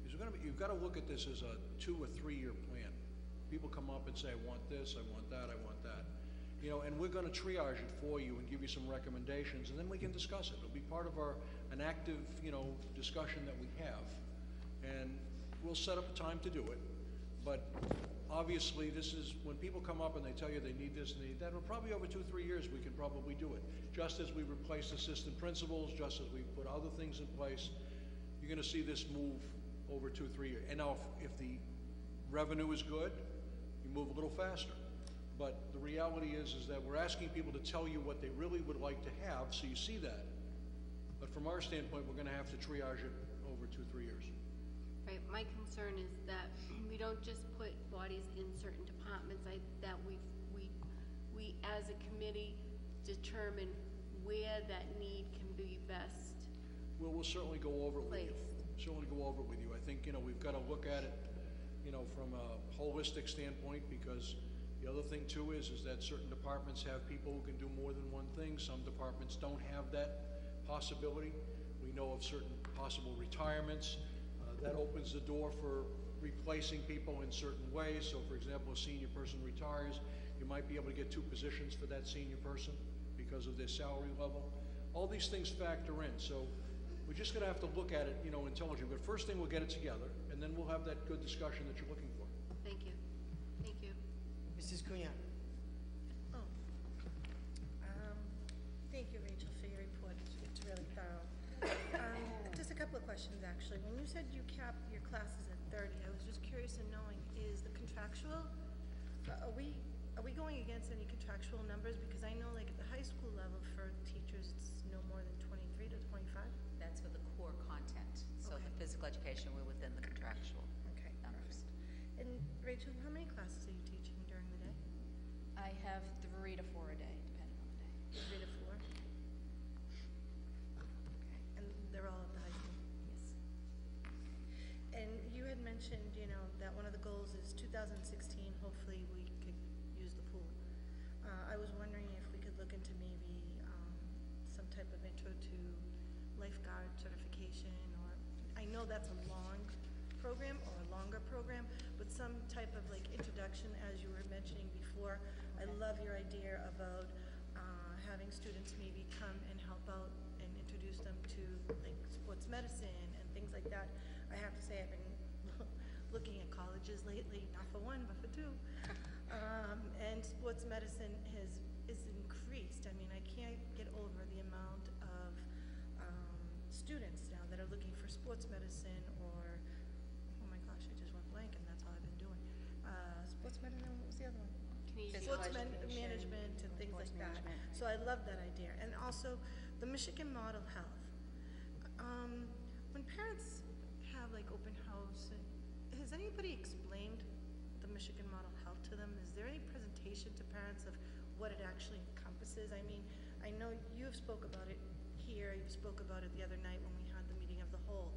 is you've got to look at this as a 2 or 3 year plan. People come up and say, I want this, I want that, I want that. And we're going to triage it for you and give you some recommendations, and then we can discuss it. It'll be part of an active, discussion that we have. And we'll set up a time to do it. But obviously, this is, when people come up and they tell you they need this and they need that, well, probably over 2 or 3 years we can probably do it. Just as we replace assistant principals, just as we put other things in place, you're going to see this move over 2 or 3 years. And now if the revenue is good, you move a little faster. But the reality is that we're asking people to tell you what they really would like to have, so you see that. But from our standpoint, we're going to have to triage it over 2 or 3 years. Right. My concern is that we don't just put bodies in certain departments. That we as a committee determine where that need can be best. Well, we'll certainly go over it with you. Certainly go over it with you. I think we've got to look at it, from a holistic standpoint, because the other thing too is that certain departments have people who can do more than one thing. Some departments don't have that possibility. We know of certain possible retirements. That opens the door for replacing people in certain ways. So for example, a senior person retires, you might be able to get 2 positions for that senior person because of their salary level. All these things factor in, so we're just gonna have to look at it, you know, intelligently. But first thing, we'll get it together, and then we'll have that good discussion that you're looking for. Thank you. Thank you. Mrs. Cunha? Thank you, Rachel, for your report. It's really thorough. Just a couple of questions, actually. When you said you capped your classes at 30, I was just curious in knowing, is the contractual, are we going against any contractual numbers? Because I know, like, at the high school level for teachers, it's no more than 23 to 25. That's for the core content. So the physical education, we're within the contractual numbers. And Rachel, how many classes are you teaching during the day? I have 3 to 4 a day, depending on the day. 3 to 4? Okay. And they're all at the high school? Yes. And you had mentioned, you know, that one of the goals is 2016, hopefully we could use the pool. I was wondering if we could look into maybe some type of intro to lifeguard certification, or, I know that's a long program or a longer program, but some type of like introduction, as you were mentioning before. I love your idea about having students maybe come and help out and introduce them to like sports medicine and things like that. I have to say I've been looking at colleges lately, not for one, but for two. And sports medicine is increased. I mean, I can't get over the amount of students now that are looking for sports medicine or, oh my gosh, I just went blank and that's all I've been doing. Sports medicine, what was the other one? Sports management and things like that. So I love that idea. And also the Michigan Model Health. When parents have like open house, has anybody explained the Michigan Model Health to them? Is there any presentation to parents of what it actually encompasses? I mean, I know you've spoke about it here, you spoke about it the other night when we had the meeting of the whole,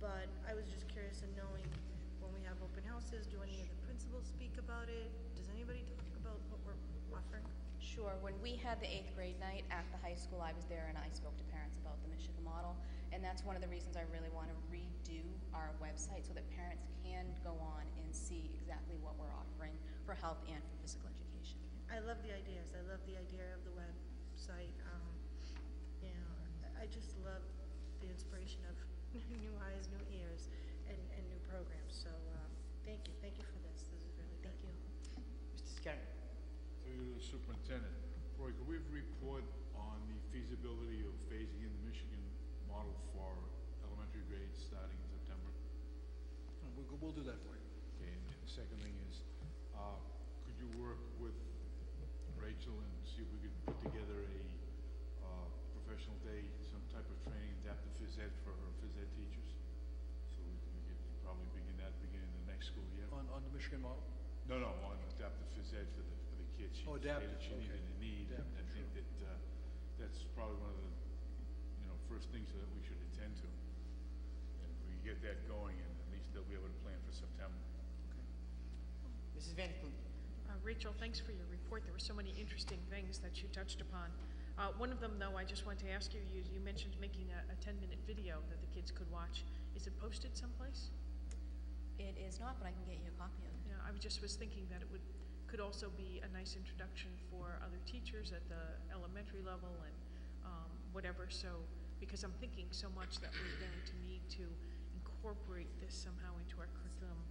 but I was just curious in knowing when we have open houses, do any of the principals speak about it? Does anybody talk about what we're offering? Sure. When we had the 8th grade night at the high school, I was there and I spoke to parents about the Michigan model. And that's one of the reasons I really want to redo our website so that parents can go on and see exactly what we're offering for health and for physical education. I love the ideas. I love the idea of the website. You know, I just love the inspiration of new eyes, new ears, and new programs. So thank you. Thank you for this. This is really good. Thank you. Mr. Scarry? Through the superintendent, Roy, could we report on the feasibility of phasing in the Michigan model for elementary grades starting in September? We'll do that for you. Okay, and the second thing is, could you work with Rachel and see if we could put together a professional day, some type of training, adaptive phys ed for her phys ed teachers? So we could probably begin that beginning of the next school year. On the Michigan model? No, on adaptive phys ed for the kids. Oh, adaptive, She needed a need, and I think that that's probably one of the first things that we should attend to. And if we get that going, and at least they'll be able to plan for September. Mrs. Van Koon? Rachel, thanks for your report. There were so many interesting things that you touched upon. One of them, though, I just wanted to ask you, you mentioned making a 10-minute video that the kids could watch. Is it posted someplace? It is not, but I can get you a copy of it. Yeah, I just was thinking that it could also be a nice introduction for other teachers at the elementary level and whatever. So, because I'm thinking so much that we're going to need to incorporate this somehow into our curriculum,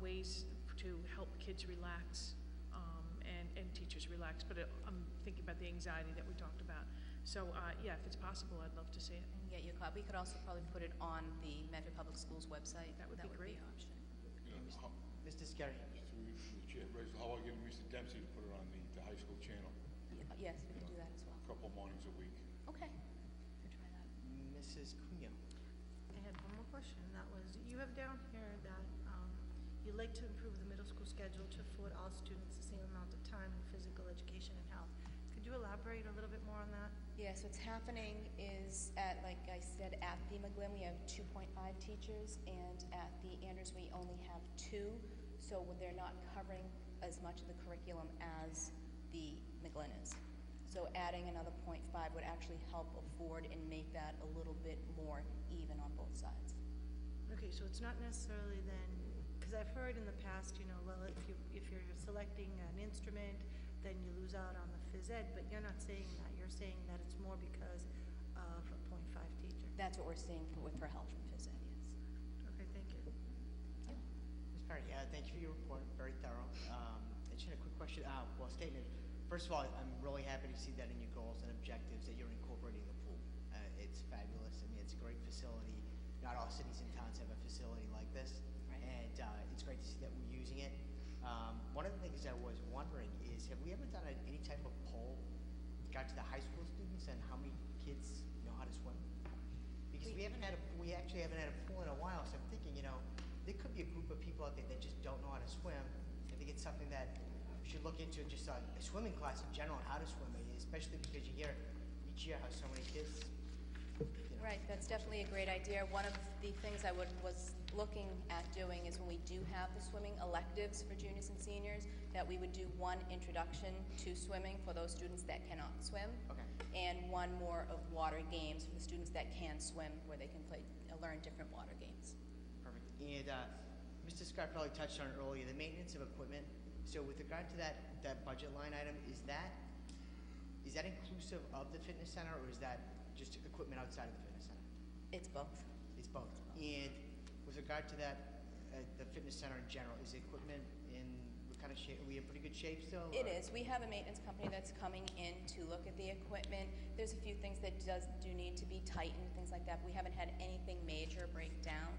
ways to help kids relax and teachers relax. But I'm thinking about the anxiety that we talked about. So yeah, if it's possible, I'd love to see it. I can get you a copy. We could also probably put it on the Medford Public Schools website. That would be great. Be an option. Mr. Scarry? Through the chair, Rachel, how about getting Mr. Dempsey to put it on the high school channel? Yes, we can do that as well. A couple mornings a week. Okay. We'll try that. Mrs. Cunha? I had one more question. That was, you have down here that you'd like to improve the middle school schedule to afford all students the same amount of time in physical education and health. Could you elaborate a little bit more on that? Yes, what's happening is at, like I said, at the McGlynn we have 2.5 teachers, and at the Andrews we only have 2, so they're not covering as much of the curriculum as the McGlynn is. So adding another 0.5 would actually help afford and make that a little bit more even on both sides. Okay, so it's not necessarily then, because I've heard in the past, well, if you're selecting an instrument then you lose out on the phys ed, but you're not saying that. You're saying that it's more because of a .5 teacher. That's what we're seeing for health and phys ed, yes. Okay, thank you. Ms. Perry, thank you for your report, very thorough. I just had a quick question, statement. First of all, I'm really happy to see that in your goals and objectives that you're incorporating the pool. It's fabulous. I mean, it's a great facility. Not all cities and towns have a facility like this, and it's great to see that we're using it. One of the things I was wondering is, have we ever done any type of poll, got to the high school students and how many kids know how to swim? Because we actually haven't had a pool in a while, so I'm thinking, there could be a group of people out there that just don't know how to swim. I think it's something that we should look into, just a swimming class in general, how to swim, especially because you hear each year how so many kids. Right, that's definitely a great idea. One of the things I was looking at doing is when we do have the swimming electives for juniors and seniors, that we would do one introduction to swimming for those students that cannot swim, and one more of water games for the students that can swim, where they can learn different water games. Perfect. And Mr. Scott probably touched on it earlier, the maintenance of equipment. So with regard to that budget line item, is that inclusive of the fitness center, or is that just equipment outside of the fitness center? It's both. It's both. And with regard to that, the fitness center in general, is the equipment in what kind of shape? Are we in pretty good shape still? It is. We have a maintenance company that's coming in to look at the equipment. There's a few things that do need to be tightened, things like that. But we haven't had anything major break down.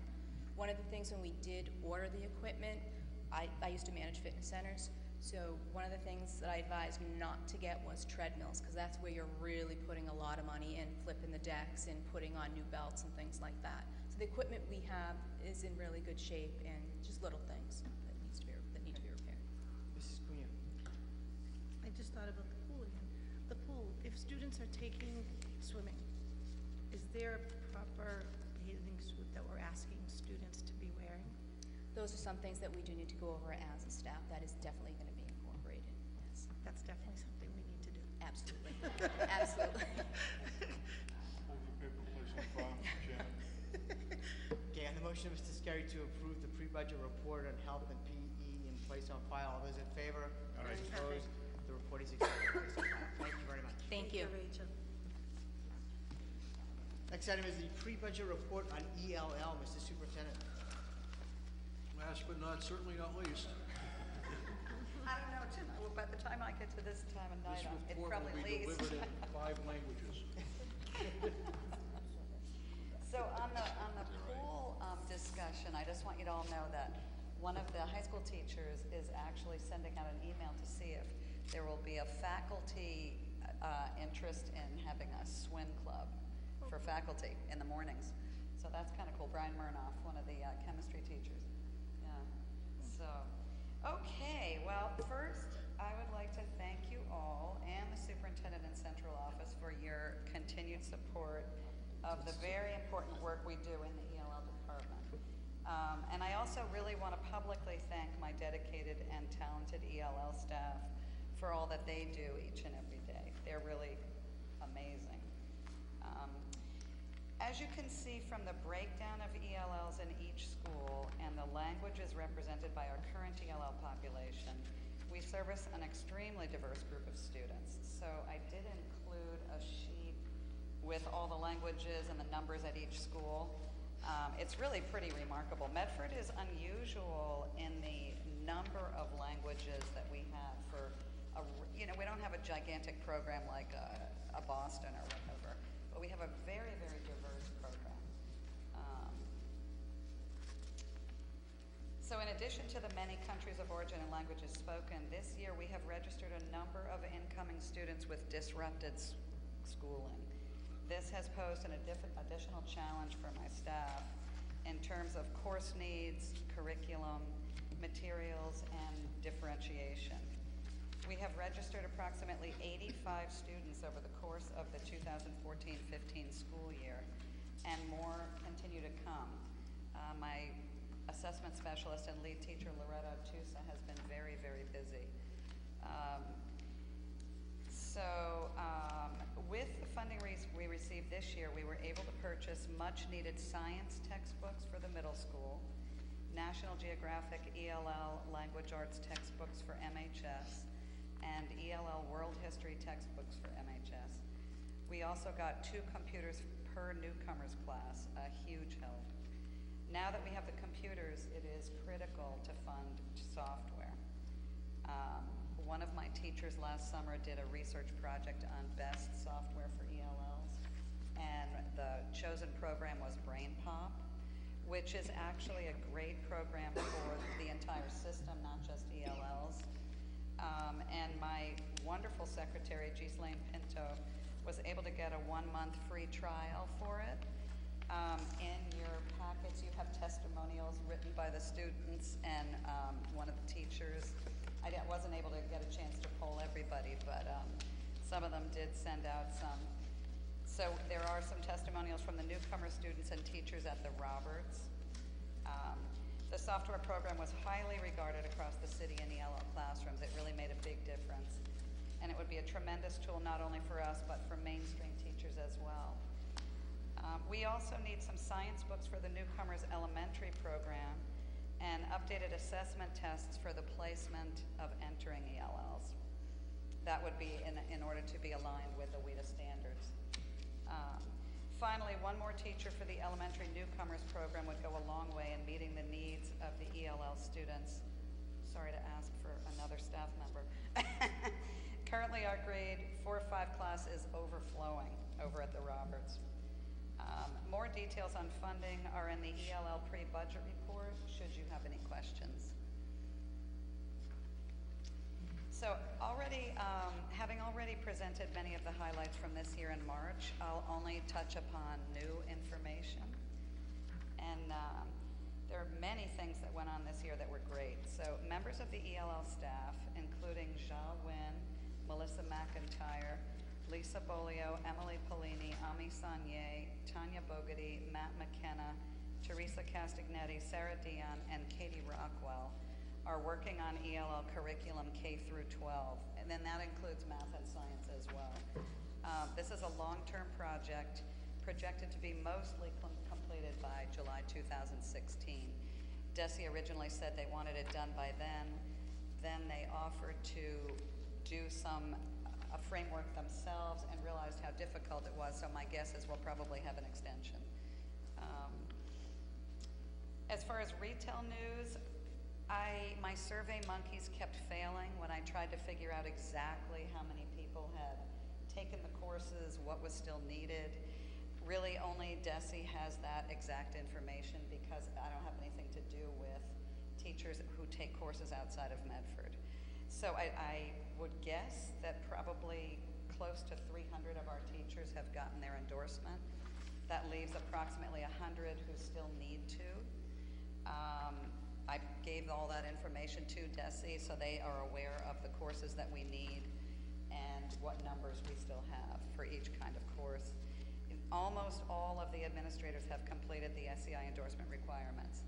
One of the things when we did order the equipment, I used to manage fitness centers. So one of the things that I advised not to get was treadmills, because that's where you're really putting a lot of money in, flipping the decks and putting on new belts and things like that. So the equipment we have is in really good shape, and just little things that need to be repaired. Mrs. Cunha. I just thought about the pool again. The pool, if students are taking swimming, is there a proper bathing suit that we're asking students to be wearing? Those are some things that we do need to go over as a staff. That is definitely going to be incorporated. Yes. That's definitely something we need to do. Absolutely. Absolutely. Okay, on the motion of Mr. Scarry to approve the pre-budget report on health and PE in place on file, all those in favor? All right, opposed? The report is accepted. Thank you very much. Thank you. Rachel. Next item is the pre-budget report on ELL. Mr. Superintendent. Last but certainly not least. I don't know, Tim, by the time I get to this time of night, it probably This report will be leaves. delivered in 5 languages. So on the pool discussion, I just want you to all know that one of the high school teachers is actually sending out an email to see if there will be a faculty interest in having a swim club for faculty in the mornings. So that's kind of cool. Brian Murnoff, one of the chemistry teachers. Yeah. So, okay. Well, first, I would like to thank you all and the superintendent and central office for your continued support of the very important work we do in the ELL department. And I also really want to publicly thank my dedicated and talented ELL staff for all that they do each and every day. They're really amazing. As you can see from the breakdown of ELLs in each school and the languages represented by our current ELL population, we service an extremely diverse group of students. So I did include a sheet with all the languages and the numbers at each school. It's really pretty remarkable. Medford is unusual in the number of languages that we have for, we don't have a gigantic program like a Boston or whatever, but we have a very, very diverse program. So in addition to the many countries of origin and languages spoken, this year we have registered a number of incoming students with disrupted schooling. This has posed an additional challenge for my staff in terms of course needs, curriculum, materials, and differentiation. We have registered approximately 85 students over the course of the 2014-15 school year, and more continue to come. My assessment specialist and lead teacher, Loretta Tusa, has been very, very busy. With the funding we received this year, we were able to purchase much-needed science textbooks for the middle school, National Geographic ELL Language Arts textbooks for MHS, and ELL World History textbooks for MHS. We also got 2 computers per newcomers class, a huge help. Now that we have the computers, it is critical to fund software. One of my teachers last summer did a research project on best software for ELLs, and the chosen program was BrainPop, which is actually a great program for the entire system, not just ELLs. And my wonderful secretary, Ghislaine Pinto, was able to get a 1-month free trial for it. In your packets, you have testimonials written by the students and one of the teachers. I wasn't able to get a chance to poll everybody, but some of them did send out some. So there are some testimonials from the newcomer students and teachers at the Roberts. The software program was highly regarded across the city in ELL classrooms. It really made a big difference. And it would be a tremendous tool not only for us, but for mainstream teachers as well. We also need some science books for the newcomers elementary program and updated assessment tests for the placement of entering ELLs. That would be in order to be aligned with the WIDA standards. Finally, one more teacher for the elementary newcomers program would go a long way in meeting the needs of the ELL students. Sorry to ask for another staff member. Currently, our grade 4 or 5 class is overflowing over at the Roberts. More details on funding are in the ELL pre-budget report, should you have any questions. So having already presented many of the highlights from this year in March, I'll only touch upon new information. And there are many things that went on this year that were great. So members of the ELL staff, including Jia Win, Melissa McIntyre, Lisa Bolio, Emily Polini, Ami Sanye, Tanya Bogarty, Matt McKenna, Teresa Castagnetti, Sarah Dion, and Katie Rockwell are working on ELL curriculum K through 12, and then that includes math and science as well. This is a long-term project projected to be mostly completed by July 2016. DESE originally said they wanted it done by then. Then they offered to do a framework themselves and realized how difficult it was, so my guess is we'll probably have an extension. As far as retail news, my survey monkeys kept failing when I tried to figure out exactly how many people had taken the courses, what was still needed. Really only DESE has that exact information because I don't have anything to do with teachers who take courses outside of Medford. So I would guess that probably close to 300 of our teachers have gotten their endorsement. That leaves approximately 100 who still need to. I gave all that information to DESE so they are aware of the courses that we need and what numbers we still have for each kind of course. Almost all of the administrators have completed the SEI endorsement requirements.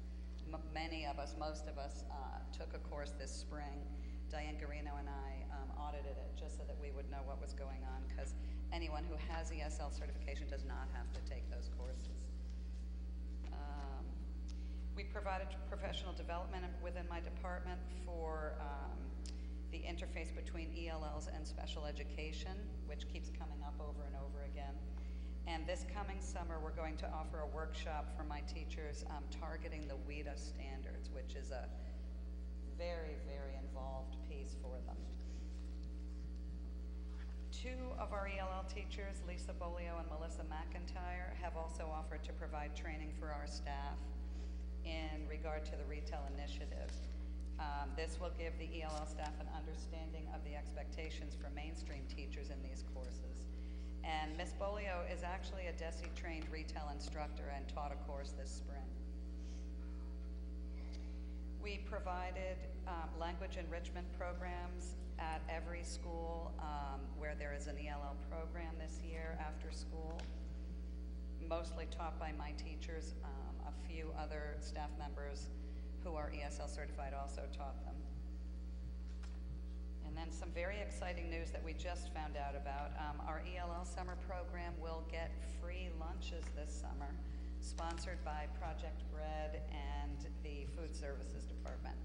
Many of us, most of us, took a course this spring. Diane Garino and I audited it just so that we would know what was going on, because anyone who has ESL certification does not have to take those courses. We provided professional development within my department for the interface between ELLs and special education, which keeps coming up over and over again. And this coming summer, we're going to offer a workshop for my teachers targeting the WIDA standards, which is a very, very involved piece for them. 2 of our ELL teachers, Lisa Bolio and Melissa McIntyre, have also offered to provide training for our staff in regard to the retail initiative. This will give the ELL staff an understanding of the expectations for mainstream teachers in these courses. And Ms. Bolio is actually a DESE-trained retail instructor and taught a course this spring. We provided language enrichment programs at every school where there is an ELL program this year after school, mostly taught by my teachers. A few other staff members who are ESL certified also taught them. And then some very exciting news that we just found out about. Our ELL summer program will get free lunches this summer, sponsored by Project Bread and the Food Services Department.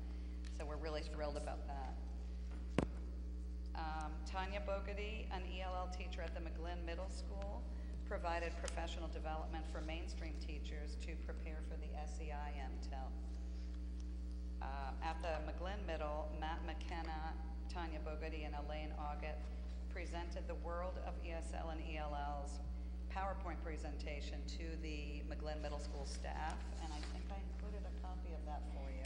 So we're really thrilled about that. Tanya Bogarty, an ELL teacher at the McGlynn Middle School, provided professional development for mainstream teachers to prepare for the SEIM TEL. At the McGlynn Middle, Matt McKenna, Tanya Bogarty, and Elaine Auget presented the World of ESL and ELL's PowerPoint presentation to the McGlynn Middle School staff, and I think I included a copy of that for you.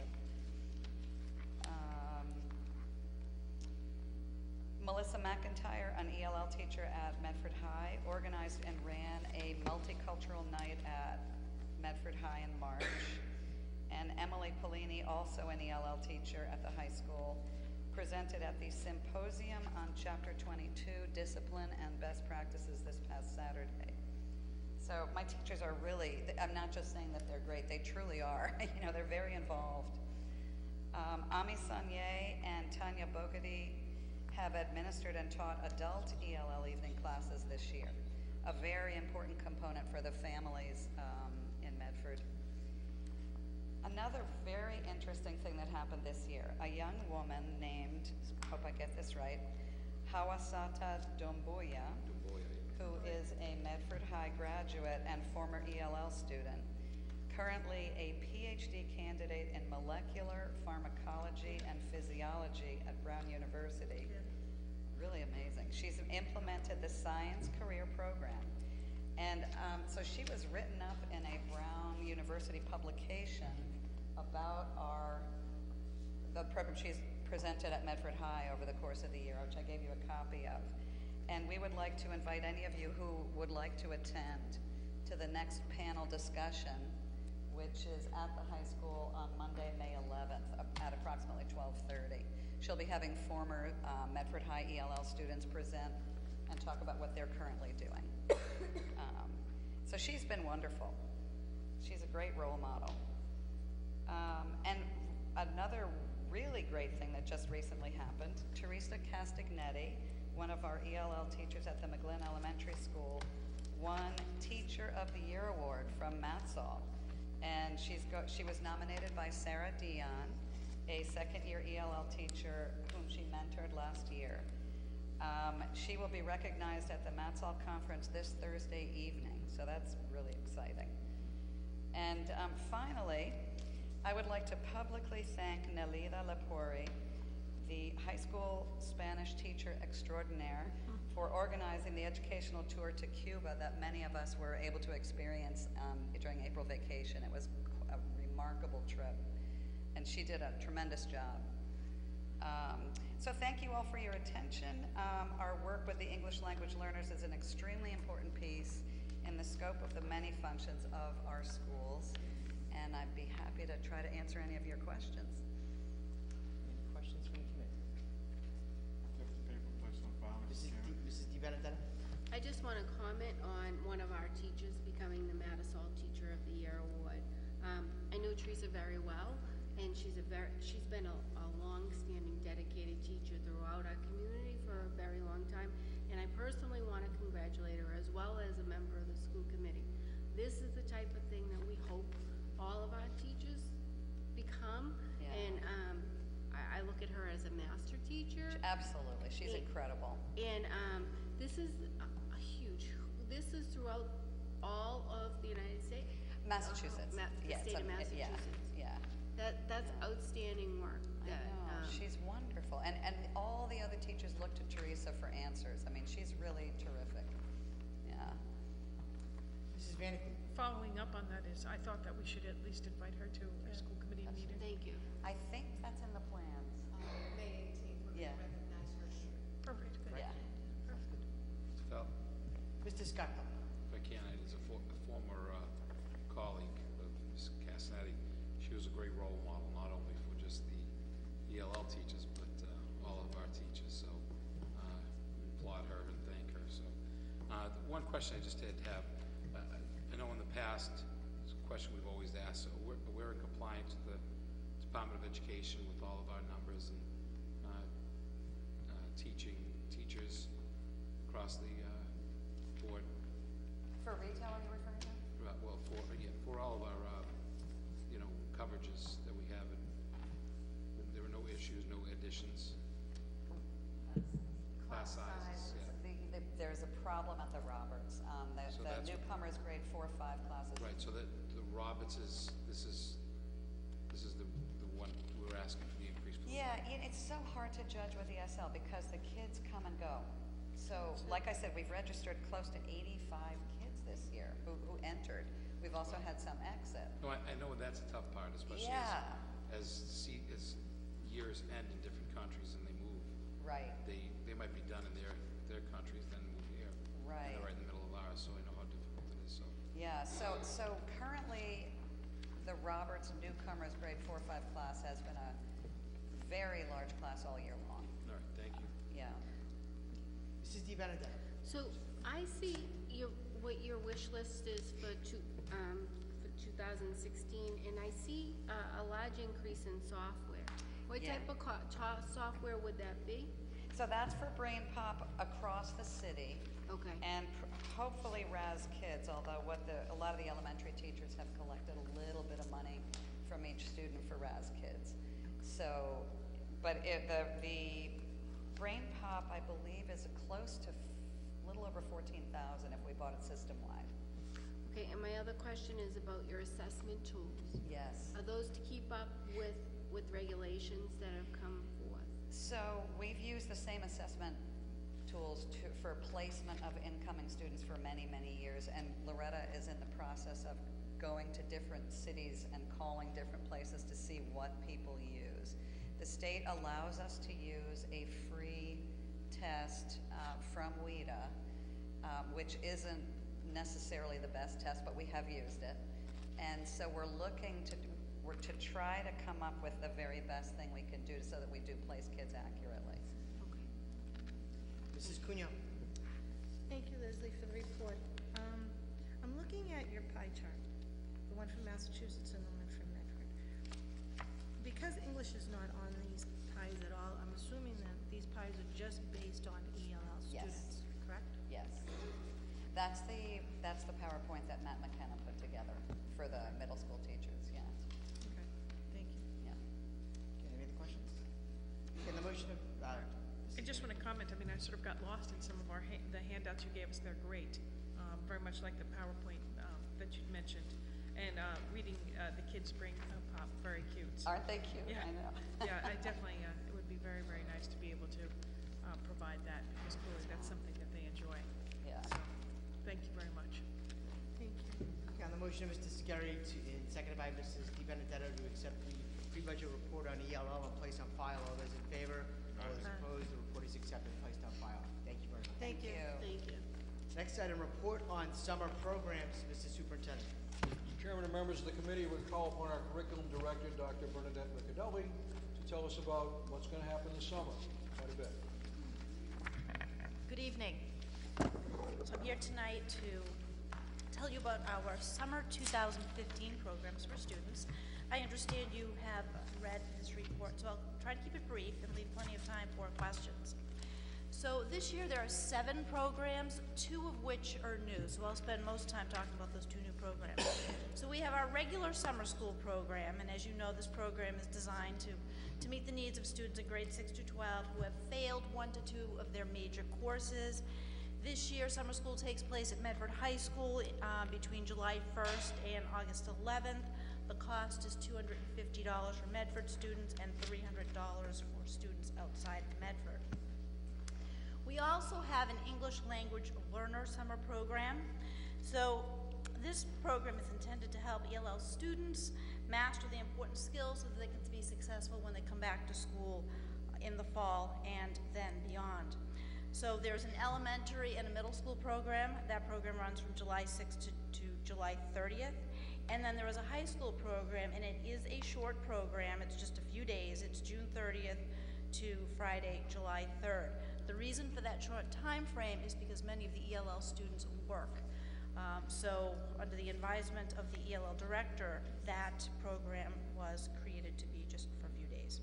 Melissa McIntyre, an ELL teacher at Medford High, organized and ran a multicultural night at Medford High in March. And Emily Polini, also an ELL teacher at the high school, presented at the Symposium on Chapter 22, Discipline and Best Practices this past Saturday. So my teachers are really, I'm not just saying that they're great, they truly are. You know, they're very involved. Ami Sanye and Tanya Bogarty have administered and taught adult ELL evening classes this year, a very important component for the families in Medford. Another very interesting thing that happened this year, a young woman named, hope I get this right, Hawasata Dombuya, who is a Medford High graduate and former ELL student, currently a PhD candidate in molecular pharmacology and physiology at Brown University. Really amazing. She's implemented the Science Career Program. And so she was written up in a Brown University publication about the program she's presented at Medford High over the course of the year, which I gave you a copy of. And we would like to invite any of you who would like to attend to the next panel discussion, which is at the high school on Monday, May 11th at approximately 12:30. She'll be having former Medford High ELL students present and talk about what they're currently doing. So she's been wonderful. She's a great role model. And another really great thing that just recently happened, Teresa Castagnetti, one of our ELL teachers at the McGlynn Elementary School, won Teacher of the Year Award from Matsall. And she was nominated by Sarah Dion, a second-year ELL teacher whom she mentored last year. She will be recognized at the Matsall Conference this Thursday evening, so that's really exciting. And finally, I would like to publicly thank Nelida Lepori, the high school Spanish teacher extraordinaire, for organizing the educational tour to Cuba that many of us were able to experience during April vacation. It was a remarkable trip, and she did a tremendous job. So thank you all for your attention. Our work with the English language learners is an extremely important piece in the scope of the many functions of our schools, and I'd be happy to try to answer any of your questions. Any questions from the committee? Mrs. DiBenedetto? I just want to comment on one of our teachers becoming the Matisol Teacher of the Year Award. I know Teresa very well, and she's been a long-standing, dedicated teacher throughout our community for a very long time, and I personally want to congratulate her as well as a member of the school committee. This is the type of thing that we hope all of our teachers become, and I look at her as a master teacher. Absolutely, she's incredible. And this is a huge, this is throughout all of the United States? Massachusetts. The state of Massachusetts. Yeah. That's outstanding work. I know, she's wonderful. And all the other teachers look to Teresa for answers. I mean, she's really terrific. Yeah. Mrs. Vanicky? Following up on that is, I thought that we should at least invite her to a school committee meeting. Thank you. I think that's in the plans. May 18th, we're going to recognize her here. Perfect, good. Yeah. Phil, Mr. Scott? if I can, as a former colleague of Ms. Cassinetti, she was a great role model, not only for just the ELL teachers, but all of our teachers. So we applaud her and thank her. So one question I just had to have, I know in the past, it's a question we've always asked, so we're in compliance with the Department of Education with all of our numbers and teachers across the board. For retail, are you referring to? Well, for all of our, coverages that we have, there were no issues, no additions. class sizes, yeah. There's a problem at the Roberts. So The that's- newcomers grade 4 or 5 classes. Right, so that the Roberts this is the one we're asking for the increase for. Yeah, it's so hard to judge with the SL because the kids come and go. So, like I said, we've registered close to 85 kids this year who entered. We've also had some exit. No, I know that's a tough part, especially as years end in different countries and they move. Right. They might be done in their countries, then move here. Right. And they're right in the middle of ours, so I know how difficult it is. So. Yeah. So currently, the Roberts newcomers grade 4 or 5 class has been a very large class all year long. All right. Thank you. Yeah. Mrs. DiBenedetto. So I see what your wish list is for 2016, and I see a large increase in software. What type of software would that be? So that's for Brain Pop across the city. Okay. And hopefully Raz Kids, although a lot of the elementary teachers have collected a little bit of money from each student for Raz Kids. So, but the Brain Pop, I believe, is close to a little over 14,000 if we bought it system-wide. Okay, and my other question is about your assessment tools. Yes. Are those to keep up with regulations that have come forth? So we've used the same assessment tools for placement of incoming students for many, many years, and Loretta is in the process of going to different cities and calling different places to see what people use. The state allows us to use a free test from WIDA, which isn't necessarily the best test, but we have used it. And so we're looking to try to come up with the very best thing we can do so that we do place kids accurately. Okay. Mrs. Cunha. Thank you, Leslie, for the report. I'm looking at your pie chart, the one from Massachusetts and the one from Medford. Because English is not on these pies at all, I'm assuming that these pies are just based on ELL students, correct? Yes. That's the PowerPoint that Matt McKenna put together for the middle school teachers, yes. Okay, thank you. Yeah. Okay, any other questions? Okay, the motion of, I just want to comment, I mean, I sort of got lost in some of the handouts you gave us. They're great. Very much like the PowerPoint that you'd mentioned. And reading the kids' Brain Pop, very cute. Aren't they cute? Yeah. I know. Yeah, I definitely, it would be very, very nice to be able to provide that, because clearly that's something that they enjoy. Yeah. So, thank you very much. Thank you. okay, on the motion of Mr. Scary and seconded by Mrs. DiBenedetto to accept the pre-budget report on ELL and place on file. All those in favor? All those opposed? The report is accepted and placed on file. Thank you very much. Thank you. Thank you. Next item, report on summer programs, Mr. Superintendent. Chairman and members of the committee would call upon our curriculum director, Dr. Bernadette Riccadelli, to tell us about what's going to happen this summer. Quite a bit. Good evening. So I'm here tonight to tell you about our summer 2015 programs for students. I understand you have read this report, so I'll try to keep it brief and leave plenty of time for questions. So this year there are 7 programs, 2 of which are new, so I'll spend most time talking about those 2 new programs. So we have our regular summer school program, and as you know, this program is designed to meet the needs of students in grades 6 to 12 who have failed 1 to 2 of their major courses. This year, summer school takes place at Medford High School between July 1st and August 11th. The cost is $250 for Medford students and $300 for students outside of Medford. We also have an English language learner summer program. So this program is intended to help ELL students master the important skills so that they can be successful when they come back to school in the fall and then beyond. So there's an elementary and a middle school program. That program runs from July 6th to July 30th. And then there is a high school program, and it is a short program. It's just a few days. It's June 30th to Friday, July 3rd. The reason for that short time frame is because many of the ELL students work. So under the advisement of the ELL director, that program was created to be just for a few days.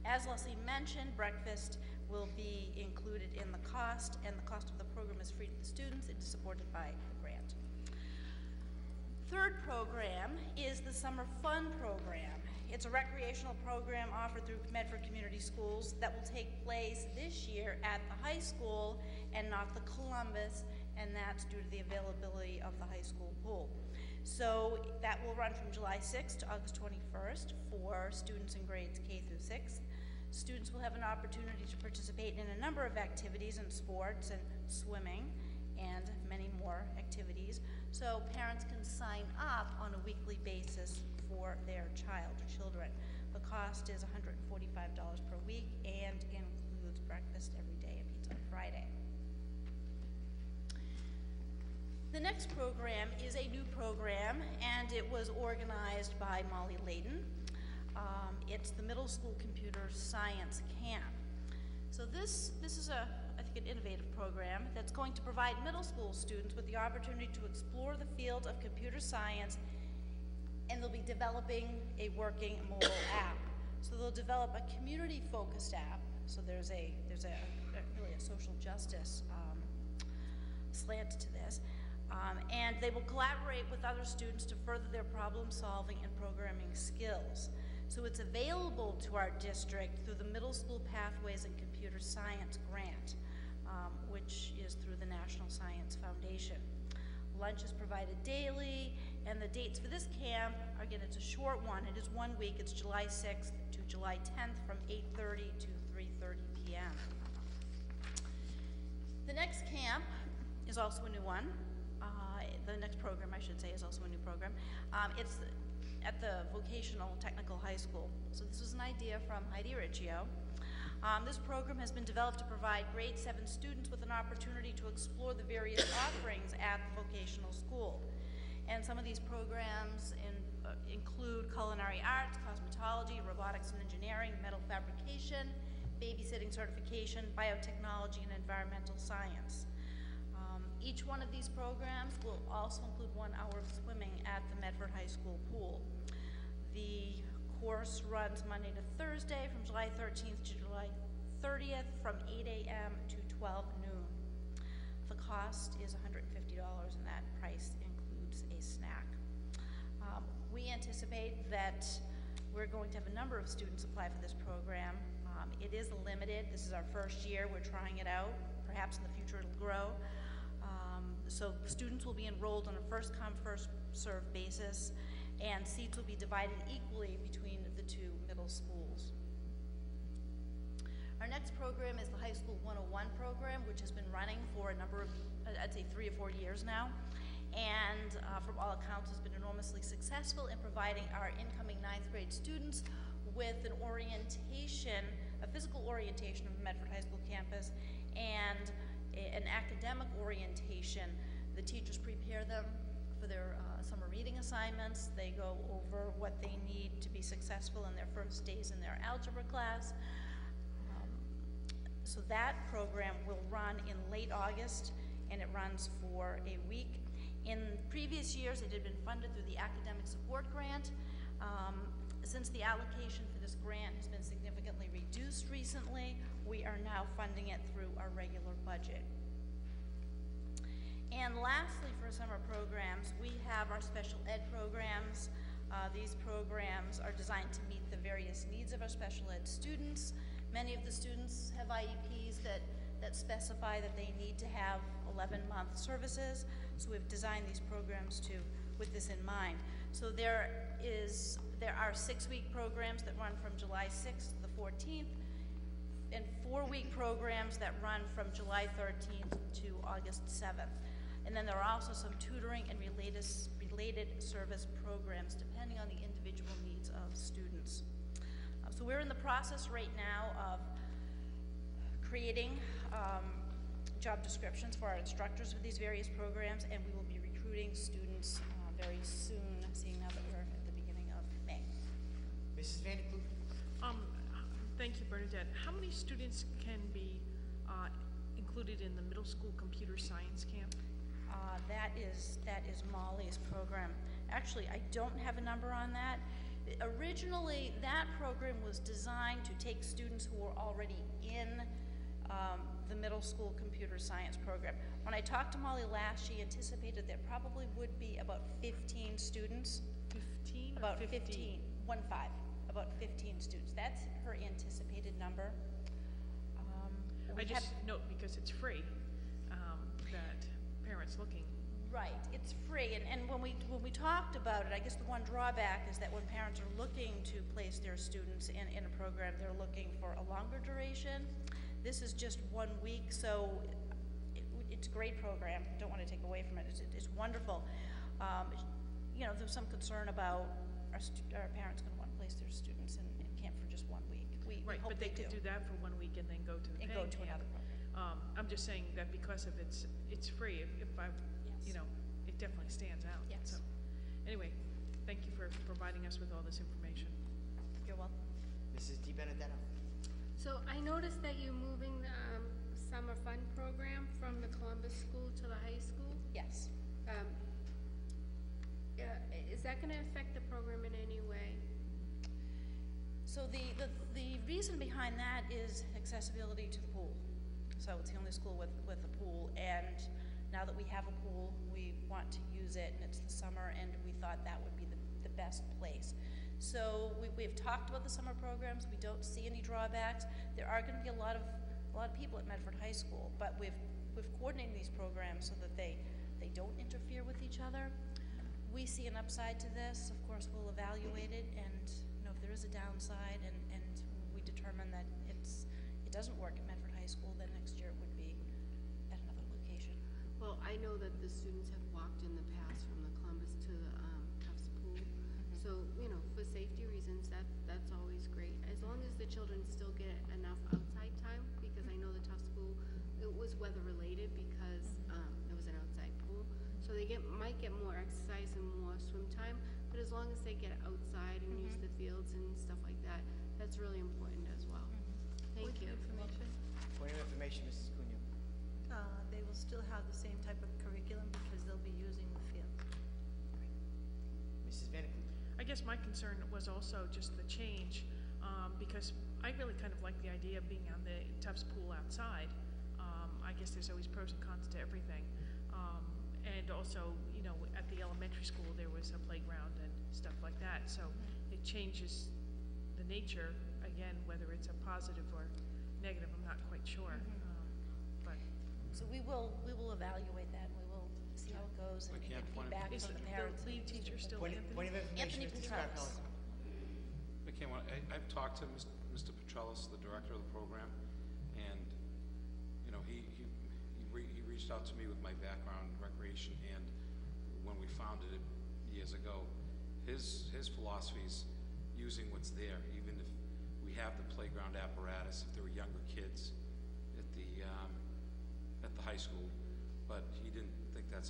As Leslie mentioned, breakfast will be included in the cost, and the cost of the program is free to the students. It is supported by a grant. Third program is the Summer Fun program. It's a recreational program offered through Medford Community Schools that will take place this year at the high school and not the Columbus, and that's due to the availability of the high school pool. So that will run from July 6th to August 21st for students in grades K through 6th. Students will have an opportunity to participate in a number of activities in sports and swimming and many more activities. So parents can sign up on a weekly basis for their child or children. The cost is $145 per week and includes breakfast every day and pizza on Friday. The next program is a new program, and it was organized by Molly Layden. It's the Middle School Computer Science Camp. So this is I think an innovative program that's going to provide middle school students with the opportunity to explore the field of computer science, and they'll be developing a working mobile app. So they'll develop a community-focused app. So there's really a social justice slant to this. And they will collaborate with other students to further their problem solving and programming skills. So it's available to our district through the Middle School Pathways and Computer Science Grant, which is through the National Science Foundation. Lunch is provided daily, and the dates for this camp, again, it's a short one. It is 1 week. It's July 6th to July 10th from 8:30 to 3:30 p.m. The next camp is also a new one. The next program, I should say, is also a new program. It's at the Vocational Technical High School. So this was an idea from Heidi Riccio. This program has been developed to provide grade 7 students with an opportunity to explore the various offerings at the vocational school. And some of these programs include culinary arts, cosmetology, robotics and engineering, metal fabrication, babysitting certification, biotechnology, and environmental science. Each one of these programs will also include 1 hour of swimming at the Medford High School pool. The course runs Monday to Thursday from July 13th to July 30th from 8 a.m. to 12 noon. The cost is $150, and that price includes a snack. We anticipate that we're going to have a number of students apply for this program. It is limited. This is our first year. We're trying it out. Perhaps in the future it'll grow. So students will be enrolled on a first-come, first-served basis, and seats will be divided equally between the 2 middle schools. Our next program is the High School 101 program, which has been running for a number of, I'd say 3 or 4 years now, and from all accounts has been enormously successful in providing our incoming 9th grade students with an orientation, a physical orientation of the Medford High School campus, and an academic orientation. The teachers prepare them for their summer reading assignments. They go over what they need to be successful in their first days in their algebra class. So that program will run in late August, and it runs for a week. In previous years, it had been funded through the Academic Support Grant. Since the allocation for this grant has been significantly reduced recently, we are now funding it through our regular budget. And lastly, for summer programs, we have our special ed programs. These programs are designed to meet the various needs of our special ed students. Many of the students have IEPs that specify that they need to have 11-month services, so we've designed these programs with this in mind. So there are 6-week programs that run from July 6th to the 14th, and 4-week programs that run from July 13th to August 7th. And then there are also some tutoring and related service programs depending on the individual needs of students. So we're in the process right now of creating job descriptions for our instructors for these various programs, and we will be recruiting students very soon, seeing now that we're at the beginning of May. Mrs. Vanderpool? Thank you, Bernadette. How many students can be included in the middle school computer science camp? That is Molly's program. Actually, I don't have a number on that. Originally, that program was designed to take students who were already in the middle school computer science program. When I talked to Molly last, she anticipated there probably would be about 15 students. 15 or about 50? 15, 1-5. about 15 students. That's her anticipated number. I just note, because it's free, that parents looking. Right, it's free, and when we talked about it, I guess the one drawback is that when parents are looking to place their students in a program, they're looking for a longer duration. This is just 1 week, so it's a great program. Don't want to take away from it. It's wonderful. You know, there's some concern about our parents going to want to place their students in camp for just 1 week. We Right, hope but they could do that for 1 week and then go to the And paying go to camp. another program. I'm just saying that because of it's free, if I, you know, it definitely stands out. Yes. So, anyway, thank you for providing us with all this information. You're welcome. Mrs. Di Benedetto. So I noticed that you're moving the summer fun program from the Columbus School to the high school. Yes. Is that going to affect the program in any way? So the reason behind that is accessibility to the pool. So it's the only school with a pool, and now that we have a pool, we want to use it, and it's the summer, and we thought that would be the best place. So we've talked about the summer programs. We don't see any drawbacks. There are going to be a lot of people at Medford High School, but we've coordinated these programs so that they don't interfere with each other. We see an upside to this. Of course, we'll evaluate it, and if there is a downside, and we determine that it doesn't work at Medford High School, then next year it would be at another location. Well, I know that the students have walked in the past from the Columbus to the Tufts pool. So, for safety reasons, that's always great. As long as the children still get enough outside time, because I know the Tufts pool, it was weather related because it was an outside pool. So they might get more exercise and more swim time, but as long as they get outside and use the fields and stuff like that, that's really important as well. Thank you. Point of information, Mrs. Cunha. They will still have the same type of curriculum because they'll be using the field. Mrs. Vanicki. I guess my concern was also just the change, because I really kind of like the idea of being on the Tufts pool outside. I guess there's always pros and cons to everything. And also, at the elementary school, there was a playground and stuff like that. So it changes the nature, again, whether it's a positive or negative, I'm not quite sure. But So we will evaluate that, and we will see how it goes and get feedback is from the the parents. lead teacher still Point Anthony? of information, Anthony Mr. Petrellis. Scarpelli. I've talked to Mr. Petrellis, the director of the program, and, he reached out to me with my background in recreation, and when we founded it years ago, his philosophy is using what's there, even if we have the playground apparatus, if there were younger kids at the high school, but he didn't think that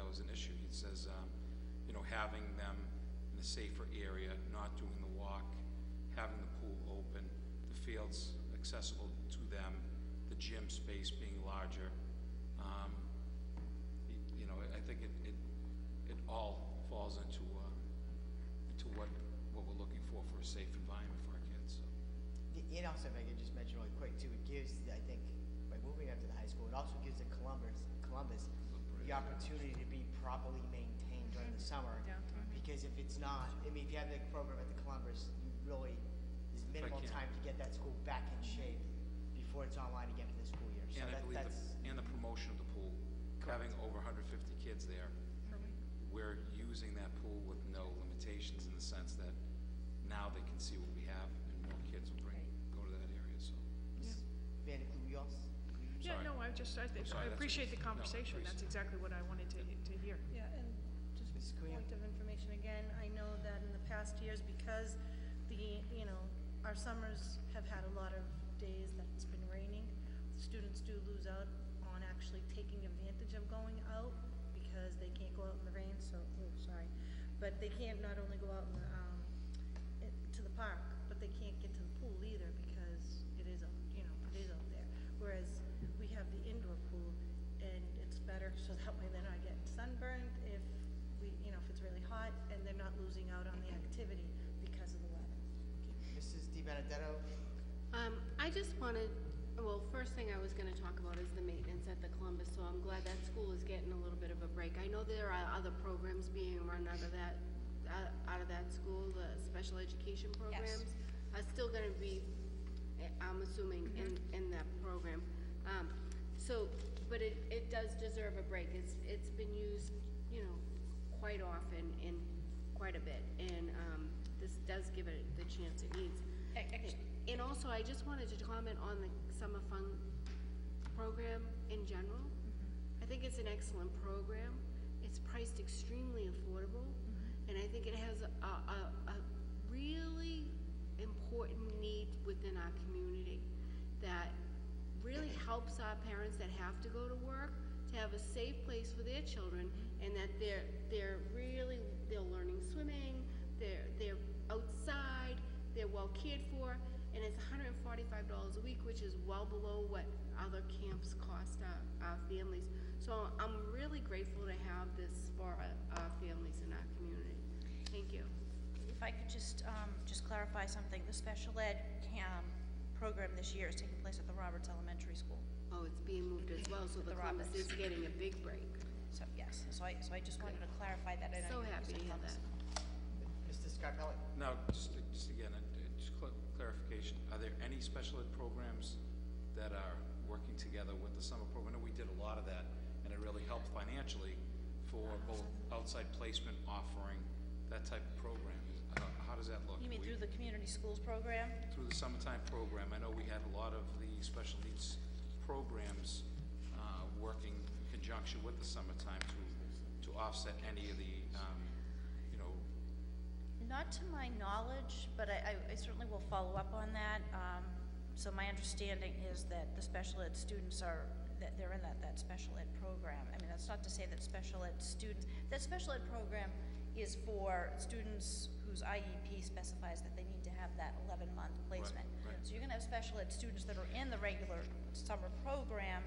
was an issue. He says, having them in a safer area, not doing the walk, having the pool open, the fields accessible to them, the gym space being larger. I think it all falls into what we're looking for a safe environment for our kids. So. And also, if I could just mention really quick too, it gives, I think, by moving up to the high school, it also gives the Columbus the opportunity to be properly maintained during the summer. Because if it's not, if you have the program at the Columbus, there's minimal time to get that school back in shape before it's online again for the school year. So And I believe and the promotion of the pool, having over 150 kids there, we're using that pool with no limitations in the sense that now they can see what we have, and more kids will go to that area. So. Vanicki, we also. Yeah, no, I appreciate the conversation. That's exactly what I wanted to hear. Yeah, and just point of information again, I know that in the past years, because our summers have had a lot of days that it's been raining, students do lose out on actually taking advantage of going out because they can't go out in the rain, but they can't not only go out to the park, but they can't get to the pool either because it is out there. Whereas we have the indoor pool, and it's better so that way they're not getting sunburned if it's really hot, and they're not losing out on the activity because of the weather. Mrs. Di Benedetto. I just wanted, first thing I was going to talk about is the maintenance at the Columbus, so I'm glad that school is getting a little bit of a break. I know there are other programs being run out of that out of that school, the special education programs, are still gonna be, I'm assuming, in that program. So, but it does deserve a break. It's been used, you know, quite often and quite a bit, and this does give it the chance it needs. And also, I just wanted to comment on the summer fun program in general. I think it's an excellent program. It's priced extremely affordable, and I think it has a really important need within our community that really helps our parents that have to go to work to have a safe place for their children, and that they're learning swimming, they're outside, they're well cared for, and it's $145 a week, which is well below what other camps cost our families. So I'm really grateful to have this for our families in our community. Thank you. If I could just clarify something, the special ed program this year is taking place at the Roberts Elementary School. Oh, it's being moved as well, so the Columbus is getting a big break. So, yes, so I just wanted to clarify that. I know So you happy to said hear Columbus. that. Mr. Scarpelli? Now, just again, just clarification, are there any special ed programs that are working together with the summer program? I know we did a lot of that, and it really helped financially for both outside placement offering, that type of program. How does that look? You mean through the community schools program? Through the summertime program, I know we had a lot of the special needs programs working in conjunction with the summertime to offset any of the, you know. Not to my knowledge, but I certainly will follow up on that. So my understanding is that the special ed students that they're in that special ed program. I mean, that's not to say that special ed students, that special ed program is for students whose IEP specifies that they need to have that 11-month placement. Right. So you're gonna have special ed students that are in the regular summer program.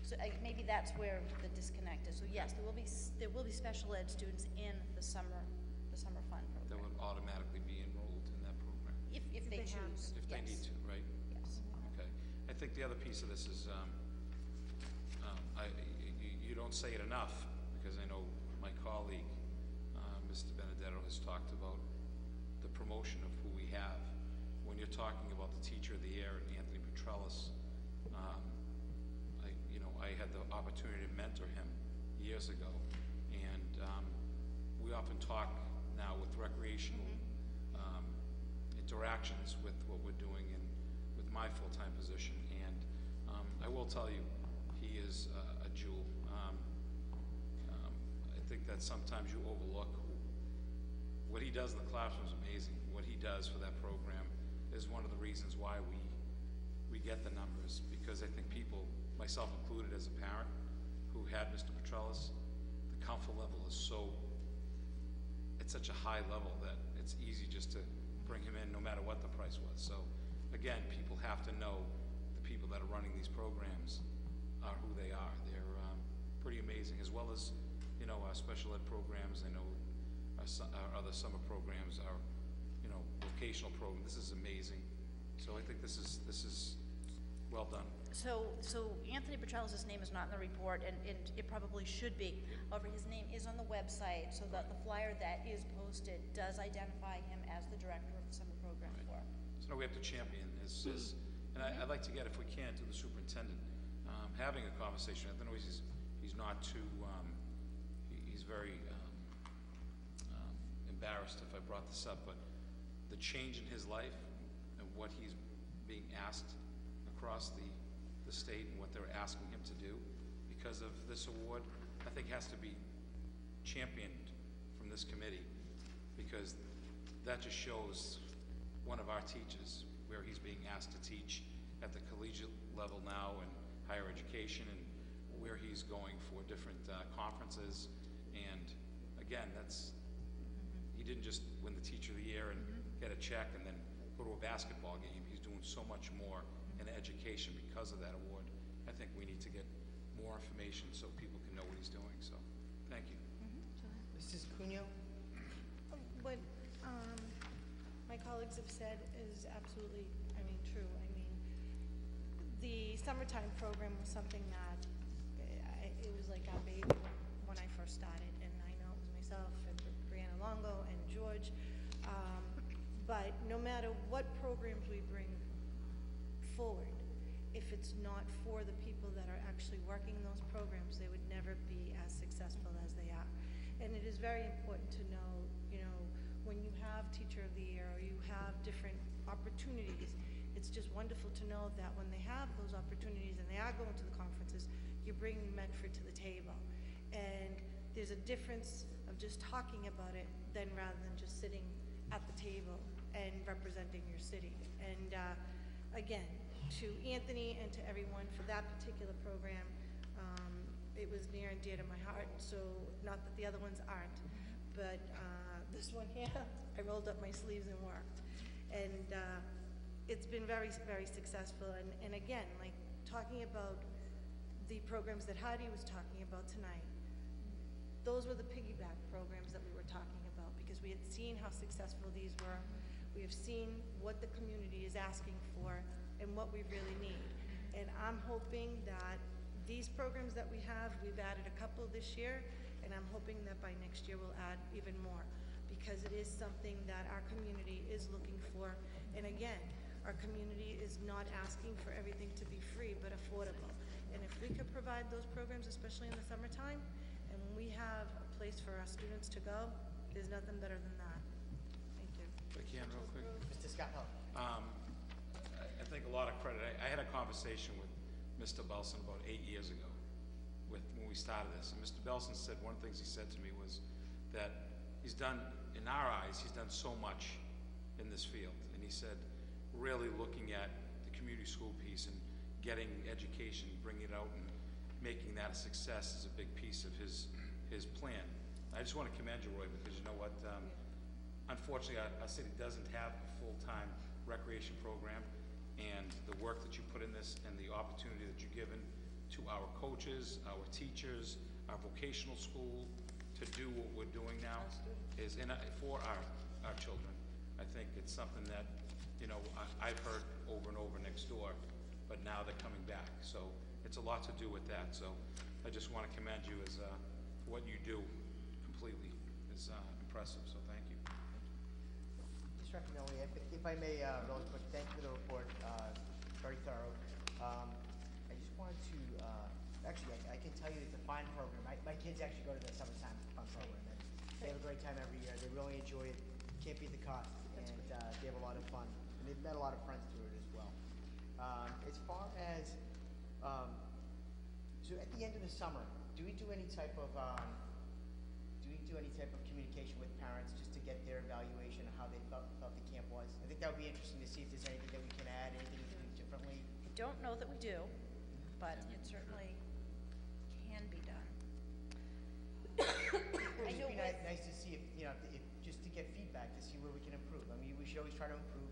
So maybe that's where the disconnect is. So yes, there will be special ed students in the summer fun program. That would automatically be enrolled in that program. If they choose. If they need to, right? Yes. Okay. I think the other piece of this is, you don't say it enough, because I know my colleague, Mr. Benedetto, has talked about the promotion of who we have. When you're talking about the Teacher of the Year and Anthony Petrellis, I had the opportunity to mentor him years ago, and we often talk now with recreational interactions with what we're doing with my full-time position, and I will tell you, he is a jewel. I think that sometimes you overlook what he does in the classroom is amazing. What he does for that program is one of the reasons why we get the numbers, because I think people, myself included as a parent who had Mr. Petrellis, the comfort level is it's such a high level that it's easy just to bring him in no matter what the price was. So again, people have to know the people that are running these programs are who they are. They're pretty amazing, as well as, you know, our special ed programs. I know our other summer programs, our, you know, vocational program. This is amazing. So I think this is well done. So Anthony Petrellis' name is not in the report, and it probably should be. However, his name is on the website, so that the flyer that is posted does identify him as the director of the summer program for. So now we have to champion his and I'd like to get, if we can, to the superintendent, having a conversation. I know he's not too, he's very embarrassed if I brought this up, but the change in his life and what he's being asked across the state and what they're asking him to do because of this award, I think has to be championed from this committee, because that just shows one of our teachers where he's being asked to teach at the collegiate level now in higher education, and where he's going for different conferences. And again, he didn't just win the Teacher of the Year and get a check and then go to a basketball game. He's doing so much more in education because of that award. I think we need to get more information so people can know what he's doing. So thank you. Mrs. Cuneo? What my colleagues have said is absolutely, true. The summertime program was something that it was like our baby when I first started, and I know it was myself and Brianna Longo and George. But no matter what programs we bring forward, if it's not for the people that are actually working those programs, they would never be as successful as they are. And it is very important to know, when you have Teacher of the Year or you have different opportunities, it's just wonderful to know that when they have those opportunities and they are going to the conferences, you're bringing Medford to the table. And there's a difference of just talking about it than rather than just sitting at the table and representing your city. And again, to Anthony and to everyone for that particular program, it was near and dear to my heart. So not that the other ones aren't, but this one here, I rolled up my sleeves and worked. And it's been very, very successful. And again, like talking about the programs that Heidi was talking about tonight, those were the piggyback programs that we were talking about, because we had seen how successful these were. We have seen what the community is asking for and what we really need. And I'm hoping that these programs that we have, we've added a couple this year, and I'm hoping that by next year we'll add even more, because it is something that our community is looking for. And again, our community is not asking for everything to be free, but affordable. And if we could provide those programs, especially in the summertime, and when we have a place for our students to go, there's nothing better than that. Thank you. If I can, real quick. Mr. Scott Hill. I think a lot of credit. I had a conversation with Mr. Belson about 8 years ago when we started this. And Mr. Belson said, one of the things he said to me was that he's done, in our eyes, he's done so much in this field. And he said, really looking at the community school piece and getting education, bringing it out and making that a success is a big piece of his plan. I just want to commend you, Roy, because you know what? Unfortunately, our city doesn't have a full-time recreation program, and the work that you put in this and the opportunity that you've given to our coaches, our teachers, our vocational school to do what we're doing now is for our children. I think it's something that, I've heard over and over next door, but now they're coming back. So it's a lot to do with that. So I just want to commend you as what you do completely is impressive. So thank you. Mr. Rafinelli, if I may, really quick, thank you for the report. Very thorough. I just wanted to, actually, I can tell you it's a fine program. My kids actually go to the summertime fun program, and they have a great time every year. They really enjoy it. Can't beat the cost, and they have a lot of fun. And they've met a lot of friends through it as well. As far as, so at the end of the summer, do we do any type of communication with parents just to get their evaluation of how they felt the camp was? I think that would be interesting to see if there's anything that we can add, anything we can do differently. I don't know that we do, but it certainly can be done. It would be nice to see if just to get feedback to see where we can improve. I mean, we should always try to improve.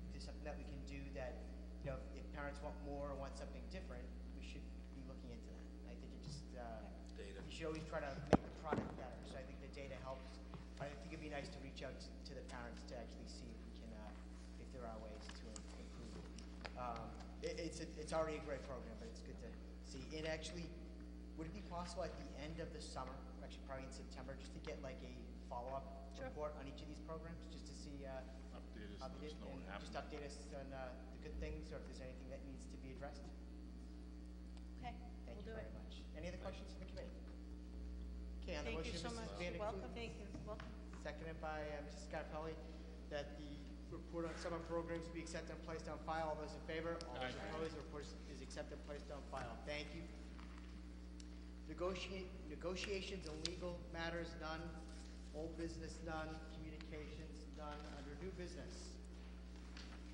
If there's something that we can do that, if parents want more or want something different, we should be looking into that. I think it just data. You should always try to make the product better. So I think the data helps. I think it'd be nice to reach out to the parents to actually see if we can, if there are ways to improve it. It's already a great program, but it's good to see. And actually, would it be possible at the end of the summer, actually probably in September, just to get like a follow-up report on each of these programs, just to see Update us, how they did, let us know and what just happened. update us on the good things, or if there's anything that needs to be addressed? Okay, Thank we'll you do very it. much. Any other questions from the committee? Okay, on the Thank motion, you so Mrs. much. Van der Welcome. Kloot, Thank you. Welcome. seconded by Mrs. Scarpelli, that the report on summer programs be accepted and placed on file. All those in favor? All those opposed? The report is accepted and placed on file. Thank you. Negotiations and legal matters, none. Old business, none. Communications, none. Under new business,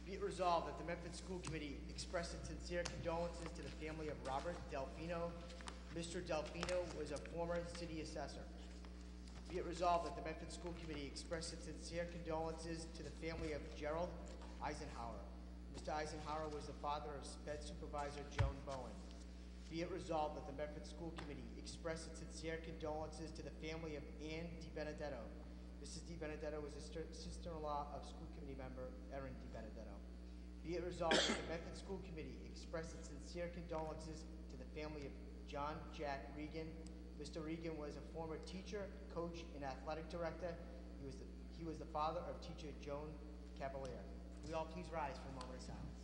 be it resolved that the Medford School Committee express its sincere condolences to the family of Robert Delfino. Mr. Delfino was a former city assessor. Be it resolved that the Medford School Committee express its sincere condolences to the family of Gerald Eisenhower. Mr. Eisenhower was the father of Sped Supervisor Joan Bowen. Be it resolved that the Medford School Committee express its sincere condolences to the family of Ann DiBenedetto. Mrs. DiBenedetto was a sister-in-law of school committee member Erin DiBenedetto. Be it resolved that the Medford School Committee express its sincere condolences to the family of John Jack Regan. Mr. Regan was a former teacher, coach, and athletic director. He was He was the father of teacher Joan Cavalier. Will you all please rise for a moment of silence?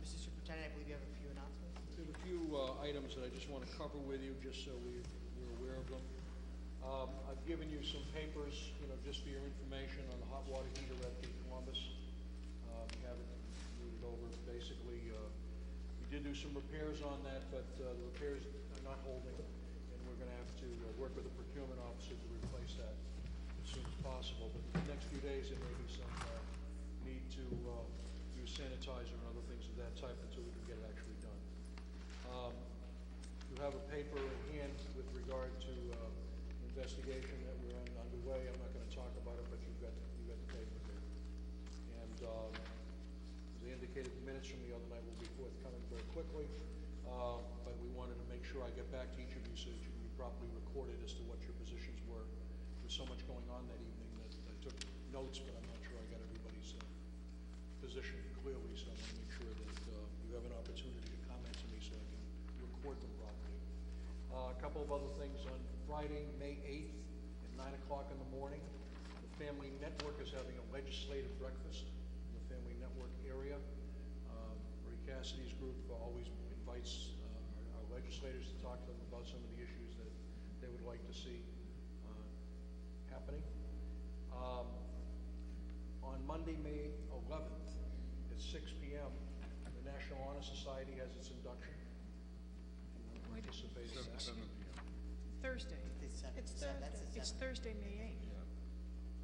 Mr. Superintendent, I believe you have a few announcements. There's a few items that I just want to cover with you, just so we're aware of them. I've given you some papers, just for your information on the hot water heater at the Columbus. We haven't moved it over. Basically, we did do some repairs on that, but the repairs are not holding, and we're going to have to work with the procurement officer to replace that as soon as possible. But in the next few days, there may be some need to use sanitizer and other things of that type until we can get it actually done. You have a paper in hand with regard to investigation that we're underway. I'm not going to talk about it, but you've got the paper there. And as I indicated, the minutes from the other night will be forthcoming very quickly. But we wanted to make sure I get back to each of you so that you can be properly recorded as to what your positions were. There's so much going on that evening that I took notes, but I'm not sure I got everybody's position clearly, so I want to make sure that you have an opportunity to comment to me so I can record them properly. A couple of other things. On Friday, May 8th at 9 o'clock in the morning, the Family Network is having a legislative breakfast in the Family Network area. Ray Cassidy's group always invites our legislators to talk to them about some of the issues that they would like to see happening. On Monday, May 11th at 6 p.m., the National Honor Society has its induction. Participate in that. 7 p.m. Thursday. It's Thursday, May 8th. Yeah.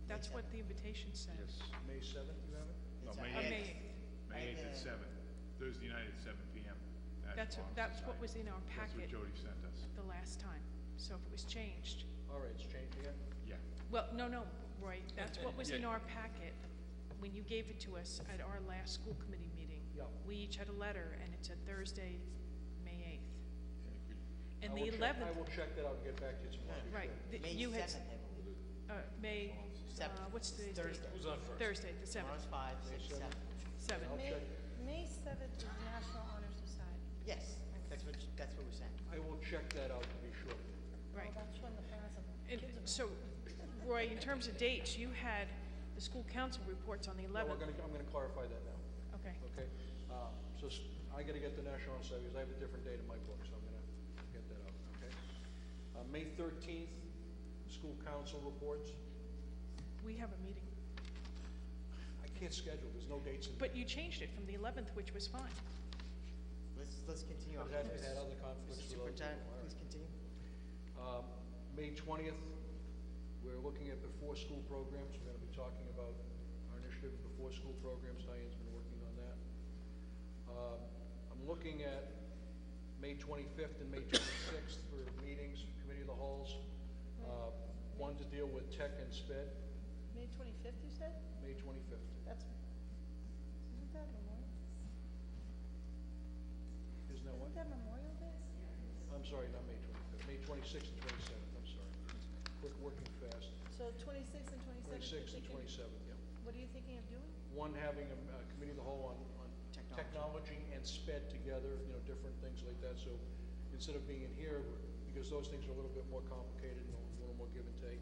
That's what the invitation said. Yes. May 7th, you have it? No, May May 8th. May 8th at 7. Thursday night at 7 p.m. That's what was in our That's what packet Jody sent us. the last time. So if it was changed. All right, it's changed again? Yeah. Well, no, Roy, that's what was in our packet when you gave it to us at our last school committee meeting. Yeah. We each had a letter, and it said Thursday, May 8th. And the I 11th. will check that out and get back to you tomorrow. be Right. sure. May You had 7th, I believe. May, 7th. what's the date? Thursday. Who's on first? Thursday, the 7th. Tomorrow's 5, May 7th. 7. I'll check. May 7th is National Honor Society. Yes, that's what we're saying. I will check that out to be sure. Right. Well, that's when the parents of the And kids are. so, Roy, in terms of dates, you had the school council reports on the No, 11th. I'm gonna clarify that now, Okay. okay? I gotta get the National Honor Society, because I have a different date in my book, so I'm gonna get that out, okay? May 13th, school council reports. We have a meeting. I can't schedule, there's no dates in. But you changed it from the 11th, which was fine. Let's continue on. It had other conflicts Mr. with other Superintendent, people. All please right. continue. May 20th, we're looking at before-school programs. We're going to be talking about our initiative of before-school programs. Diane's been working on that. I'm looking at May 25th and May 26th for meetings, committee of the halls. One to deal with tech and sped, May 25th, you said? May 25th. Isn't that Memorial? Isn't that what? Isn't that Memorial Day? I'm sorry, not May 25th, May 26th and 27th, I'm sorry. Quick, working fast. So 26th and 27th? 26th and 27th, yeah. What are you thinking of doing? One, having a committee of the whole on technology and sped together, different things like that. So instead of being in here, because those things are a little bit more complicated and a little more give and take.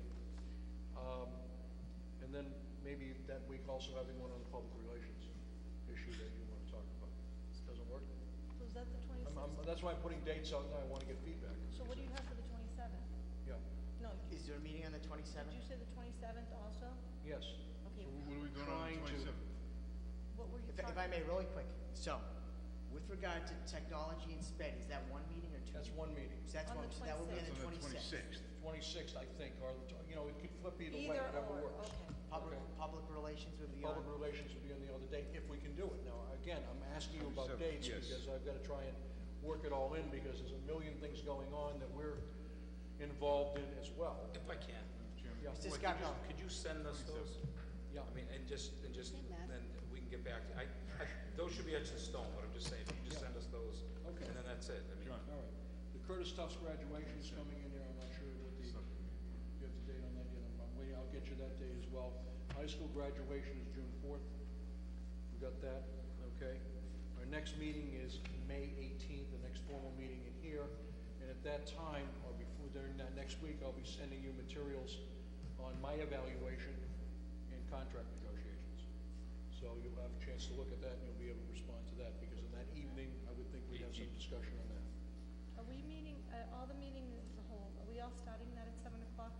And then maybe that week also having one on the public relations issue that you want to talk about. Doesn't work? So is that the 26th? That's why I'm putting dates out now. I want to get feedback. So what do you have for the 27th? Yeah. No, Is there a meeting on the 27th? did you say the 27th also? Yes. Okay. What are we doing on Trying the to- 27th? What were you If talking? I may, really quick. So, with regard to technology and sped, is that one meeting or two? That's one meeting. So that's On one, the so that will be on That's the on the 26th. 26th, I think, or, it could flip either way, Either whatever or, works. okay. Public relations would be on. Public relations will be on the other date, if we can do it. Now, again, I'm asking you about 27th, dates, yes. because I've got to try and work it all in, because there's a million things going on that we're involved in as well. If I can. Yeah. Mr. Roy, Scarpelli. could you send us those? Yeah. I mean, and just, then we can get back to, those should be etched in stone, but I'm just saying, if you just Yeah. send us those, Okay. and then that's it. I mean, All right. The Curtis Tufts graduation is coming in here. I'm not sure what the get the date on that yet. I'm waiting, I'll get you that date as well. High school graduation is June 4th. We got that, okay? Our next meeting is May 18th, the next formal meeting in here. And at that time, or before, during that next week, I'll be sending you materials on my evaluation and contract negotiations. So you'll have a chance to look at that and you'll be able to respond to that, because in that evening, I would think we'd have some discussion on that. Are we meeting, all the meetings as a whole, are we all starting that at 7 o'clock?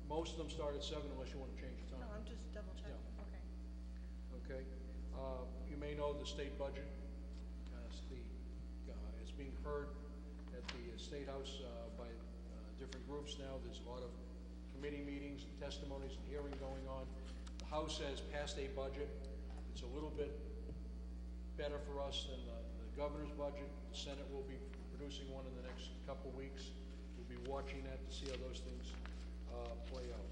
Most of them start at 7 unless you want to change the time. No, I'm just double checking, okay. Okay. You may know the state budget is being heard at the State House by different groups now. There's a lot of committee meetings and testimonies and hearing going on. The House has passed a budget. It's a little bit better for us than the governor's budget. The Senate will be producing one in the next couple weeks. We'll be watching that to see how those things play out.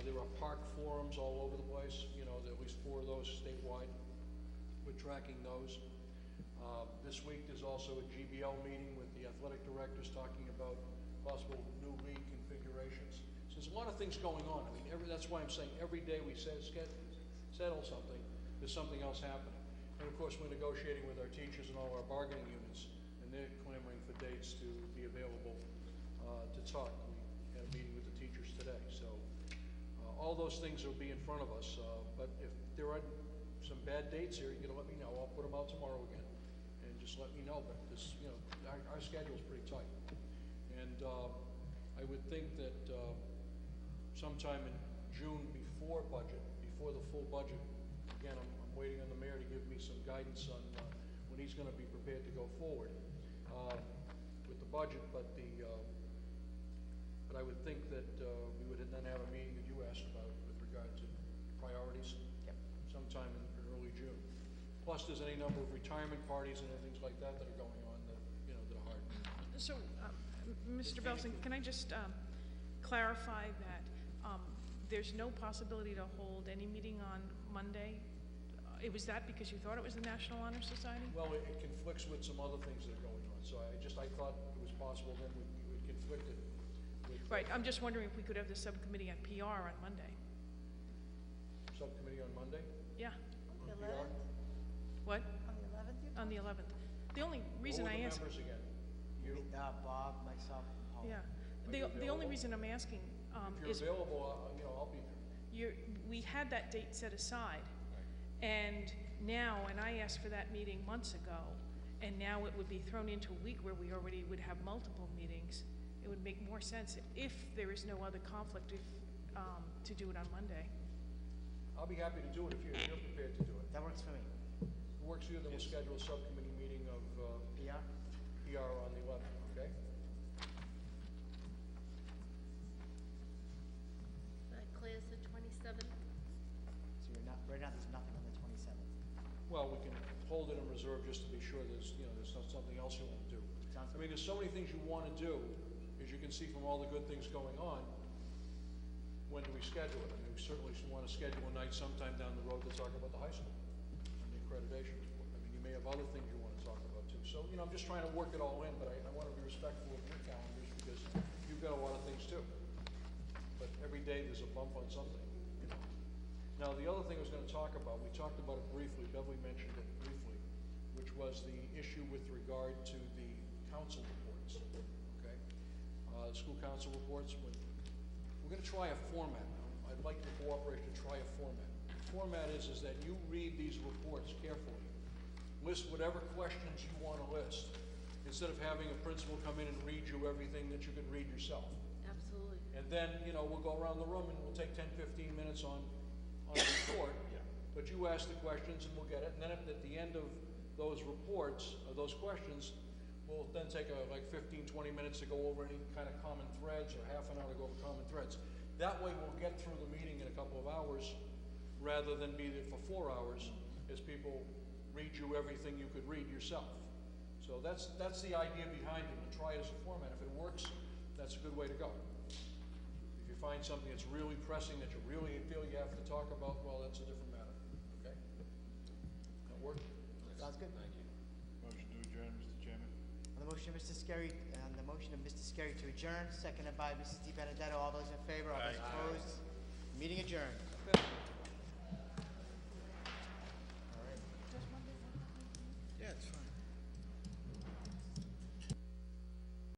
There are park forums all over the place. You know, there are at least 4 of those statewide. We're tracking those. This week there's also a GBL meeting with the athletic directors talking about possible new league configurations. So there's a lot of things going on. I mean, that's why I'm saying every day we settle something, there's something else happening. And of course, we're negotiating with our teachers and all our bargaining units, and they're clamoring for dates to be available to talk. We had a meeting with the teachers today. So all those things will be in front of us. But if there are some bad dates here, you're gonna let me know. I'll put them out tomorrow again, and just let me know. But this, you know, our schedule is pretty tight, and I would think that sometime in June before the full budget. Again, I'm waiting on the mayor to give me some guidance on when he's going to be prepared to go forward with the budget. But I would think that we would then have a meeting that you asked about with regard to priorities. Yep. Sometime in early June. Plus, there's any number of retirement parties and things like that that are going on that, you know, that are hard. So, Mr. Belson, can I just clarify that there's no possibility to hold any meeting on Monday? It was that because you thought it was the National Honor Society? Well, it conflicts with some other things that are going on. So I thought it was possible then we conflicted with... Right, I'm just wondering if we could have the subcommittee on PR on Monday. Subcommittee on Monday? Yeah. The 11th? What? On the 11th? On the 11th. The only reason I ask... What were the members again? You? Bob, myself, and Paul. Yeah. The only reason I'm asking if you're available, you know, I'll be there. We had that date set aside, and now, and I asked for that meeting months ago, and now it would be thrown into a week where we already would have multiple meetings. It would make more sense if there is no other conflict to do it on Monday. I'll be happy to do it if you're prepared to do it. That works for me. If it works for you, then we'll schedule a subcommittee meeting of PR on the 11th, okay? That clears the 27th. So right now there's nothing on the 27th. Well, we can hold it in reserve just to be sure there's not something else you want to do. I mean, there's so many things you want to do, as you can see from all the good things going on. When do we schedule it? I mean, we certainly want to schedule a night sometime down the road to talk about the high school and the accreditation report. I mean, you may have other things you want to talk about too. So, you know, I'm just trying to work it all in, but I want to be respectful of your calendars because you've got a lot of things too. But every day there's a bump on something, you know. Now, the other thing I was going to talk about, we talked about it briefly, Beverly mentioned it briefly, which was the issue with regard to the council reports, okay? The school council reports, we're going to try a format now. I'd like your cooperation to try a format. The format is that you read these reports carefully, list whatever questions you want to list, instead of having a principal come in and read you everything that you could read yourself. Absolutely. And then, you know, we'll go around the room and we'll take 10, 15 minutes on the report, but you ask the questions and we'll get it. And then at the end of those reports, or those questions, we'll then take like 15, 20 minutes to go over any kind of common threads, or half an hour to go over common threads. That way we'll get through the meeting in a couple of hours rather than be there for 4 hours as people read you everything you could read yourself. So that's the idea behind it, and try it as a format. If it works, that's a good way to go. If you find something that's really pressing that you really feel you have to talk about, well, that's a different matter, okay? That work? Sounds good. Thank you. Motion to adjourn, Mr. Chairman. On the motion, Mr. Scarry, on the the motion of Mr. Scarry to adjourn, seconded by Mrs. Di Benedetto. All those in favor? All those opposed? Meeting adjourned.